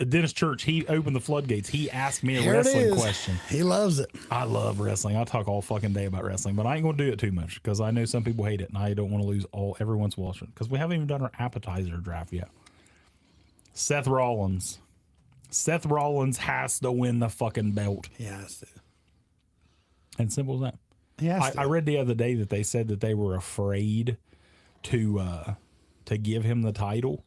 Dennis Church, he opened the floodgates. He asked me a Here it wrestling is. question. He loves it. I love wrestling. I talk all fucking day about wrestling, but I ain't gonna do it too much because I know some people hate it, and I don't want to lose everyone's watching because we haven't even done our appetizer draft yet. Seth Rollins. Seth Rollins has to win the fucking belt. He has to. And simple as that. He has to. I read the other day that they said that they were afraid to give him the title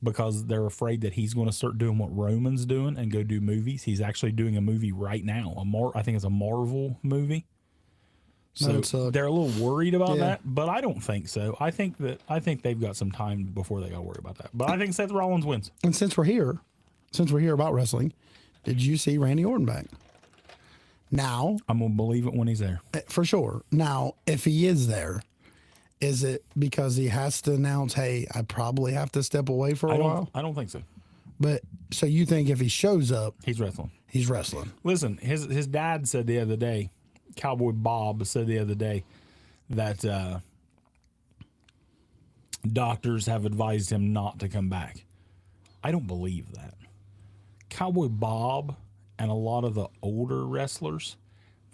because they're afraid that he's going to start doing what Roman's doing and go do movies. He's actually doing a movie right now. I think it's a Marvel movie. That'd So suck. they're a little worried about Yeah. that, but I don't think so. I think they've got some time before they got to worry about that. But I think Seth Rollins wins. And since we're here about wrestling, did you see Randy Orton back? Now, I'm gonna believe it when he's there. for sure. Now, if he is there, is it because he has to announce, "Hey, I probably have to step away for a while"? I don't think so. But so you think if he shows up, He's wrestling. He's wrestling. Listen, his dad said the other day, Cowboy Bob said the other day that doctors have advised him not to come back. I don't believe that. Cowboy Bob and a lot of the older wrestlers,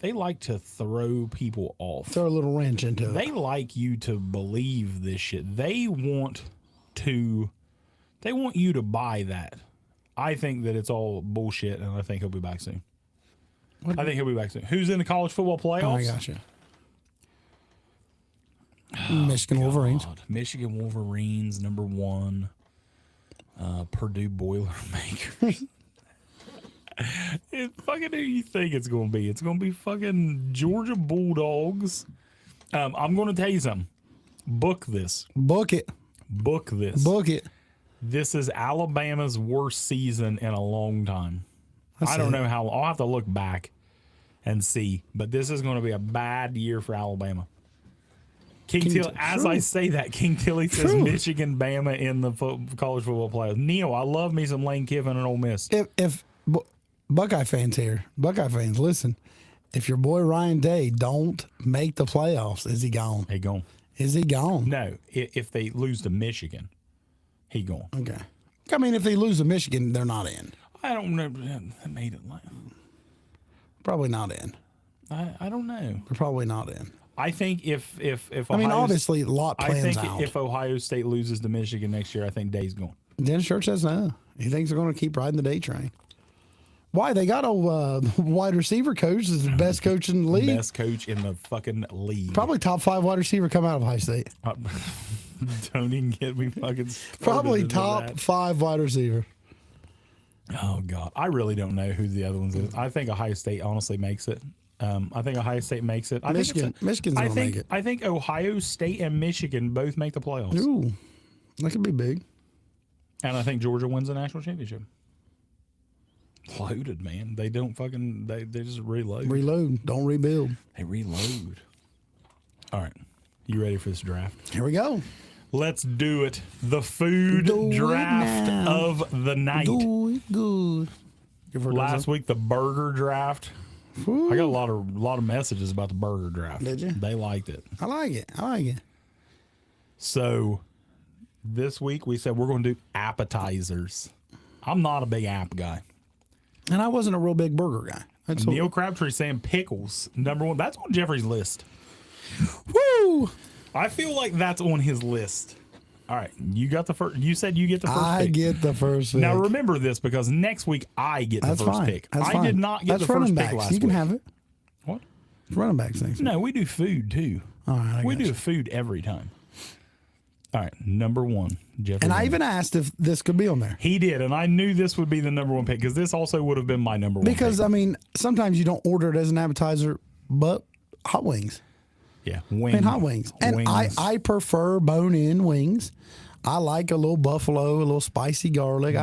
they like to throw people off. Throw a little wrench into it. They like you to believe this shit. They want you to buy that. I think that it's all bullshit, and I think he'll be back soon. I think he'll be back soon. Who's in the college football playoffs? Oh, I got you. Michigan Wolverines. God. Michigan Wolverines, number 1. Purdue Boilermakers. It's fucking who you think it's going to be. It's going to be fucking Georgia Bulldogs. I'm going to tell you something. Book this. Book it. Book this. Book it. This is Alabama's worst season in a long time. That's I don't it. know how. I'll have to look back and see. But this is going to be a bad year for Alabama. King Tilly, as true. I say that, King Tilly says True. Michigan, Bama in the college football playoffs. Neil, I love me some Lane Kiffin and Ole Miss. If Buckeye fans here, Buckeye fans, listen. If your boy Ryan Day don't make the playoffs, is he gone? He gone. Is he gone? No, if they lose to Michigan, he gone. Okay. I mean, if they lose to Michigan, they're not in. I don't know. They made it. Probably not in. I don't know. They're probably not in. I think if I mean, Ohio- obviously, a lot I plans think out. if Ohio State loses to Michigan next year, I think Day's gone. Dennis Church says no. He thinks they're going to keep riding the day train. Why? They got a wide receiver coach. Is the best coach in the league. Best coach in the fucking league. Probably top 5 wide receiver come out of Ohio State. Don't even get me fucking started Probably into top that. 5 wide receiver. Oh God, I really don't know who the other ones is. I think Ohio State honestly makes it. I think Ohio State makes it. Michigan's gonna make it. I think Ohio State and Michigan both make the playoffs, Ooh, that could be big. and I think Georgia wins the national championship. Loaded, man. They don't fucking. They just reload. Reload, don't rebuild. They reload. All right, you ready for this draft? Here we go. Let's do it. The food Do it draft now. of the night. Do it good. Give her a Last dozen. week, the burger draft. Woo. I got a lot of messages about the burger draft. Did you? They liked it. I like it. I like it. So this week we said we're going to do appetizers. I'm not a big app guy. And I wasn't a real big burger guy. That's Neil Crabtree saying pickles, number 1. That's on Jeffrey's list. woo. I feel like that's on his list. All right, you got the first. You said you get the first I pick. get the first pick. Now remember this because next week I get the That's first fine. pick. That's I fine. did not get That's the running first backs. pick last You can week. have it. What? It's running backs next. No, we do food too. All right, I We got do you. food every time. All right, number 1, Jeffrey. And I Bennett. even asked if this could be on there. He did, and I knew this would be the number 1 pick because this also would have been my number 1 Because, pick. I mean, sometimes you don't order it as an appetizer, but hot wings. Yeah, wings. And hot wings. And Wings. I prefer bone-in wings. I like a little buffalo, a little spicy garlic.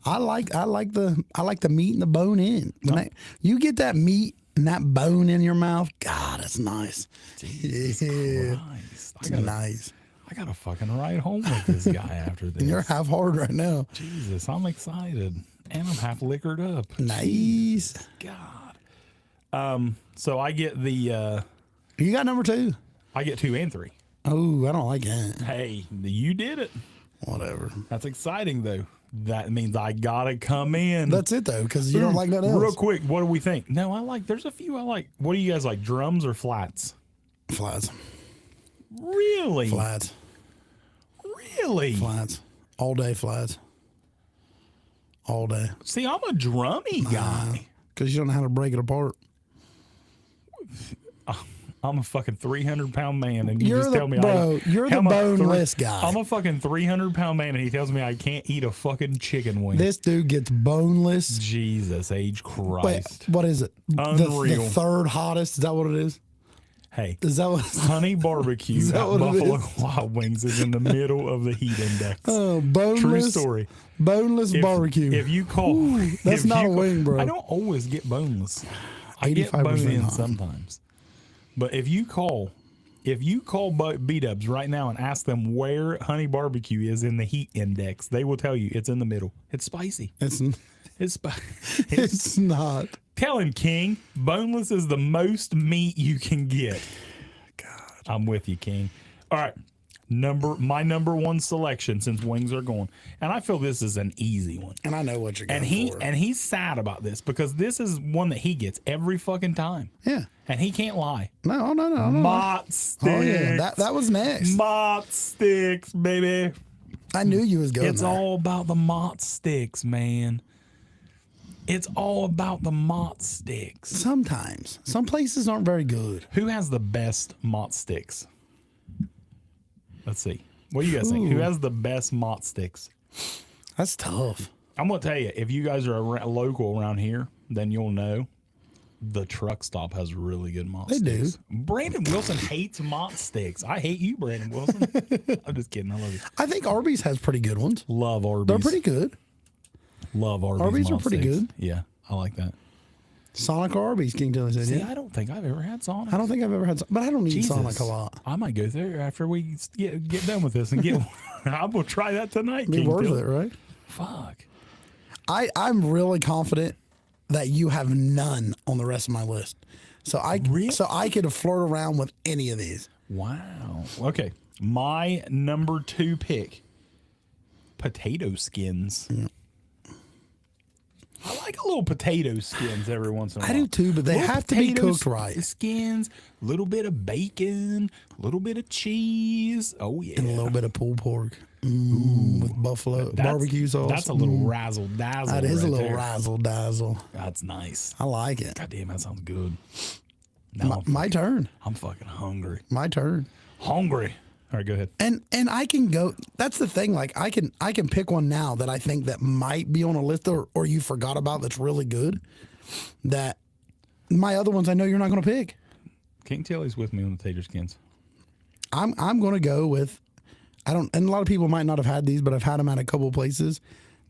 I like the meat and the bone in. You get that meat and that bone in your mouth, God, it's nice. Yeah, Christ. it's nice. I gotta fucking ride home with this guy after this. You're half hard right now. Jesus, I'm excited, and I'm half liquored up. Nice. God. So I get the You got number 2? I get 2 and 3. Oh, I don't like that. Hey, you did it. Whatever. That's exciting though. That means I gotta come in. That's it though, because you don't like that else. Real quick, what do we think? No, I like. There's a few I like. What do you guys like? Drums or flats? Flats. Really? Flats. Really? Flats. All day flats. All day. See, I'm a drummy guy. Because you don't know how to break it apart. I'm a fucking 300-pound man, and you You're just the- tell me, bro, you're the I'm a boneless guy. I'm a fucking 300-pound man, and he tells me I can't eat a fucking chicken wing. This dude gets boneless. Jesus H. Wait, Christ. what is it? Unreal. The third hottest? Is that what it is? Hey, Is that what? Honey Barbecue Is at that what it Buffalo is? Wild Wings is in the middle of the heat index. Boneless. True story. Boneless barbecue. If you call, that's if not you a wing, bro. I don't always get boneless. I get 85% bone in hot. sometimes. But if you call B-Dubs right now and ask them where Honey Barbecue is in the heat index, they will tell you it's in the middle. It's spicy. It's It's It's not. tell him, King. Boneless is the most meat you can get. God, I'm with you, King. All right, my number one selection since wings are gone, and I feel this is an easy one. And I know what you're going for. And he's sad about this because this is one that he gets every fucking time. Yeah. And he can't lie. No. Mott sticks. Oh, yeah. That was next. Mott sticks, baby. I knew you was going It's there. all about the Mott sticks, man. It's all about the Mott sticks. Sometimes. Some places aren't very good. Who has the best Mott sticks? Let's see. What do you guys think? Who has the best Mott sticks? That's tough. I'm going to tell you, if you guys are local around here, then you'll know the truck stop has really good Mott They do. sticks. Brandon Wilson hates Mott sticks. I hate you, Brandon Wilson. I'm just kidding. I love you. I think Arby's has pretty good ones. Love Arby's. They're pretty good. Love Arby's. Arby's are Mott pretty sticks. good. Yeah, I like that. Sonic or Arby's, King Tilly said. See, Yeah. I don't think I've ever had Sonic. I don't think I've ever had, but I don't eat Jesus. Sonic a lot. I might go there after we get done with this and get. I'm gonna try that tonight. Be King worth Tilly. it, right? Fuck. I'm really confident that you have none on the rest of my list. So Really? I could flirt around with any of these. Wow. Okay. My number 2 pick, potato skins. I like a little potato skins every once in a while. I do too, but they Little have to be potato cooked right. Skins, little bit of bacon, little bit of cheese. Oh yeah. And a little bit of pulled pork with buffalo That's- barbecue sauce. That's a little razzle dazzle. That is a right little there. razzle dazzle. That's nice. I like it. God damn, that sounds good. Now My turn. I'm fucking hungry. My turn. Hungry. All right, go ahead. And I can go. That's the thing. Like I can pick one now that I think that might be on a list or you forgot about that's really good. That my other ones I know you're not going to pick. King Tilly's with me on the tater skins. I'm going to go with. I don't. And a lot of people might not have had these, but I've had them at a couple of places.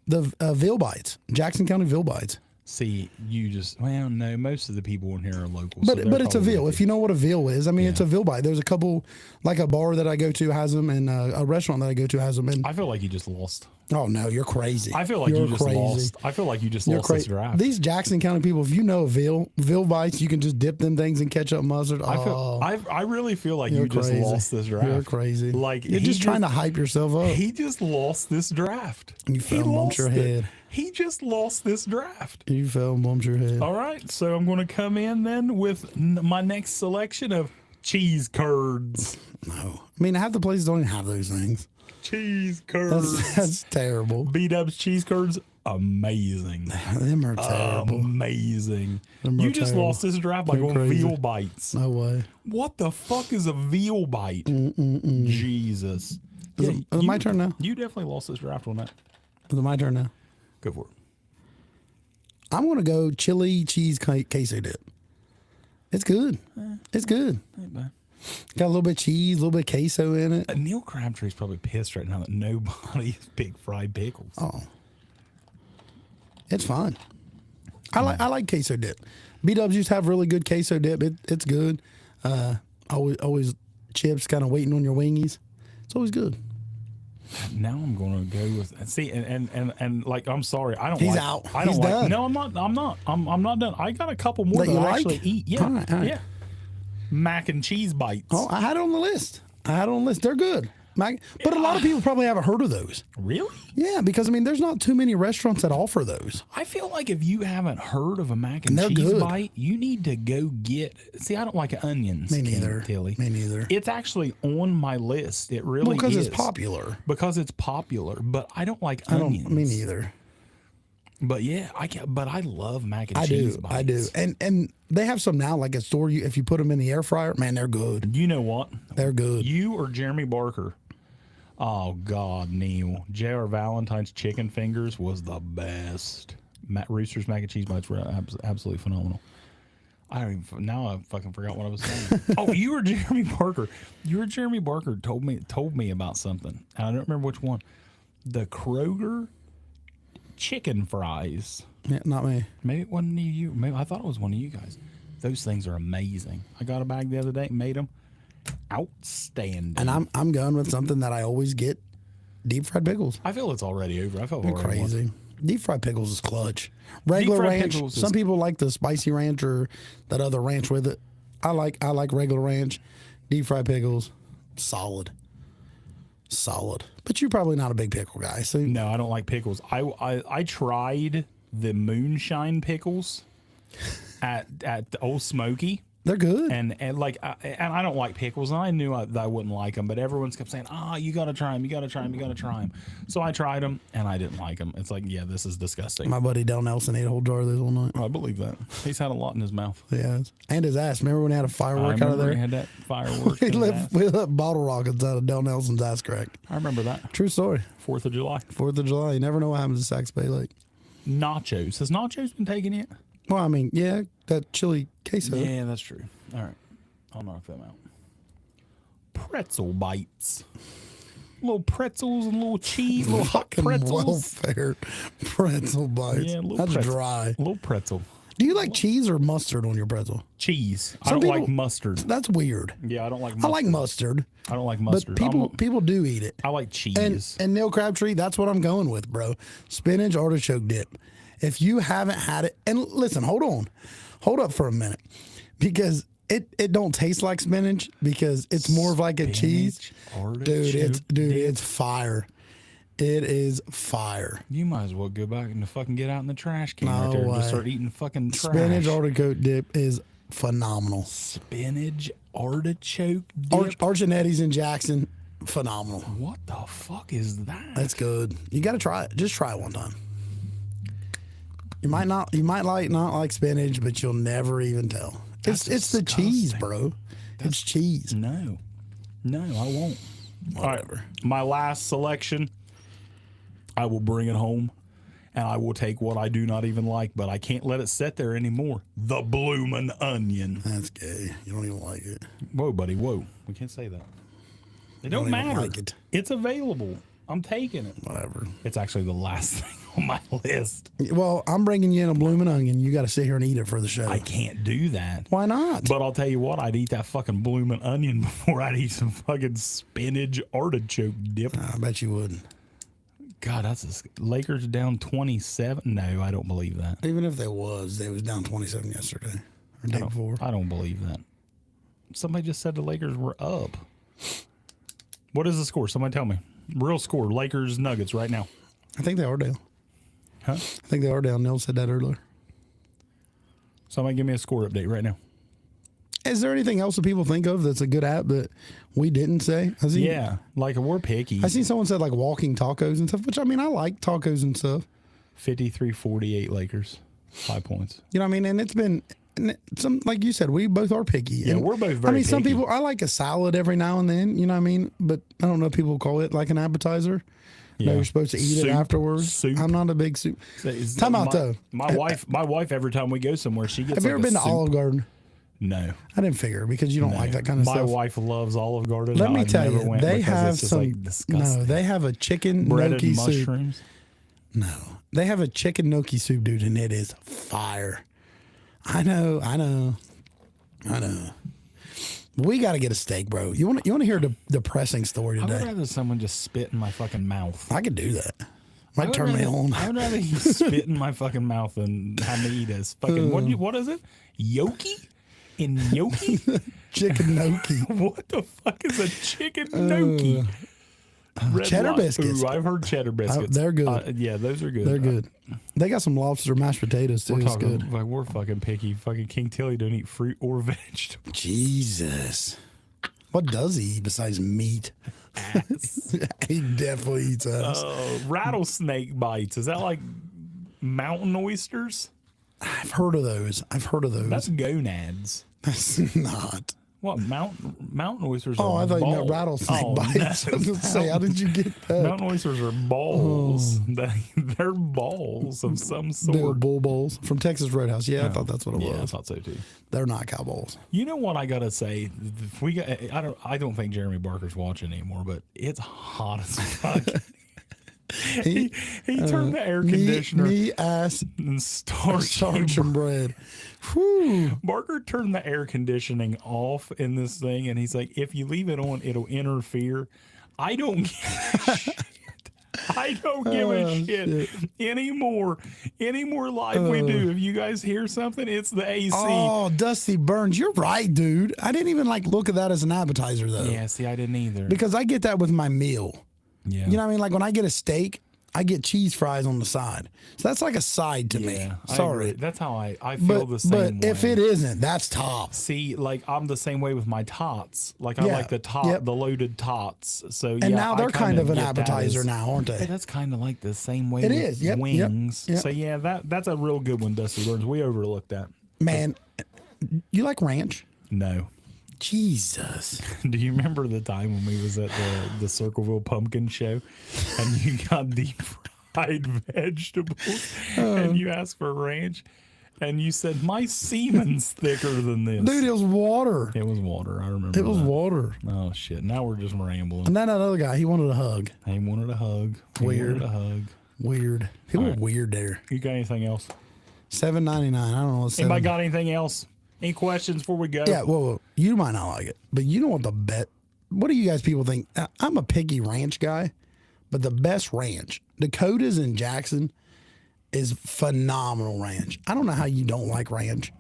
The Veal Bites, Jackson County Veal Bites. See, you just no. Most of the people in here are local, But it's a veal. If you know what a veal is, I mean, it's Yeah. a veal bite. There's a couple, like a bar that I go to has them, and a restaurant that I go to has them. And I feel like you just lost. oh no, you're crazy. I feel like you're you just crazy. lost. I feel like you just You're lost this crazy. draft. These Jackson County people, if you know veal bites, you can just dip them things in ketchup, mustard. I really feel like you're you just crazy. lost this draft. You're crazy. Like you're he just trying to hype yourself up. He just lost this draft. You fell and bumped your lost it. head. He just lost this draft. You fell and bumped your head. All right, so I'm going to come in then with my next selection of cheese curds. No, I mean half the places don't even have those things. Cheese curds. That's terrible. B-Dubs cheese curds, amazing. Them are terrible. Amazing. Them are You just terrible. lost this draft by They're going crazy. veal bites. No way. What the fuck is a veal bite? Jesus. Is it my turn now? You definitely lost this draft on that. Is it my turn now? Go for it. I'm gonna go chili cheese queso dip. It's good. It's good. Ain't bad. Got a little bit of cheese, a little bit of queso in it. Neil Crabtree's probably pissed right now that nobody has big fried pickles. Oh, it's fine. I like queso dip. B-Dubs used to have really good queso dip. It's good. Always chips kind of waiting on your wingies. It's always good. Now I'm going to go with see and like I'm sorry I don't. He's like, out. I don't He's like. done. No, I'm not. I'm not done. I got a couple more That that, you I like? actually eat. Yeah, All right. yeah. Mac and cheese bites. Oh, I had it on the list. They're good. But a lot of people probably haven't heard of those. Really? Yeah, because I mean, there's not too many restaurants that offer those. I feel like if you haven't heard of a mac and They're cheese good. bite, you need to go get. See, I don't like onions. Me King neither. Tilly. Me neither. It's actually on my list. It really Because is it's popular. Because it's popular, but I don't like I onions. don't. Me neither. But yeah, I can. But I love mac and I cheese do. bites. I do. And they have some now, like at store. If you put them in the air fryer, man, they're good. You know what? They're good. You or Jeremy Barker? Oh God, Neil. J.R. Valentine's chicken fingers was the best. Rooster's mac and cheese bites were absolutely phenomenal. I don't even, now I fucking forgot what I was saying. Oh, you were Jeremy Barker. You were Jeremy Barker told me about something. And I don't remember which one. The Kroger chicken fries. Yeah, not me. Maybe it wasn't you. Maybe I thought it was one of you guys. Those things are amazing. I got a bag the other day and made them outstanding. And I'm going with something that I always get: deep fried pickles. I feel it's already over. I felt You're already crazy. Deep fried pickles is clutch. Regular fried ranch. pickles is- Some people like the spicy ranch or that other ranch with it. I like regular ranch. Deep fried pickles, solid. But you're probably not a big pickle guy, so No, I don't like pickles. I tried the moonshine pickles at the Old Smoky. they're good. And I don't like pickles, and I knew that I wouldn't like them, but everyone's kept saying, you got to try them, you got to try them, you got to try them. So I tried them, and I didn't like them. It's like, yeah, this is disgusting. My buddy Del Nelson ate a whole jar of those one night. I believe that. He's had a lot in his mouth. Yeah, and his ass. Remember when he had a I firework out of remember there? he had that firework. We in his left, ass. we left bottle rockets out of Del Nelson's ass crack. I remember that. True story. 4th of July. 4th of July. You never know what happens at Saks Bay Lake. Nachos. Has Nachos been taken yet? Well, I mean, yeah, that chili queso. Yeah, that's true. All right. I'll knock them out. Pretzel bites. Little pretzels and little cheese, little hot Fucking pretzels. welfare pretzel bites. Yeah, a little That's pretzel. dry. Little pretzel. Do you like cheese or mustard on your pretzel? Cheese. I Some don't like people- mustard. That's weird. Yeah, I don't like I mustard. like mustard, I don't like but mustard. people do eat it. I like cheese. And Neil Crabtree, that's what I'm going with, bro. Spinach artichoke dip. If you haven't had it, and listen, hold up for a minute, because it don't taste like spinach because it's more of like a cheese. Artichoke It's fire. It is fire. You might as well go back and fucking get out in the trash can No right there and just way. start eating fucking trash. Spinach artichoke dip is phenomenal. Spinach artichoke dip. Archinetti's in Jackson, phenomenal. What the fuck is that? That's good. You got to try it. Just try it one time. You might not like spinach, but you'll never even tell. That's It's the cheese, disgusting. bro. It's cheese. No, I won't. Whatever. All right, my last selection. I will bring it home, and I will take what I do not even like, but I can't let it sit there anymore. The bloomin' onion. That's gay. You don't even like it. Whoa, buddy, whoa. We can't say that. It don't Don't even matter. like it. It's available. I'm taking it. Whatever. It's actually the last thing on my list. Well, I'm bringing you in a blooming onion. You got to sit here and eat it for the show. I can't do that. Why not? But I'll tell you what, I'd eat that fucking bloomin' onion before I'd eat some fucking spinach artichoke dip. I bet you wouldn't. God, Lakers down 27. No, I don't believe that. Even if they was down 27 yesterday or day before. I don't believe that. Somebody just said the Lakers were up. What is the score? Somebody tell me. Real score. Lakers Nuggets right now. I think they are down. Huh? I think they are down. Neil said that earlier. Somebody give me a score update right now. Is there anything else that people think of that's a good app that we didn't say? Yeah, like we're picky. I seen someone said like walking tacos and stuff, which I mean, I like tacos and stuff. 53-48 Lakers. 5 points. You know what I mean? And it's been some, like you said, we both are picky. Yeah, And, we're both I very mean, some picky. people, I like a salad every now and then, you know what I mean? But I don't know if people call it like an appetizer. No, Yeah. you're supposed to eat Soup. it afterwards. Soup. I'm not a big soup. It's- Time out, my- though. My wife, every time we go somewhere, she gets Have like you ever a been to soup. Olive Garden? No. I didn't figure because you don't like that kind of My stuff. wife loves Olive Garden. Let me I've tell never you, went they because have it's just, some. like, disgusting. No, they have a chicken Breaded gnocchi soup. mushrooms. No, they have a chicken gnocchi soup, dude, and it is fire. I know. We got to get a steak, bro. You want to hear the depressing story I would today? rather someone just spit in my fucking mouth. I could do that. I Might would turn me rather- on. I would rather you spit in my fucking mouth than have me eat as fucking what is it? Yoki? In gnocchi? Chicken gnocchi. What the fuck is a chicken gnocchi? Red cheddar biscuits. Ooh, I've heard cheddar biscuits. they're good. Yeah, those are good. They're good. They got some lobster mashed potatoes too. We're It's talking good. like we're fucking picky. Fucking King Tilly don't eat fruit or vegetables. Jesus. What does he eat besides meat? He definitely eats ass. Rattlesnake bites. Is that like mountain oysters? I've heard of those. That's gonads. That's not. What mountain oysters? Oh, are I thought you meant balls. rattlesnake Oh, bites. no. I was gonna say, how did you get that? Mountain oysters are balls. Oh. They're balls of some They're sort. bull bowls from Texas Roadhouse. Yeah, I thought that's what it Yeah, I was. thought so too. They're not cow bowls. You know what I gotta say? If we got, I don't think Jeremy Barker's watching anymore, but it's hot as fuck. he turned the air conditioner Me ass and starched starch and bread. Whew. Barker turned the air conditioning off in this thing, and he's like, if you leave it on, it'll interfere. I don't get I don't give a shit anymore. Any more live we do. If you guys hear something, it's the AC. Oh, Dusty Burns, you're right, dude. I didn't even like look at that as an appetizer though. Yeah, see, I didn't either. Because I get that with my meal. Yeah. You know what I mean? Like when I get a steak, I get cheese fries on the side. So that's like a side to me. Yeah, I Sorry. agree. That's how I feel the same But way. if it isn't, that's top. See, like I'm the same way with my tots. Like I Yeah, like the top, yep. the loaded tots. So And yeah, now they're I kind of an get that appetizer as- now, aren't Hey, they? that's kind of like the same way It with is. Yep, yep, wings. yep. So yeah, that's a real good one, Dusty Burns. We overlooked that. Man, you like ranch? No. Jesus. Do you remember the time when we was at the Circleville Pumpkin Show and you got deep fried vegetables and you asked for ranch and you said my semen's thicker than this? Dude, it was water. It was water. I remember. It was that. water. Oh shit! Now we're just rambling. And then that other guy, he wanted a hug. He wanted a hug. He Weird. wanted a hug. Weird. People All right. weird there. You got anything else? $7.99. I don't know what's Anybody got anything else? Any questions before we go? Yeah, well, you might not like it, but you know what the bet? What do you guys people think? I'm a picky ranch guy, but the best ranch, Dakota's in Jackson, is phenomenal ranch. I don't know how you don't like ranch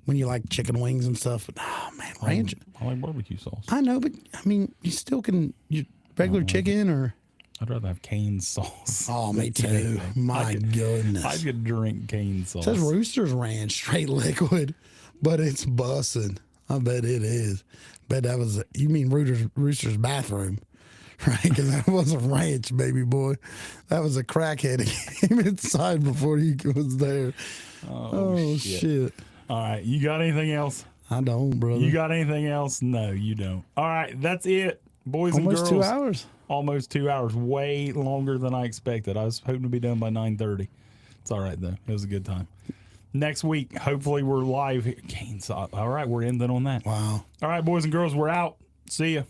when you like chicken wings and stuff, but oh man, ranch. I like barbecue sauce. I know, but I mean, you still can you regular chicken or. I'd rather have cane sauce. Oh, me than too. anything. My goodness. I could drink cane sauce. It says Rooster's Ranch, straight liquid, but it's bussin'. I bet it is. Bet that was, you mean Rooster's bathroom, right? Because that wasn't ranch, baby boy. That was a crackhead. He came inside before he was there. Oh, shit. All right. You got anything else? I don't, brother. You got anything else? No, you don't. All right. That's it. Boys Almost and girls. 2 hours. Almost 2 hours. Way longer than I expected. I was hoping to be done by 9:30. It's all right, though. It was a good time. Next week, hopefully we're live. All right. We're ending on that. Wow. All right, boys and girls. We're out. See ya.